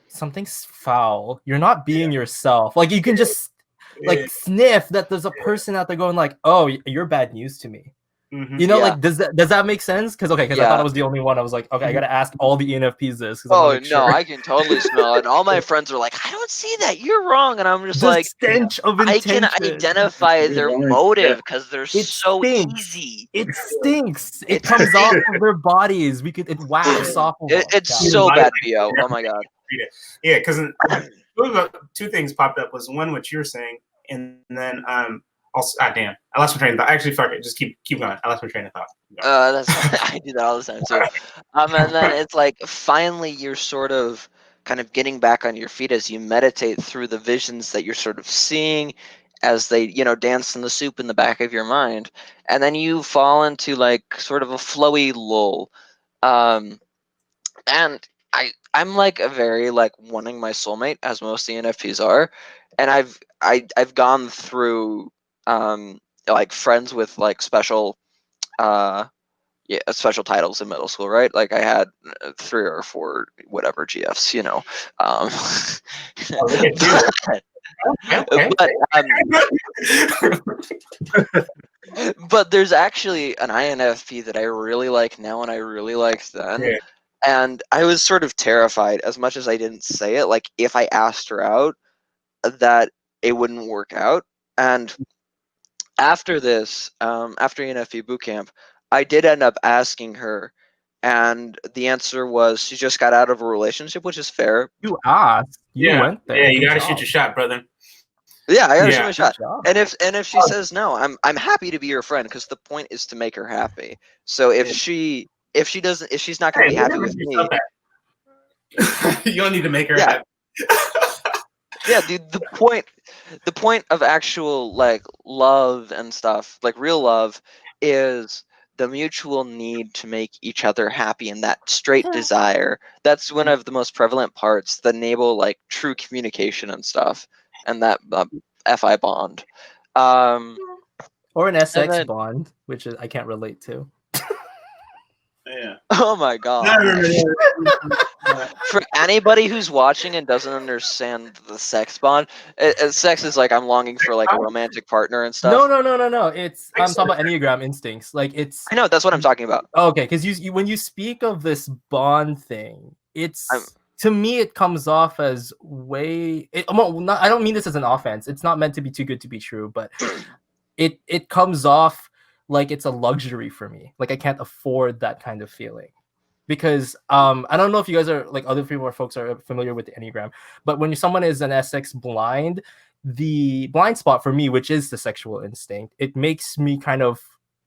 something's foul. You're not being yourself. Like, you can just like sniff that there's a person out there going like, oh, you're bad news to me. Like, does that make sense? Because I thought I was the only one. I was like, okay, I gotta ask all the ENFPs this. Oh no, I can totally smell it. And all my friends are like, I don't see that. You're wrong. And I'm just the like, stench of intention. I can identify their motive because they're so easy. It stinks. It comes off of their bodies. It wafts off of them. It's so bad, BO. Oh my god. Yeah, because two things popped up. Was one what you're saying, and then Also, damn, I lost my train of thought. Actually, fuck it. Just keep going. I lost my train of thought. That's I do that all the time too. And then it's like finally you're sort of kind of getting back on your feet as you meditate through the visions that you're sort of seeing as they, dance in the soup in the back of your mind. And then you fall into like sort of a flowy lull. And I'm like a very like wanting my soulmate, as most ENFPs are. And I've gone through like friends with like special special titles in middle school, right? Like I had 3 or 4 whatever GFs, Oh, look at you. Okay. But there's actually an INFP that I really like now and I really liked then. Yeah. And I was sort of terrified, as much as I didn't say it, like if I asked her out, that it wouldn't work out. And after this, after ENFP bootcamp, I did end up asking her, and the answer was she just got out of a relationship, which is fair. You asked. You went there. Yeah, you Good gotta job. shoot your shot, brother. Yeah, I gotta shoot Yeah. my shot. Good job. And if she says no, I'm happy to be your friend, because the point is to make her happy. So if she's not gonna be happy with me, you don't need to make her Yeah. happy. yeah, dude, the point of actual like love and stuff, like real love, is the mutual need to make each other happy, and that straight desire. That's one of the most prevalent parts that enable like true communication and stuff, and that FI bond. Or an SX then- bond, which I can't relate to. Yeah. Oh my god. No. For anybody who's watching and doesn't understand the sex bond, sex is like I'm longing for like a romantic partner and stuff. No. I'm talking about Enneagram instincts. Like it's. I know, that's what I'm talking about. Okay, because you when you speak of this bond thing, to me it comes off as I don't mean this as an offense. It's not meant to be too good to be true, but it comes off like it's a luxury for me. Like I can't afford that kind of feeling. Because I don't know if you guys are like other people or folks are familiar with the Enneagram, but when someone is an SX blind, the blind spot for me, which is the sexual instinct, it makes me kind of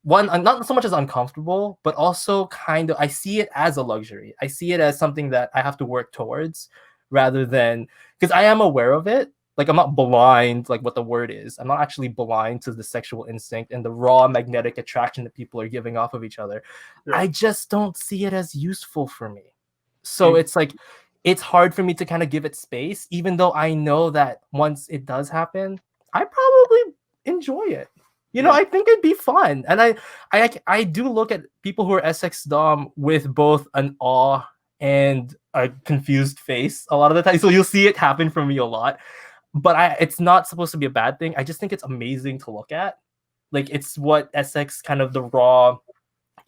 not so much as uncomfortable, but also kind of I see it as a luxury. I see it as something that I have to work towards rather than because I am aware of it. Like I'm not blind, like what the word is. I'm not actually blind to the sexual instinct and the raw magnetic attraction that people are giving off of each other. Yeah. I just don't see it as useful for me. So it's like, it's hard for me to kind of give it space, even though I know that once it does happen, I probably enjoy it. I think it'd be fun. And I do look at people who are SX Dom with both an awe and a confused face a lot of the time. So you'll see it happen for me a lot. But it's not supposed to be a bad thing. I just think it's amazing to look at. Like it's what SX kind of the raw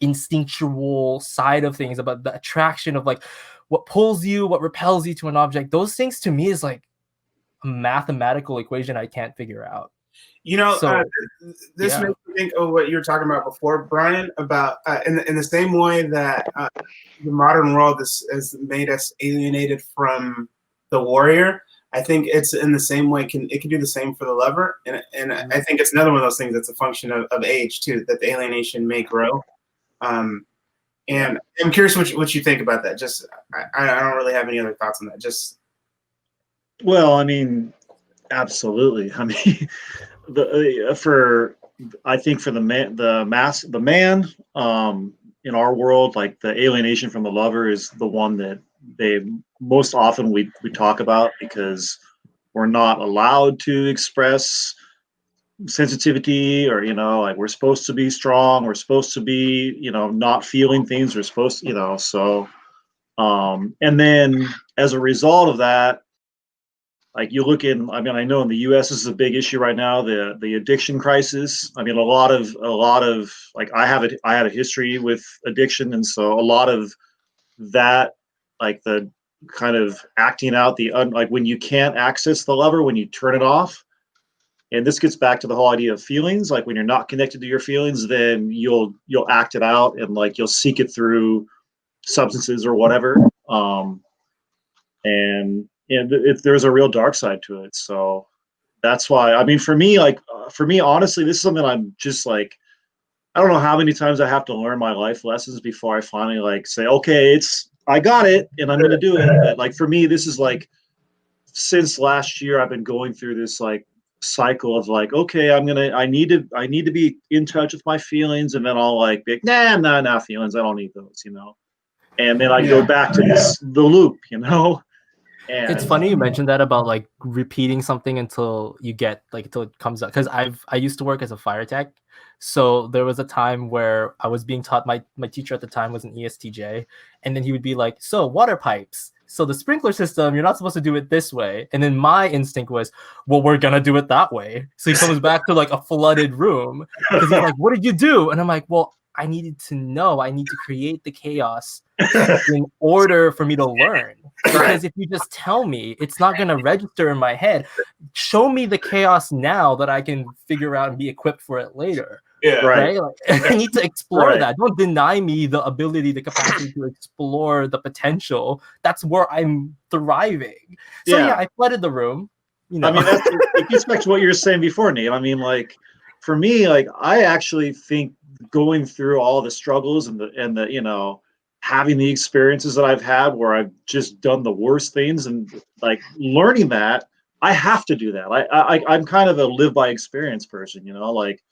instinctual side of things about the attraction of like what pulls you, what repels you to an object. Those things to me is like a mathematical equation I can't figure out. This makes me think of what you were talking about before, Bryan, about in the same way that the modern world has made us alienated from the warrior. I think it's in the same way. It can do the same for the lover, and I think it's another one of those things that's a function of age too. That the alienation may grow, and I'm curious what you think about that. Just I don't really have any other thoughts on that. Just I mean, absolutely. I mean, I think for the man in our world, like the alienation from the lover is the one that they most often we talk about because we're not allowed to express sensitivity or like we're supposed to be strong, we're supposed to be not feeling things, we're supposed to so and then as a result of that, like you look in, I mean, I know in the US this is a big issue right now, the addiction crisis. I mean, a lot of like I had a history with addiction, and so a lot of that, like the kind of acting out like when you can't access the lover, when you turn it off. And this gets back to the whole idea of feelings. Like when you're not connected to your feelings, then you'll act it out and like you'll seek it through substances or whatever. And there's a real dark side to it. So that's why, I mean, for me, like for me, honestly, this is something I'm just like, I don't know how many times I have to learn my life lessons before I finally like say, okay, I got it and I'm going to do it. But like, for me, this is like, since last year, I've been going through this like cycle of like, okay, I need to be in touch with my feelings. And then I'll like, be, nah, feelings. I don't need those, And then I go back to the loop, And it's funny you mentioned that about like repeating something until it comes up, because I used to work as a fire tech, so there was a time where I was being taught, my teacher at the time was an ESTJ, and then he would be like, so water pipes, so the sprinkler system, you're not supposed to do it this way, and then my instinct was, well, we're gonna do it that way. So he comes back to like a flooded room because he's like, what did you do? And I'm like, well, I needed to know, I need to create the chaos in order for me to learn. Because if you just tell me, it's not going to register in my head. Show me the chaos now that I can figure out and be equipped for it later. Yeah. Right. Like, I need to explore that. Don't deny me the ability, the capacity to explore the potential. That's where I'm thriving. So yeah, I flooded the room. I mean, it gets back to what you were saying before, Nate. I mean, like, for me, like, I actually think going through all the struggles and the having the experiences that I've had where I've just done the worst things and like learning that I have to do that. I'm kind of a live by experience person, like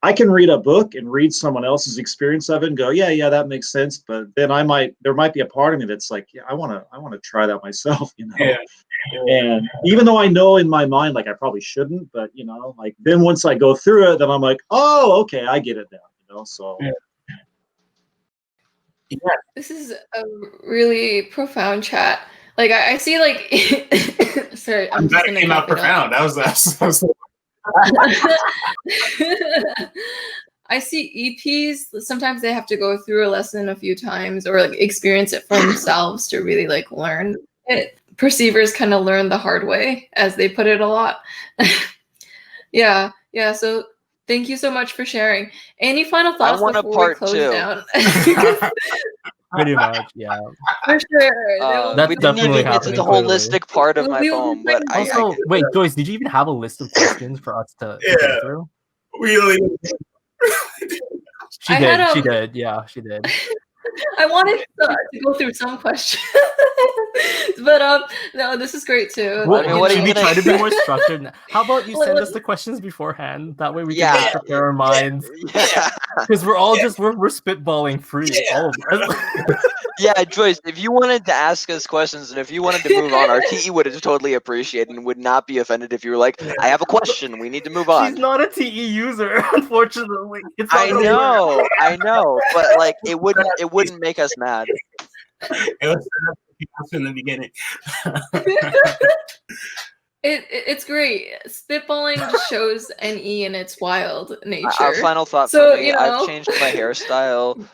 I can read a book and read someone else's experience of it and go, yeah, that makes sense. But then there might be a part of me that's like, yeah, I want to try that myself, Yeah. And even though I know in my mind, like I probably shouldn't, but like then once I go through it, then I'm like, oh, okay, I get it now, so. Yeah. Yeah. This is a really profound chat. Like I see, like, sorry, I'm just that came out profound. That was I see EPs. Sometimes they have to go through a lesson a few times or like experience it for themselves to really like learn it. Perceivers kind of learn the hard way, as they put it a lot. Yeah. So thank you so much for sharing. Any final thoughts before we close down? Pretty much, yeah. For sure. That's we didn't definitely even get to the happening, holistic part of my poem, but also, wait, Joyce, did you even have a list of questions for us to go through? Really? She did. Yeah, she did. I wanted to go through some questions, but no, this is great too. Well, should we try to be more structured? How about you send us the questions beforehand? That way we can just prepare our minds. Yeah, because we're all we're spitballing free. All of us. Yeah, Joyce, if you wanted to ask us questions and if you wanted to move on, our TE would have totally appreciated and would not be offended if you were like, I have a question, we need to move on. She's not a TE user, unfortunately. I know, but like it wouldn't make us mad. It was in the beginning. It's great. Spitballing just shows NE in its wild nature. Our final thought for me, I've changed my hairstyle,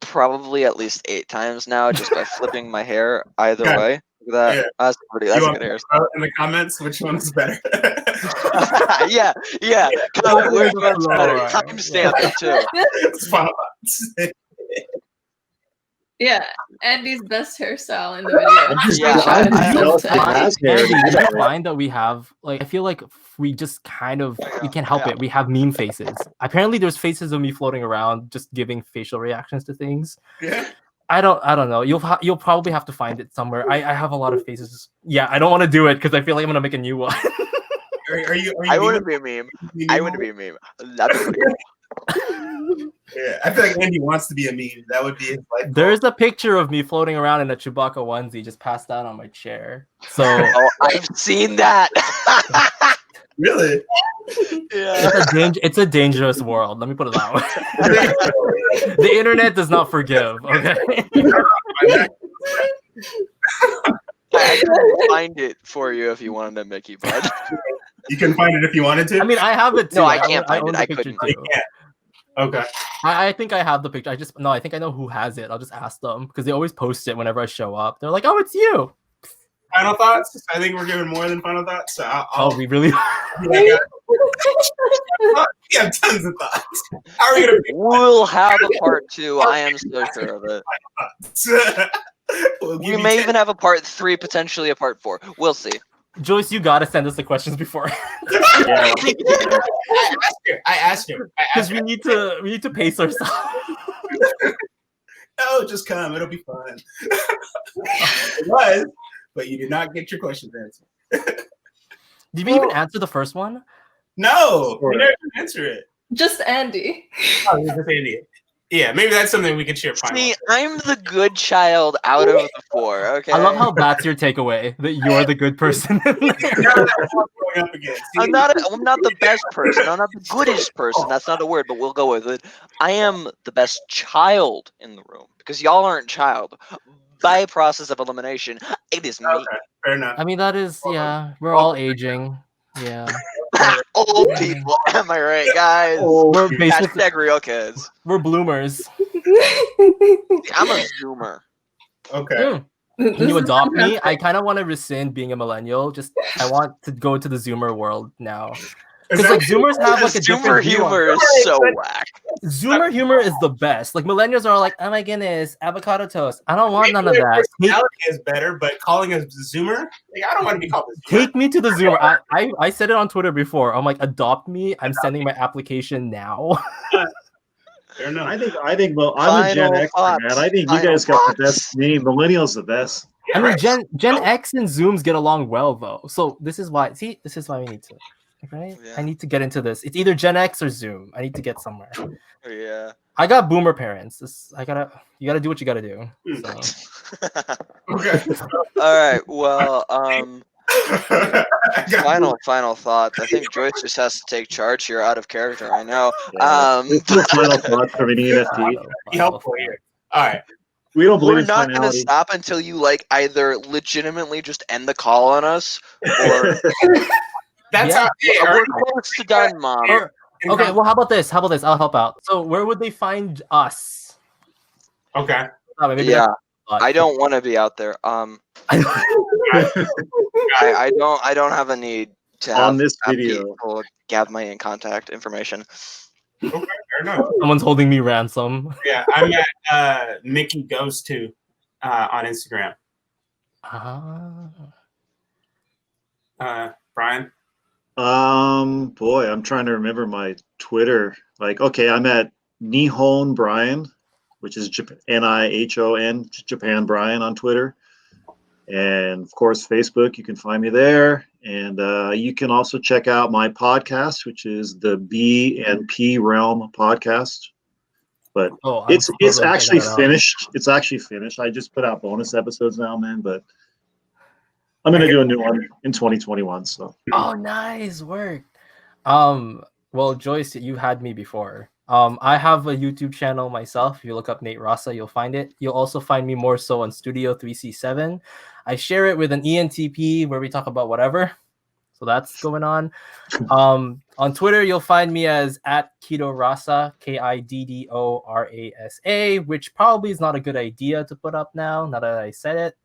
probably at least 8 times now just by flipping my hair either way. That's a good hairstyle. In the comments, which one's better? yeah. Comment which one's better. Timestamp it too. It's final thoughts. Yeah, Andy's best hairstyle in the video. Andy, you find that we have, like, I feel like we just we can't help it. We have meme faces. Apparently, there's faces of me floating around, just giving facial reactions to things. Yeah. I don't know. You'll probably have to find it somewhere. I have a lot of faces. Yeah, I don't want to do it because I feel like I'm gonna make a new one. Are you I wouldn't be a meme. I wouldn't be a meme. That'd be pretty cool. Yeah, I feel like Andy wants to be a meme. That would be his life. There's a picture of me floating around in a Chewbacca onesie, just passed out on my chair. So I've seen that. Really? Yeah. It's a dangerous world. Let me put it that way. The internet does not forgive. Okay. I can find it for you if you wanted to, Mickey, bud. You can find it if you wanted to. I mean, I have it too. No, I can't find it. I couldn't. Okay. I think I have the picture. I think I know who has it. I'll just ask them because they always post it whenever I show up. They're like, "Oh, it's you." Final thoughts? I think we're giving more than final thoughts. So we really? We have tons of thoughts. How are we gonna? We'll have a part 2. I am so sure of it. We may even have a part 3, potentially a part 4. We'll see. Joyce, you gotta send us the questions before. Yeah. I asked her. Because we need to pace ourselves. No, just come. It'll be fun. It was, but you did not get your questions answered. Did we even answer the first one? No, Sure. we never answer it. Just Andy. Oh, you're just Andy. Yeah, maybe that's something we can share. See, I'm the good child out of the four. Okay. I love how that's your takeaway, that you're the good person. I'm not the best person. I'm not the goodest person. That's not a word, but we'll go with it. I am the best child in the room because y'all aren't child. By process of elimination, it is me. Okay, fair enough. I mean, that is, yeah, we're all aging. Yeah. Old people, am I right, guys? We're basically Hashtag real kids. we're bloomers. I'm a zoomer. Okay. Can you adopt me? I kind of want to rescind being a millennial. I want to go to the Zoomer world now. Because like Zoomers have like a Zoomer different view on- humor is so whack. Zoomer humor is the best. Like millennials are like, oh my goodness, avocado toast. I don't want none of that. Personality is better, but calling us Zoomer, like, I don't want to be called a Zoomer. Take me to the Zoomer. I said it on Twitter before. I'm like, adopt me. I'm sending my application now. Fair enough. I think. Well, I'm a Gen Final X thoughts. man. I think you Final guys got the thoughts. best name. Millennials the best. I mean, Gen X and Zooms get along well though. So this is why. See, this is why we need to. Right? Yeah. I need to get into this. It's either Gen X or Zoom. I need to get somewhere. Yeah. I got boomer parents. You gotta do what you gotta do. So. Okay. All right. Well, final thoughts. I think Joyce just has to take charge here, out of character. I know. This is the final thought from an ENFP. Be helpful here. All right. We don't believe We're in not going to finality. stop until you like either legitimately just end the call on us, or That's Yeah. how. Hey, we're close to done, Mom. Or- okay, well, how about this? I'll help out. So, where would they find us? Okay. Maybe Yeah, that's- I don't want to be out there. I don't have a need to have On this have video. people gather my contact information. Okay. Fair enough. Someone's holding me ransom. Yeah, I'm at Mickey Goes To on Instagram. Bryan. Boy, I'm trying to remember my Twitter. Like, okay, I'm at Nihon Bryan, which is Nihon Japan Bryan on Twitter, and of course Facebook. You can find me there, and you can also check out my podcast, which is the BNP Realm podcast. But it's actually finished. It's actually finished. I just put out bonus episodes now, man. But I'm gonna do a new one in 2021. So. Oh, nice work. Well, Joyce, you had me before. I have a YouTube channel myself. If you look up Nate Rasa, you'll find it. You'll also find me more so on Studio 3C7. I share it with an ENTP where we talk about whatever. So that's going on. On Twitter, you'll find me as @KiddoRasa, KIDDORASA, which probably is not a good idea to put up now that I said it,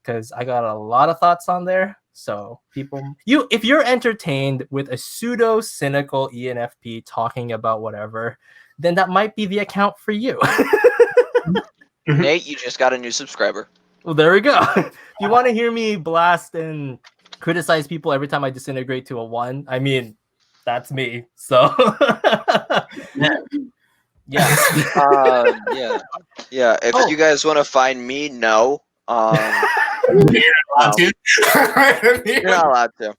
because I got a lot of thoughts on there. So if you're entertained with a pseudo cynical ENFP talking about whatever, then that might be the account for you. Nate, you just got a new subscriber. Well, there we go. If you want to hear me blast and criticize people every time I disintegrate to a 1, I mean, that's me. So yeah. Yeah. If you guys want to find me, no. You're not allowed to. You're not allowed to.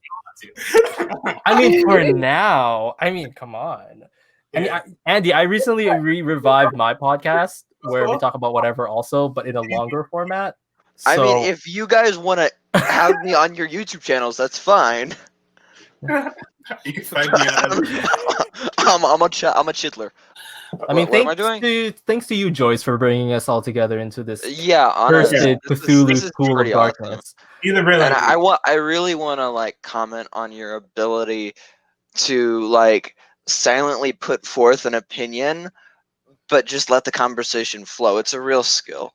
I mean, for now. I mean, come on. I mean, Andy, I recently revived my podcast where we talk about whatever also, but in a longer format. So, I mean, if you guys want to have me on your YouTube channels, that's fine. You can find me on. I'm a chitlor. I mean, what am I doing? Thanks to you, Joyce, for bringing us all together into this Yeah, honestly, cursed this is Cthulhu pool of pretty darkness. Either really. And I really want to like comment on your ability to like silently put forth an opinion, but just let the conversation flow. It's a real skill.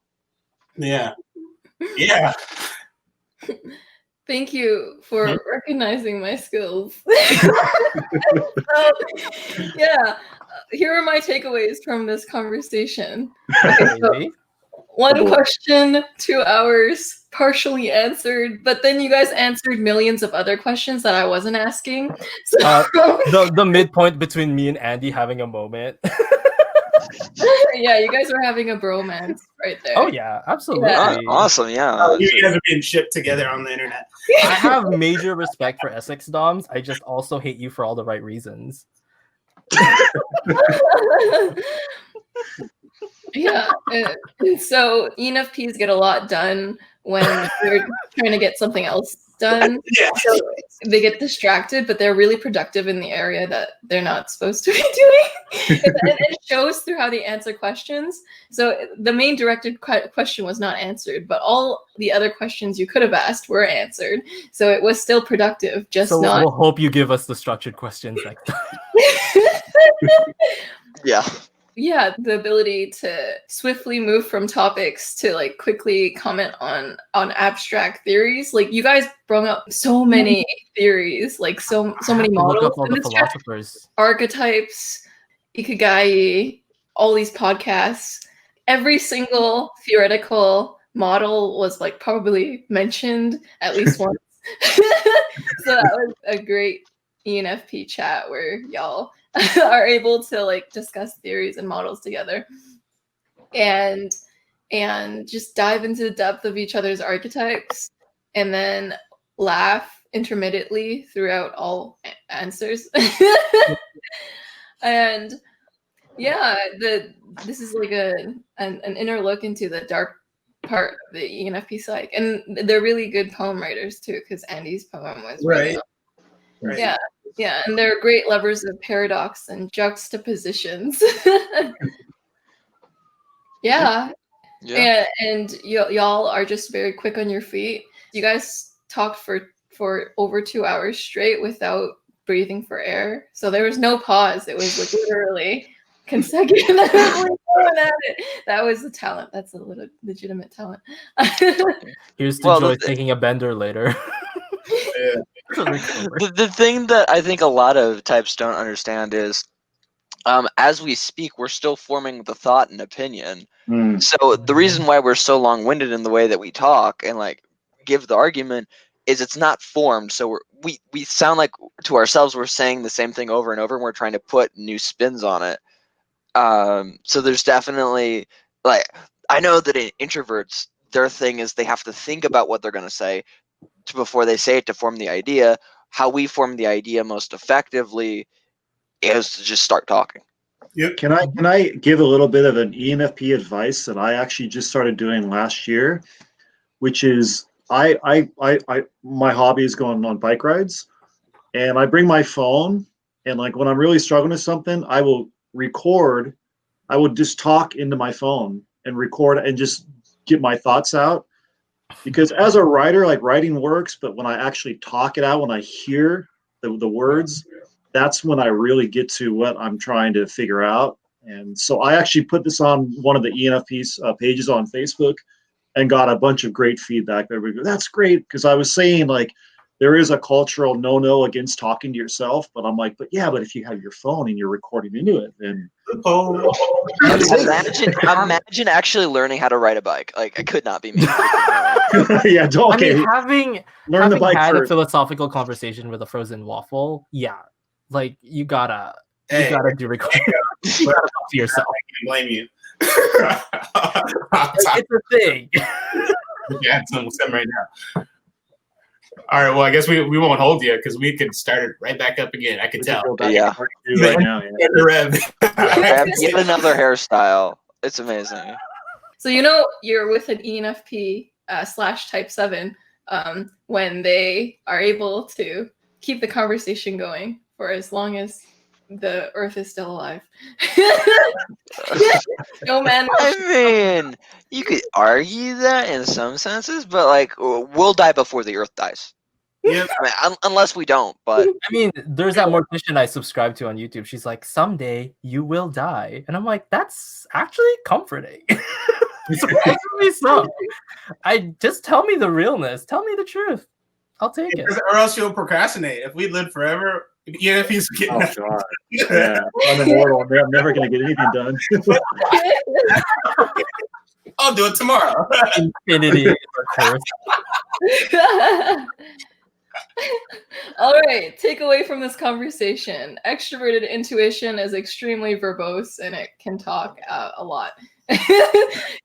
Yeah. Yeah. Thank you for recognizing my skills. Yeah, here are my takeaways from this conversation. Okay, so 1 question, 2 hours, partially answered, but then you guys answered millions of other questions that I wasn't asking. So The midpoint between me and Andy having a moment. yeah, you guys were having a bromance right there. Oh yeah, absolutely. Yeah. Awesome, yeah. Oh, you guys are being shipped together on the internet. I have major respect for Essex Doms. I just also hate you for all the right reasons. Yeah. And so ENFPs get a lot done when they're trying to get something else done. Yeah. So they get distracted, but they're really productive in the area that they're not supposed to be doing. And it shows through how they answer questions. So the main directed question was not answered, but all the other questions you could have asked were answered. So it was still productive, just So not. we'll hope you give us the structured questions next time. Yeah. Yeah, the ability to swiftly move from topics to like quickly comment on abstract theories. Like you guys brought up so many theories, like so many models. Look up all in the this chat. philosophers. Archetypes, Ikigai, all these podcasts. Every single theoretical model was like probably mentioned at least once. So that was a great ENFP chat where y'all are able to like discuss theories and models together and just dive into the depth of each other's archetypes and then laugh intermittently throughout all answers. And yeah, this is like an inner look into the dark part of the ENFP psyche, and they're really good poem writers too, because Andy's poem was Right. Right. Yeah, and they're great lovers of paradox and juxtapositions. Yeah. And y'all are just very quick on your feet. You guys talked for over 2 hours straight without breathing for air, so there was no pause. It was like literally consecutively going at it. That was the talent. That's a little legitimate talent. Here's to Joyce taking a bender later. Yeah. The thing that I think a lot of types don't understand is as we speak, we're still forming the thought and opinion. So the reason why we're so long-winded in the way that we talk and like give the argument is it's not formed. So we sound like to ourselves we're saying the same thing over and over, and we're trying to put new spins on it. So there's definitely like I know that introverts, their thing is they have to think about what they're going to say before they say it to form the idea. How we form the idea most effectively is to just start talking. Yep. Can I give a little bit of an ENFP advice that I actually just started doing last year, which is my hobby is going on bike rides, and I bring my phone, and like when I'm really struggling with something, I will record. I would just talk into my phone and record and just get my thoughts out. Because as a writer, like writing works, but when I actually talk it out, when I hear the words, that's when I really get to what I'm trying to figure out. And so I actually put this on one of the ENFP's pages on Facebook and got a bunch of great feedback. That's great, because I was saying like there is a cultural no against talking to yourself, but I'm like, but if you have your phone and you're recording into it, then Imagine actually learning how to ride a bike. Like it could not be me. yeah, okay. I mean, Learn the bike had first. a philosophical conversation with a frozen waffle. Yeah, like you gotta do recording. You gotta talk to yourself. I can't blame you. It's a thing. Yeah, some right now. All right, well, I guess we won't hold you because we could start it right back up again. I can tell. Yeah. Right now, yeah. Get another hairstyle. It's amazing. So you're with an ENFP / type 7 when they are able to keep the conversation going for as long as the Earth is still alive. No man. I mean, you could argue that in some senses, but like we'll die before the Earth dies. Yeah. I mean, unless we don't. But I mean, there's that mortician I subscribe to on YouTube. She's like, someday you will die, and I'm like, that's actually comforting. Surprisingly so. I just tell me the realness. Tell me the truth. I'll take it. Or else you'll procrastinate. If we live forever, ENFPs getting God. Yeah, I'm immortal. I'm never going to get anything done. I'll do it tomorrow. Infinity is a curse. All right, takeaway from this conversation. Extroverted intuition is extremely verbose and it can talk a lot.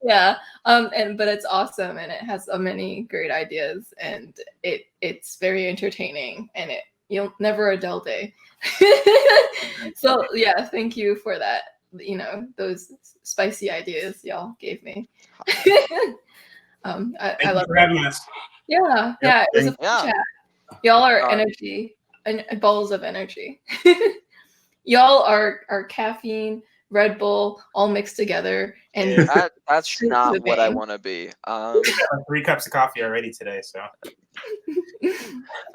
Yeah, but it's awesome and it has many great ideas and it's very entertaining and you'll never a dull day. So yeah, thank you for that. You know, those spicy ideas y'all gave me. Thank I you love for having us. Yeah, it was a fun Yeah. chat. Y'all are energy and balls of energy. Y'all are caffeine, Red Bull, all mixed together, and That's Shoot not the what I vein. want to be. I had 3 cups of coffee already today, so.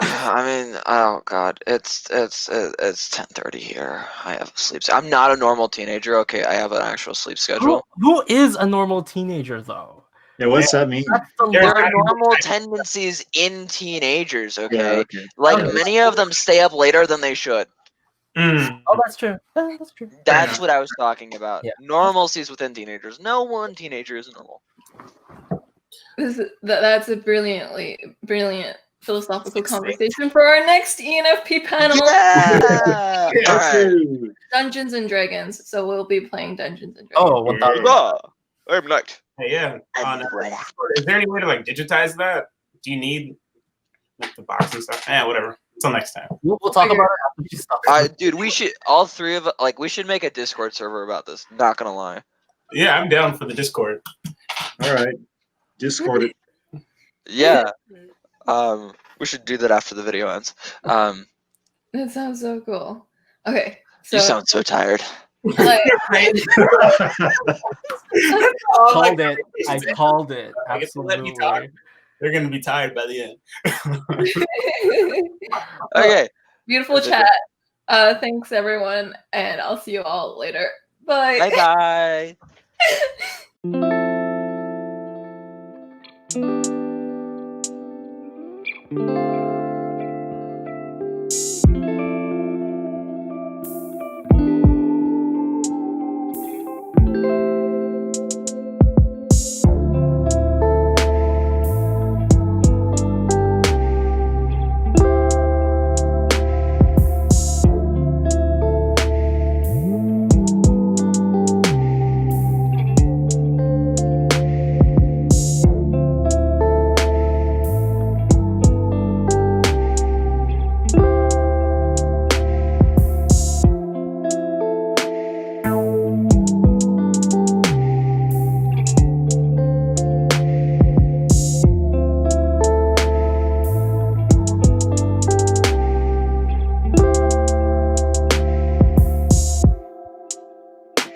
I mean, oh god, it's 10:30 here. I have a sleep. I'm not a normal teenager. Okay, I have an actual sleep schedule. Who is a normal teenager though? Yeah, what's that mean? That's the There There line. are normal tendencies in teenagers. Yeah, Okay, okay. like Okay. many of them stay up later than they should. Mm. Oh, that's true. That's true. That's enough. what I was talking about. Yeah. Normalcies within teenagers. No one teenager is normal. That's a brilliant philosophical conversation for our next ENFP panel. Yeah. All right. Okay. Dungeons and Dragons. So we'll be playing Dungeons and Dragons. Oh, 1000. Ah, I'm Knight. Hey, yeah. Is there any way to like digitize that? Do you need like the box and stuff? Yeah, whatever. Until next time. We'll talk about it after you stop. Dude, we should all three of we should make a Discord server about this. Not gonna lie. Yeah, I'm down for the Discord. All right. Discord it. Yeah. We should do that after the video ends. That sounds so cool. Okay. So You sound so tired. like, Called it. I called it. I guess they'll let me Absolutely. talk. They're gonna be tired by the end. Okay. beautiful Is it chat. Thanks everyone, and I'll see you all later. Bye. Bye bye.